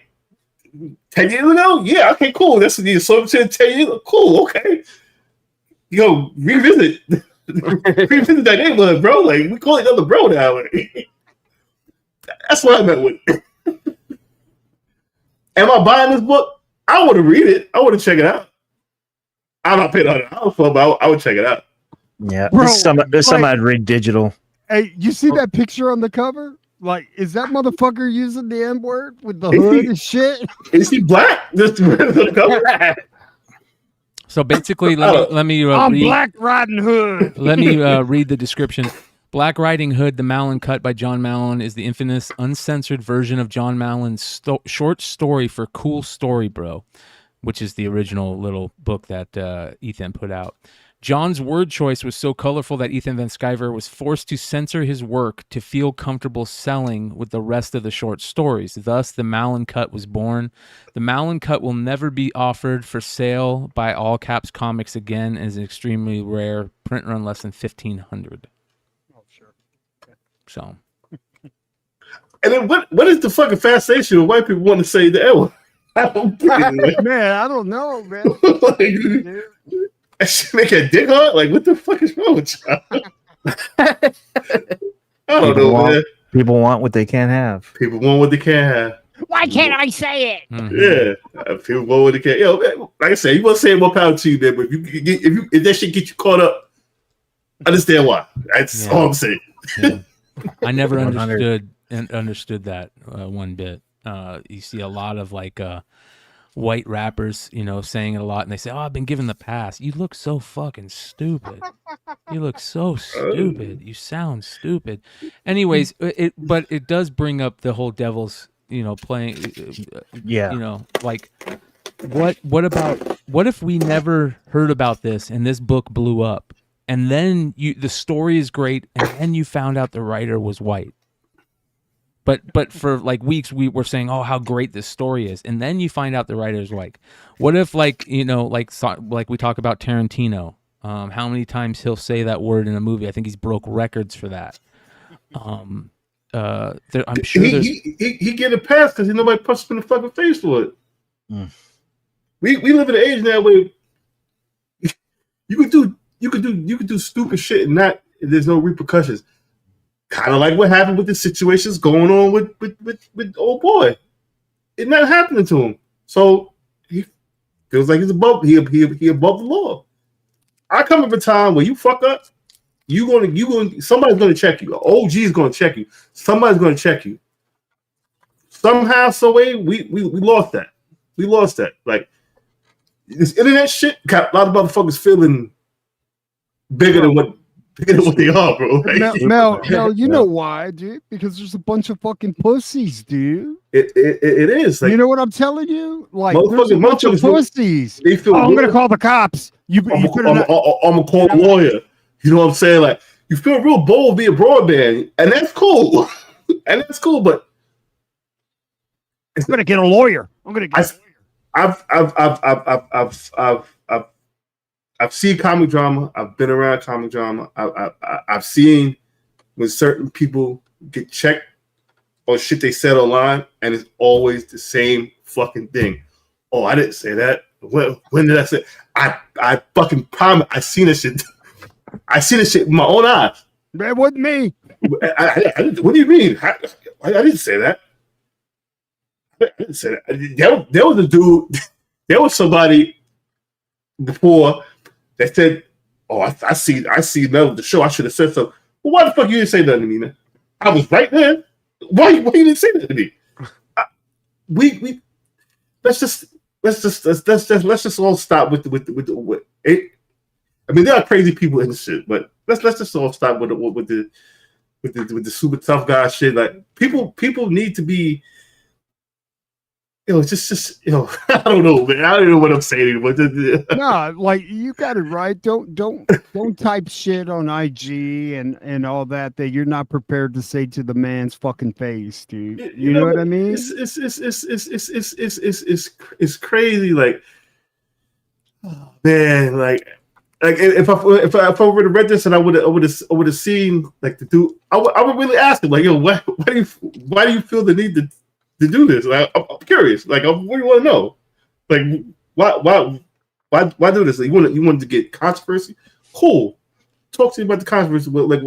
10 years ago? Yeah. Okay. Cool. That's the assumption. 10 years ago. Cool. Okay. Yo, revisit that neighborhood, bro. Like, we call each other bro now. Like, that's what I meant with. Am I buying this book? I want to read it. I want to check it out. I'm not paying $100 for it, but I would check it out. Yeah, bro, there's some I'd read digital. Hey, you see that picture on the cover? Like, is that motherfucker using the N-word with the hood and shit? Is he black? Just the cover. So basically, let me I'm read, Black Riding Hood. Let me read the description. Black Riding Hood, the Malin cut by John Malin, is the infamous uncensored version of John Malin's short story for Cool Story Bro, which is the original little book that Ethan put out. John's word choice was so colorful that Ethan Van Sciver was forced to censor his work to feel comfortable selling with the rest of the short stories. Thus, the Malin cut was born. The Malin cut will never be offered for sale by All Caps Comics again, and is an extremely rare print run, less than 1,500. So, and then what is the fucking fascination of white people want to say the N-word? I don't get it, man. I don't know, man. That shit make your dick hard? Like, what the fuck is wrong with y'all? I don't know, man. People want what they can't have. People want what they can't have. Why can't I say it? Mm-hmm. Yeah, people want what they can't. Yo, man, like I said, you want to say more power to you, man. But if that shit get you caught up, understand why. That's all I'm saying. Yeah. I never understood that one bit. You see a lot of like white rappers, you know, saying it a lot, and they say, "Oh, I've been given the pass." You look so fucking stupid. You look so stupid. You sound stupid. Anyways, but it does bring up the whole devil's, you know, playing. Yeah. You know, like what if we never heard about this and this book blew up? And then the story is great, and then you found out the writer was white. But for like weeks we were saying, oh, how great this story is, and then you find out the writer is white. What if, like, you know, like we talk about Tarantino, how many times he'll say that word in a movie? I think he's broke records for that. I'm sure he get a pass because nobody punched him in the fucking face for it. We live in an age now where you could do stupid shit and there's no repercussions. Kind of like what happened with the situations going on with old boy. It's not happening to him. So he feels like he's above he above the law. I come from a time where you fuck up, somebody's gonna check you. OG is gonna check you. Somebody's gonna check you. Somehow, some way, we lost that. We lost that. Like this internet shit got a lot of motherfuckers feeling bigger than what they are, bro. Like, Mel, you know why, dude? Because there's a bunch of fucking pussies, dude. It is. Like, you know what I'm telling you? Like, there's a bunch of pussies. They feel I'm gonna call the cops. I'm gonna call a lawyer. You know what I'm saying? Like, you feel real bold being broadband, and that's cool. But I'm gonna get a lawyer. I'm gonna get. I've seen comic drama. I've been around comic drama. I've seen when certain people get checked on shit they said online, and it's always the same fucking thing. Oh, I didn't say that. When did I say? I fucking promise. I seen this shit. I seen this shit with my own eyes. That wasn't me. What do you mean? I didn't say that. I didn't say that. There was a dude. There was somebody before that said, "Oh, I see Mel at the show. I should have said so." Well, why the fuck you didn't say nothing to me, man? I was right there. Why you didn't say that to me? Let's just all stop with it. I mean, there are crazy people in this shit, but let's just all stop with the super tough guy shit. Like people need to be. Just I don't know, man. I don't know what I'm saying, but no, like you got it right. Don't type shit on IG and all that you're not prepared to say to the man's fucking face, dude. You know what I mean? It's crazy. Like, oh, man, like if I would have read this and I would have seen like the dude, I would really ask him like, yo, why do you feel the need to do this? Like, I'm curious. Like, what do you want to know? Like, why do this? Like, you wanted to get controversy? Cool. Talk to me about the controversy. But like,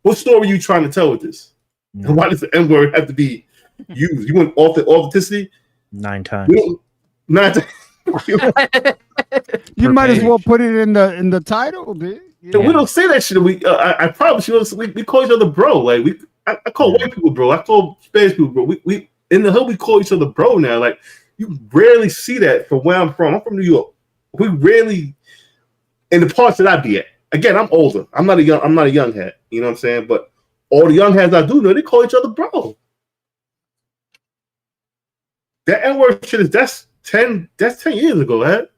what story are you trying to tell with this? Yeah. And why does the N word have to be used? You want authenticity? 9 times. 9 times. You might as well put it in the title, dude. Yeah. We don't say that shit. I promise you, we call each other bro. Like I call white people bro. I call Spanish people bro. We in the hood we call each other bro now. Like you rarely see that from where I'm from. I'm from New York. We rarely in the parts that I be at. Again, I'm older. I'm not a young head. You know what I'm saying? But all the young heads I do know, they call each other bro. That N-word shit is that's 10 years ago, head.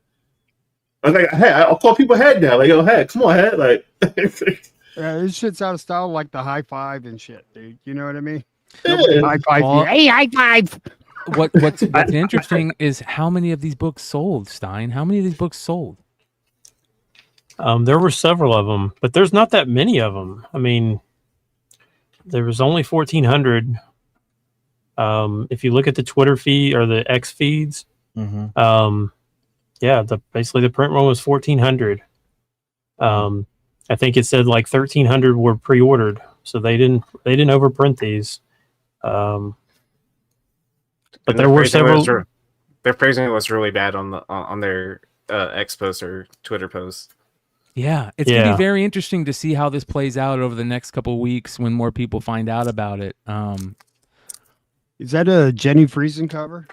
I'll call people head now. Like, yo, head, come on, head. Like yeah, this shit's out of style, like the high five and shit, dude. You know what I mean? Yeah. High five. Well, Hey, high five. What's interesting is how many of these books sold, Stein? How many of these books sold? There were several of them, but there's not that many of them. I mean, there was only 1,400. If you look at the Twitter feed or the X feeds, yeah, basically the print run was 1,400. I think it said like 1,300 were pre-ordered, so they didn't overprint these. But there were several. Their phrasing was really bad on their X post or Twitter post. Yeah, it's gonna be very interesting to see how this plays out over the next couple of weeks when more people find out about it. Is that a Jenny Friesen cover?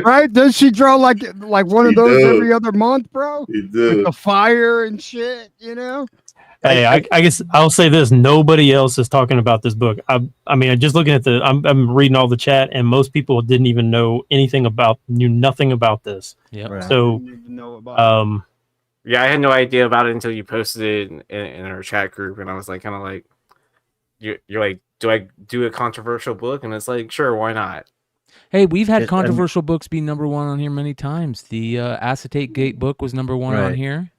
Right? Does she draw like one of those every other month, bro? He does. With the fire and shit, you know? Hey, I guess I'll say this: nobody else is talking about this book. I mean, just looking at I'm reading all the chat, and most people didn't even knew nothing about this. Yeah. Right. So, yeah, I had no idea about it until you posted it in our chat group, and I was like, kind of like, you're like, do I do a controversial book? And it's like, sure, why not? Hey, we've had controversial books be number one on here many times. The Acetate Gate book was number one on here.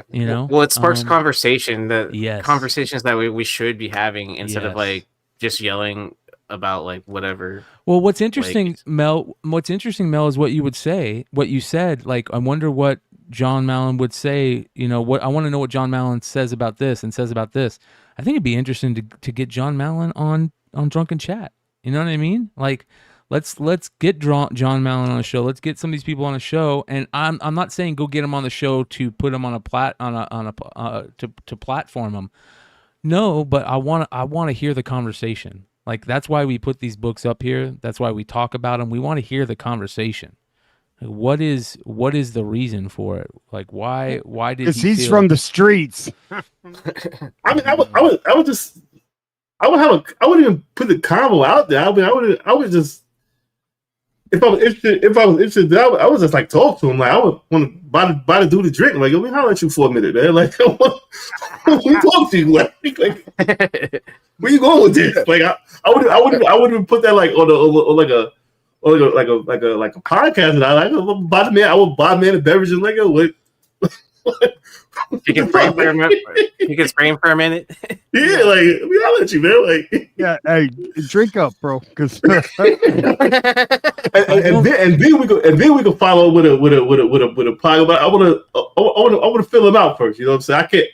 You know, well, it sparks conversation. Yes. Conversations that we should be having instead of like just yelling about like whatever. Well, what's interesting, Mel, is what you would say, what you said. Like, I wonder what John Mallon would say. You know, what I want to know what John Mallon says about this and says about this. I think it'd be interesting to get John Mallon on Drunken Chat. You know what I mean? Like, let's get John Mallon on a show. Let's get some of these people on a show. And I'm not saying go get him on the show to put him on to platform him. No, but I want to hear the conversation. Like, that's why we put these books up here. That's why we talk about them. We want to hear the conversation. Like, what is the reason for it? Like, why did he? Because he's from the streets. I mean, I wouldn't even put the combo out there. I would just, if I was interested, I would just like talk to him. Like, I would want to buy the dude a drink. Like, let me holler at you for a minute, man. Like, I want to talk to you. Like, where you going with this? Like, I wouldn't even put that like on a podcast. And I would buy the man a beverage and like, what? You can frame for a minute. You can frame for a minute. Yeah, like, let me holler at you, man. Like, yeah, hey, drink up, bro. Because and then we go follow with a pile. But I want to fill him out first. You know what I'm saying? I can't,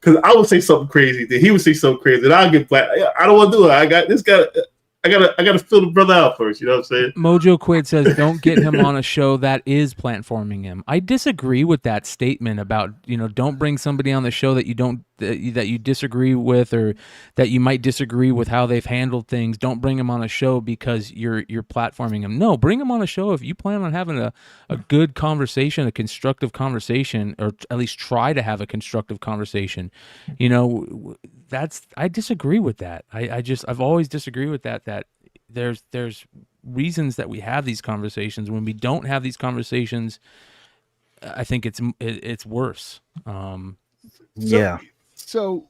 because I would say something crazy, then he would say something crazy, and I'll get black. I don't want to do it. I got to fill the brother out first. You know what I'm saying? Mojo Quid says, "Don't get him on a show that is platforming him." I disagree with that statement about, you know, don't bring somebody on the show that you disagree with, or that you might disagree with how they've handled things. Don't bring him on a show because you're platforming him. No, bring him on a show if you plan on having a good conversation, a constructive conversation, or at least try to have a constructive conversation. You know, I disagree with that. I've always disagreed with that there's reasons that we have these conversations. When we don't have these conversations, I think it's worse. Yeah. So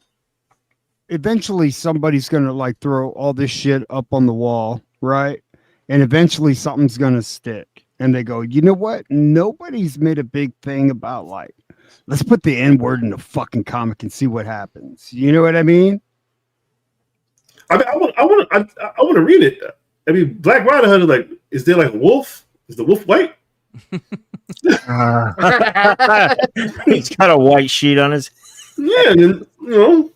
eventually somebody's gonna like throw all this shit up on the wall, right? And eventually something's gonna stick. And they go, you know what? Nobody's made a big thing about, like, let's put the N-word in the fucking comic and see what happens. You know what I mean? I mean, I want to read it. I mean, Black Rider Hood, like, is there like a wolf? Is the wolf white? He's got a white sheet on his. Yeah, and then, you know,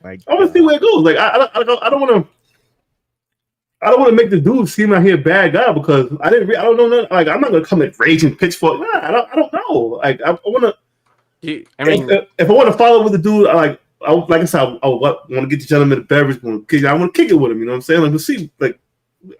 I want to see where it goes. Like, I don't want to make the dude seem like he a bad guy, because I don't know nothing. Like, I'm not gonna come like raging pitchfork. Nah, I don't know. Like, I want to. If I want to follow with the dude, like I said, I want to get the gentleman a beverage. I want to kick it with him. You know what I'm saying? Like, we'll see. Like,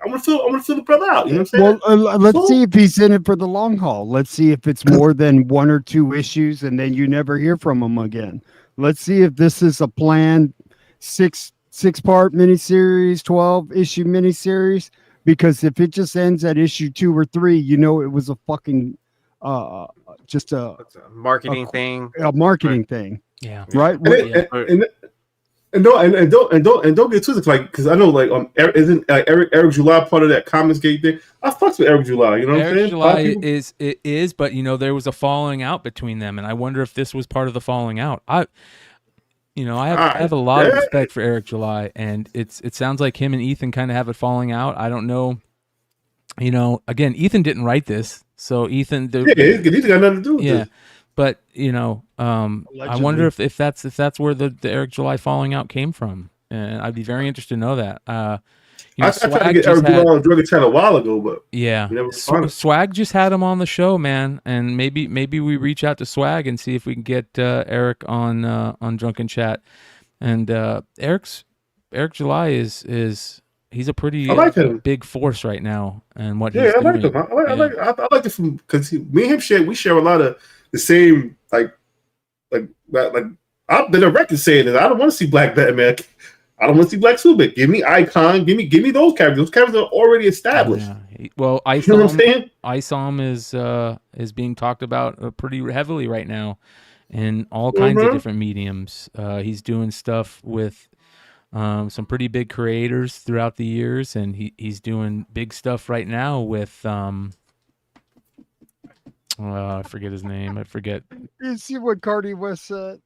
I want to fill the brother out. You know what I'm saying? Well, let's see if he's in it for the long haul. Let's see if it's more than 1 or 2 issues, and then you never hear from him again. Let's see if this is a planned 6-part miniseries, 12-issue miniseries. Because if it just ends at issue 2 or 3, you know it was a fucking just a marketing thing. A marketing thing. Yeah. Right. And don't get twisted, like, because I know, like, isn't Eric July part of that Comics Gate thing? I fucks with Eric July. You know what I'm saying? July is, but you know, there was a falling out between them, and I wonder if this was part of the falling out. I have a lot of respect for Eric July, and it sounds like him and Ethan kind of have it falling out. I don't know. You know, again, Ethan didn't write this, so Ethan. Ethan got nothing to do with this. But you know, I wonder if that's where the Eric July falling out came from, and I'd be very interested to know that. You know, I tried to get Eric July on Drug Chat a while ago, but yeah, Swag just had him on the show, man, and maybe we reach out to Swag and see if we can get Eric on Drunken Chat. And Eric July is he's a pretty big force right now, and what he's doing. I like him. I like it because me and him share a lot of the same, like I've been a record saying that I don't want to see Black Batman. I don't want to see Black Superman. Give me Icon. Give me those characters. Those characters are already established. Well, Isom is being talked about pretty heavily right now in all kinds of different mediums. He's doing stuff with some pretty big creators throughout the years, and he's doing big stuff right now with I forget his name. I forget. You see what Cardi West said?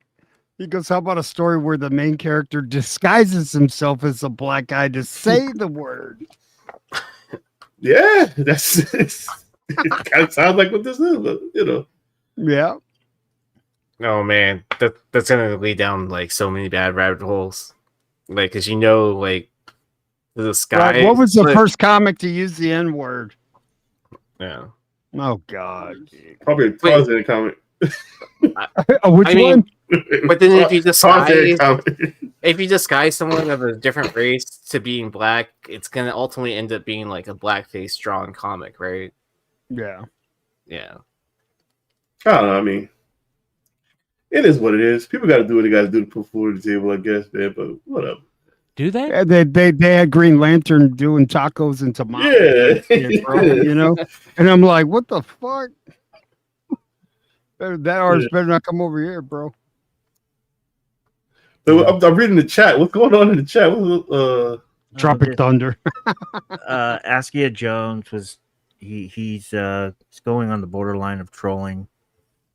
He goes, how about a story where the main character disguises himself as a black guy to say the word? Yeah, it kind of sounds like what this is, but you know. Yeah. Oh man, that's gonna lead down like so many bad rabbit holes. Like, cause like the sky. Right, what was the first comic to use the N word? Yeah. Oh God. Probably a Tarzan comic. Which one? But then if you disguise someone of a different race to being black, it's gonna ultimately end up being like a blackface drawn comic, right? Yeah. Yeah. I don't know. I mean, it is what it is. People got to do what they got to do to put food on the table, I guess, man. But whatever. Do they? Yeah, they had Green Lantern doing tacos and tamales. Yeah. And shit, bro, you know? And I'm like, what the fuck? That artist better not come over here, bro. So I'm reading the chat. What's going on in the chat? Tropic Thunder. Askia Jones was he's going on the borderline of trolling.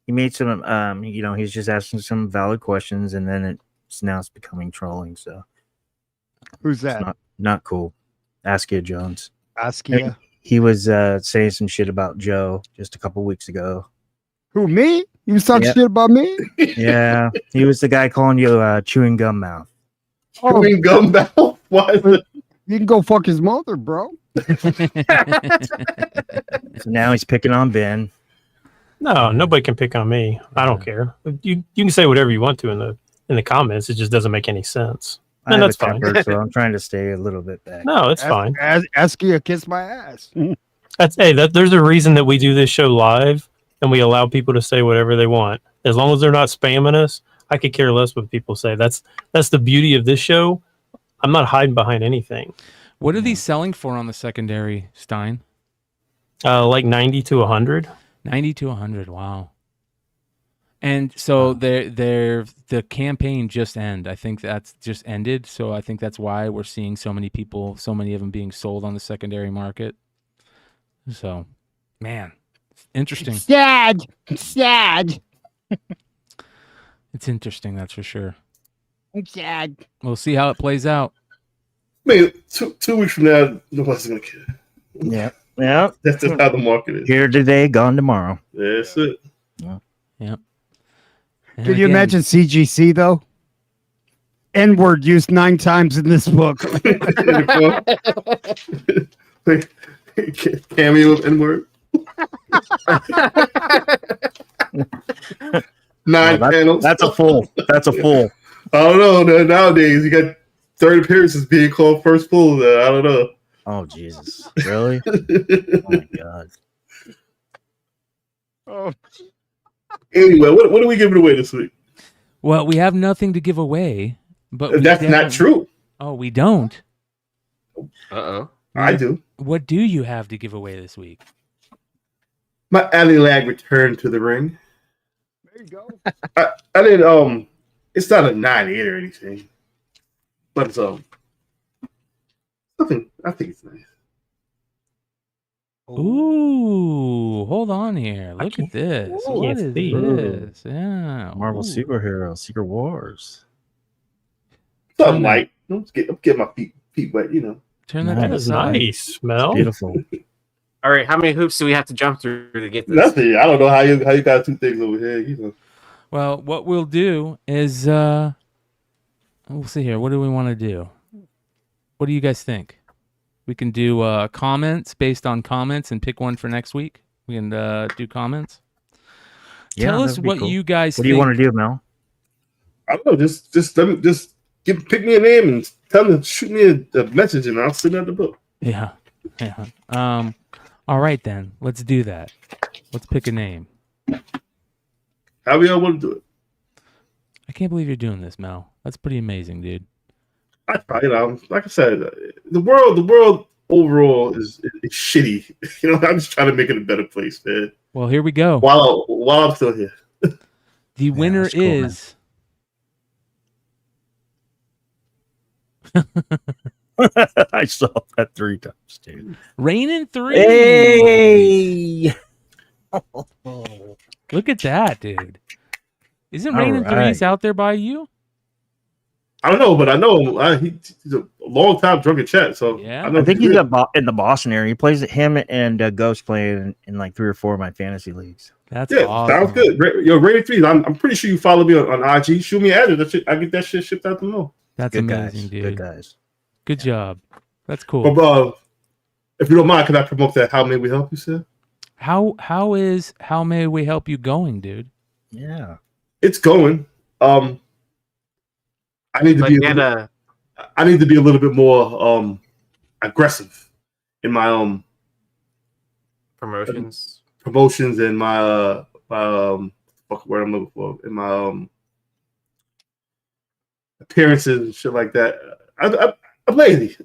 He made some he's just asking some valid questions, and then it's becoming trolling. So who's that? Not cool. Askia Jones. Askia. He was saying some shit about Joe just a couple weeks ago. Who, me? You was talking Yep. shit about me? Yeah, he was the guy calling you chewing gum mouth. Chewing gum mouth? Why is it? You can go fuck his mother, bro. So now he's picking on Ben. No, nobody can pick on me. I don't care. You can say whatever you want to in the comments. It just doesn't make any sense. I And have that's a fine. temper, so I'm trying to stay a little bit back. No, it's fine. Askia kiss my ass. There's a reason that we do this show live and we allow people to say whatever they want. As long as they're not spamming us, I could care less what people say. That's the beauty of this show. I'm not hiding behind anything. What are these selling for on the secondary, Stein? Like 90 to 100. 90 to 100. Wow. And so the campaign just ended. I think that's just ended. So I think that's why we're seeing so many of them being sold on the secondary market. So, man, interesting. Sad. It's interesting, that's for sure. I'm sad. We'll see how it plays out. Man, 2 weeks from now, nobody's gonna care. Yeah. Yeah. That's just how the market is. Here today, gone tomorrow. That's it. Yep. Can you imagine CGC though? N-word used 9 times in this book. Cameo of N-word. 9 panels. That's a full. That's a full. I don't know. Nowadays, you got 30 appearances being called first full. I don't know. Oh, Jesus. Really? Oh, my God. Oh. Anyway, what are we giving away this week? Well, we have nothing to give away, but That's not true. Oh, we don't? Uh-oh. I do. What do you have to give away this week? My alley lag returned to the ring. There you go. I did it's not a 9-8 or anything. But it's something I think it's nice. Ooh, hold on here. Look at this. What is this? Yeah. Marvel Ooh. Superhero, Secret Wars. Something light. Let's get my feet wet, you know. Turn that That is nice, Mel. Beautiful. All right, how many hoops do we have to jump through to get this? Nothing. I don't know how you got 2 things over here, you know. Well, what we'll do is we'll see here. What do we want to do? What do you guys think? We can do comments based on comments and pick one for next week. We can do comments. Yeah, Tell us that'd be what cool. you guys What think. do you want to do, Mel? I don't know. Just pick me a name and tell them to shoot me a message and I'll send out the book. Yeah. All right then. Let's do that. Let's pick a name. How we all want to do it? I can't believe you're doing this, Mel. That's pretty amazing, dude. I probably, like I said, the world overall is shitty. You know, I'm just trying to make it a better place, man. Well, here we go. While I'm still here. The winner that's cool, is I saw that 3 times, dude. Rain in 3. Hey! Look at that, dude. Isn't Rain and Threes out there by you? I don't know, but I know him. He's a long time drunken chat. So yeah, I think he's in the Boston area. He plays him and Ghost playing in like 3 or 4 of my fantasy leagues. That's awesome. Sounds good. Yo, Rain and Threes. I'm pretty sure you follow me on IG. Shoot me an address. I get that shit shipped out to them. That's Good amazing, guys. dude. Good guys. Good job. That's cool. But if you don't mind, can I promote that? How may we help you, sir? How may we help you going, dude? Yeah, it's going. I need to I need to be a little bit more aggressive in my promotions and my word I'm looking for in my appearances and shit like that. I'm lazy.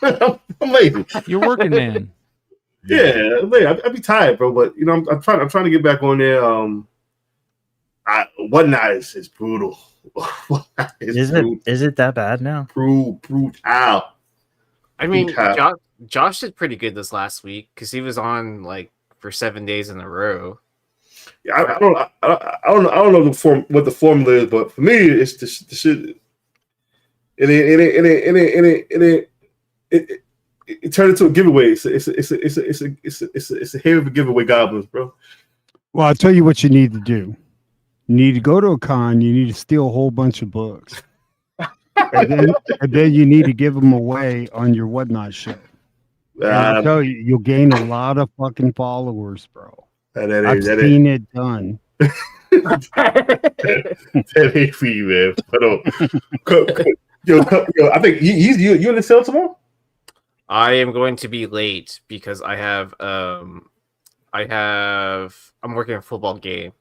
I'm lazy. You're working, man. Yeah, I'd be tired, bro. But you know, I'm trying to get back on there. Whatnot is brutal. Is it that bad now? Brutal. I mean, Josh did pretty good this last week because he was on like for 7 days in a row. Yeah, I don't know what the formula is, but for me, it's the shit. It turned into a giveaway. It's a hell of a giveaway, goblins, bro. Well, I'll tell you what you need to do. You need to go to a con. You need to steal a whole bunch of books, and then you need to give them away on your Whatnot show. I'll tell you, you'll gain a lot of fucking followers, bro. I've seen it done. That ain't for you, man. Yo, I think you in the sale tomorrow? I am going to be late because I'm working a football game,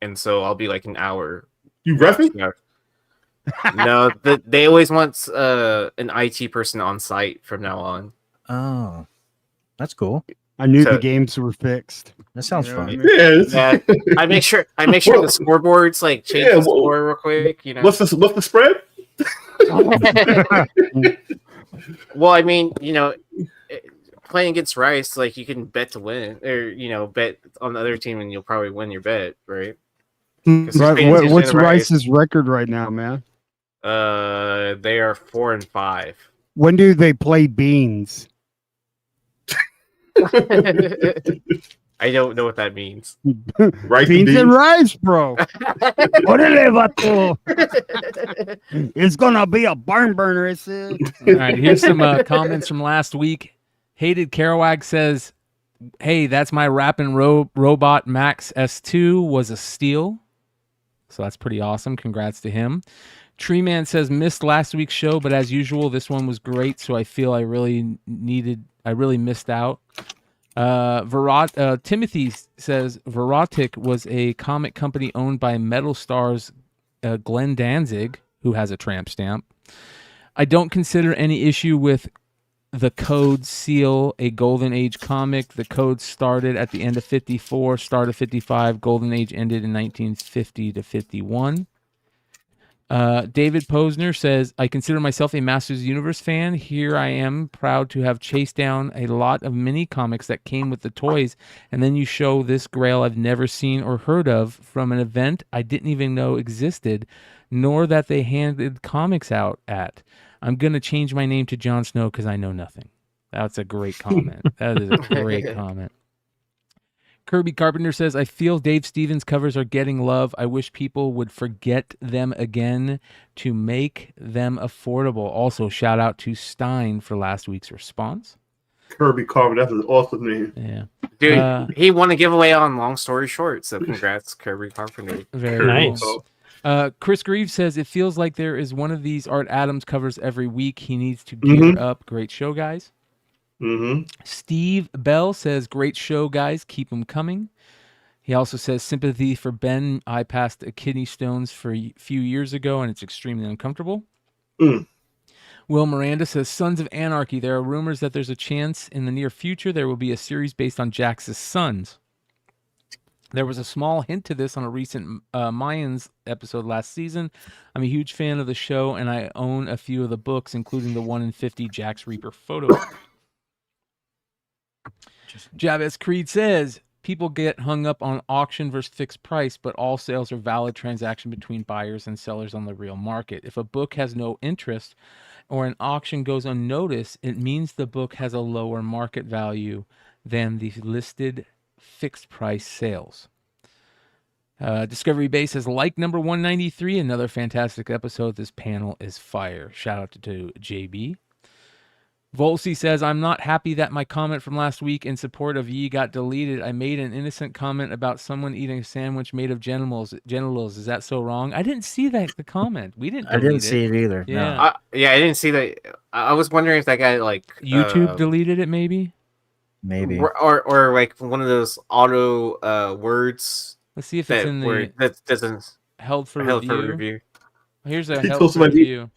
and so I'll be like an hour. You reffing? No, they always want an IT person on site from now on. Oh, that's cool. I knew the games were fixed. That sounds fun. Yeah, I make sure the scoreboards like change the score real quick. You know, what's the spread? Well, I mean, you know, playing against Rice, like you can bet to win, or you know, bet on the other team, and you'll probably win your bet, right? Right. What's Rice's record right now, man? They are 4-5. When do they play beans? I don't know what that means. Beans and rice, bro. It's gonna be a barn burner. It says. All right, here's some comments from last week. Hated Kerouac says, "Hey, that's my rapping robot Max S2 was a steal." So that's pretty awesome. Congrats to him. Tree Man says, "Missed last week's show, but as usual, this one was great. So I feel I really missed out." Timothy says Verotic was a comic company owned by Metal Stars Glenn Danzig, who has a tramp stamp. I don't consider any issue with the Code Seal, a Golden Age comic. The Code started at the end of 54, start of 55. Golden Age ended in 1950 to 51. David Posner says, I consider myself a Masters Universe fan. Here I am, proud to have chased down a lot of mini comics that came with the toys, and then you show this grail I've never seen or heard of from an event I didn't even know existed, nor that they handed comics out at. I'm going to change my name to Jon Snow because I know nothing. That's a great comment. That is a great comment. Kirby Carpenter says, I feel Dave Stevens covers are getting love. I wish people would forget them again to make them affordable. Also, shout out to Stein for last week's response. Kirby Carpenter, that's an awesome name. Yeah. Dude, he won a giveaway on Long Story Short, so congrats, Kirby Carpenter. Very nice. Cool. Chris Greaves says, it feels like there is one of these Art Adams covers every week. He needs to gear up. Great show, guys. Steve Bell says, great show, guys. Keep them coming. He also says, sympathy for Ben. I passed a kidney stones for a few years ago, and it's extremely uncomfortable. Will Miranda says, Sons of Anarchy. There are rumors that there's a chance in the near future there will be a series based on Jax's sons. There was a small hint to this on a recent Mayans episode last season. I'm a huge fan of the show, and I own a few of the books, including the 1 in 50 Jax Reaper photo. Jabez Creed says, people get hung up on auction versus fixed price, but all sales are valid transaction between buyers and sellers on the real market. If a book has no interest or an auction goes unnoticed, it means the book has a lower market value than the listed fixed price sales. Discovery Base says, like number 193, another fantastic episode. This panel is fire. Shout out to JB. Volsey says, I'm not happy that my comment from last week in support of Yee got deleted. I made an innocent comment about someone eating a sandwich made of genitals. Is that so wrong? I didn't see that the comment. We didn't. I didn't see it either. Yeah, No. Yeah, I didn't see that. I was wondering if that guy like YouTube deleted it, maybe. Maybe. Or like one of those auto words. Let's see if it's in the that doesn't held for review. Here's a He held told for somebody- review.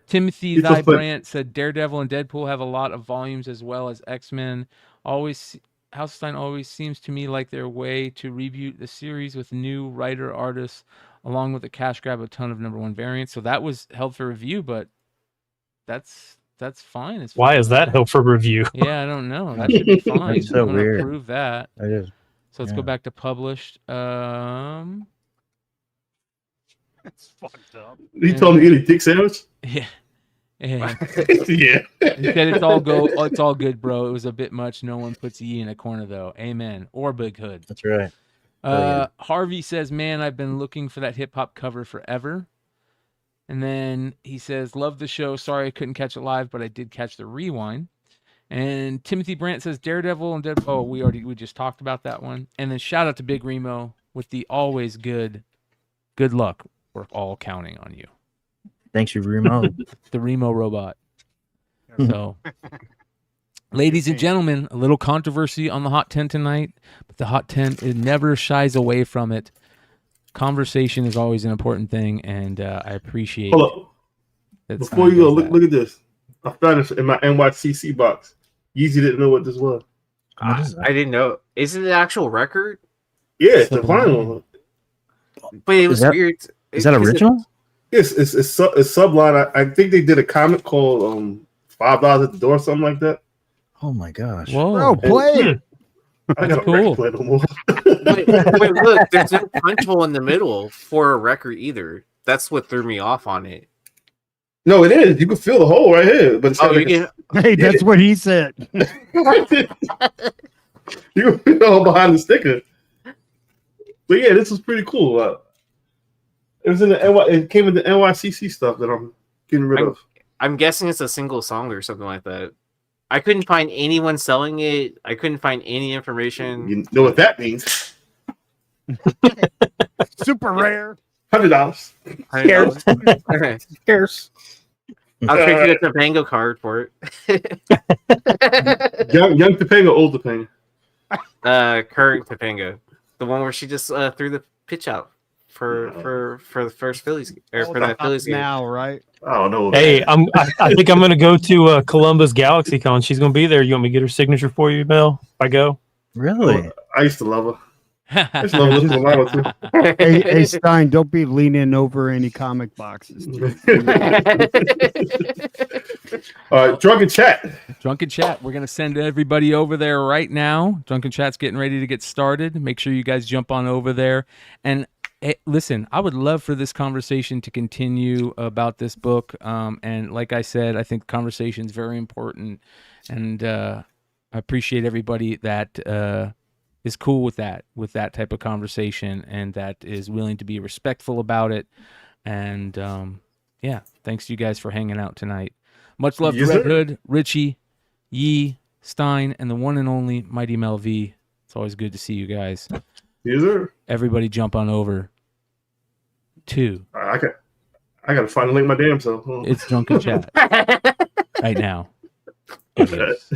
Timothy He told Thy somebody- Brandt said Daredevil and Deadpool have a lot of volumes as well as X-Men. House of Stein always seems to me like their way to reboot the series with new writer artists, along with a cash grab a ton of #1 variants. So that was held for review, but that's fine. It's Why fine. is that held for review? Yeah, I don't know. That should be fine. That's so I'm gonna weird. approve that. It is. So let's go back to published. It's fucked up. He told me to eat a dick sandwich. Yeah. Yeah. Yeah. He said it's all good, bro. It was a bit much. No one puts Yee in a corner though. Amen. Or Big Hood. That's right. Harvey says, man, I've been looking for that hip hop cover forever. And then he says, love the show. Sorry I couldn't catch it live, but I did catch the rewind. And Timothy Brandt says Daredevil and Deadpool. Oh, we just talked about that one. And then shout out to Big Remo with the always good luck. We're all counting on you. Thanks, you Remo. The Remo robot. So, ladies and gentlemen, a little controversy on the Hot 10 tonight, but the Hot 10, it never shies away from it. Conversation is always an important thing, and I appreciate Hold up. that Before Stein you go, does that. look at this. I found this in my NYCC box. YeeZee didn't know what this was. I didn't know. Is it an actual record? Yeah, it's the vinyl. But it was weird. Is that original? It's Subline. I think they did a comic called $5 at the door, something like that. Oh my gosh! Whoa, Bro, play it. I got a record player no more. Wait, look, there's no punch hole in the middle for a record either. That's what threw me off on it. No, it is. You can feel the hole right here, but it's Oh, like you Hey, that's what he said. you know behind the sticker. But yeah, this was pretty cool. It was in the it came in the NYCC stuff that I'm getting rid of. I'm guessing it's a single song or something like that. I couldn't find anyone selling it. I couldn't find any information. You know what that means? Super rare. $100. Scarce. I'll trade you a Topanga card for it. Young Topanga, old Topanga. Current Topanga, the one where she just threw the pitch out for the first Phillies or for that Phillies game. Now, right? I don't know. Hey, I think I'm gonna go to Columbus Galaxy Con. She's gonna be there. You want me to get her signature for you, Mel? If I go. Really? I used to love her. I used to love her. A lot too. Hey, Stein, don't be leaning over any comic boxes. All right, Drunken Chat. Drunken Chat. We're going to send everybody over there right now. Drunken Chat's getting ready to get started. Make sure you guys jump on over there. And listen, I would love for this conversation to continue about this book. And like I said, I think conversation is very important. And I appreciate everybody that is cool with that type of conversation and that is willing to be respectful about it. And yeah, thanks to you guys for hanging out tonight. Much love to Yes, Red sir. Hood, Richie, Yee, Stein, and the one and only Mighty Mel V. It's always good to see you guys. Yes, sir. Everybody jump on over to I gotta find a link my damn self. Hold on. It's Drunken Chat right now. It is.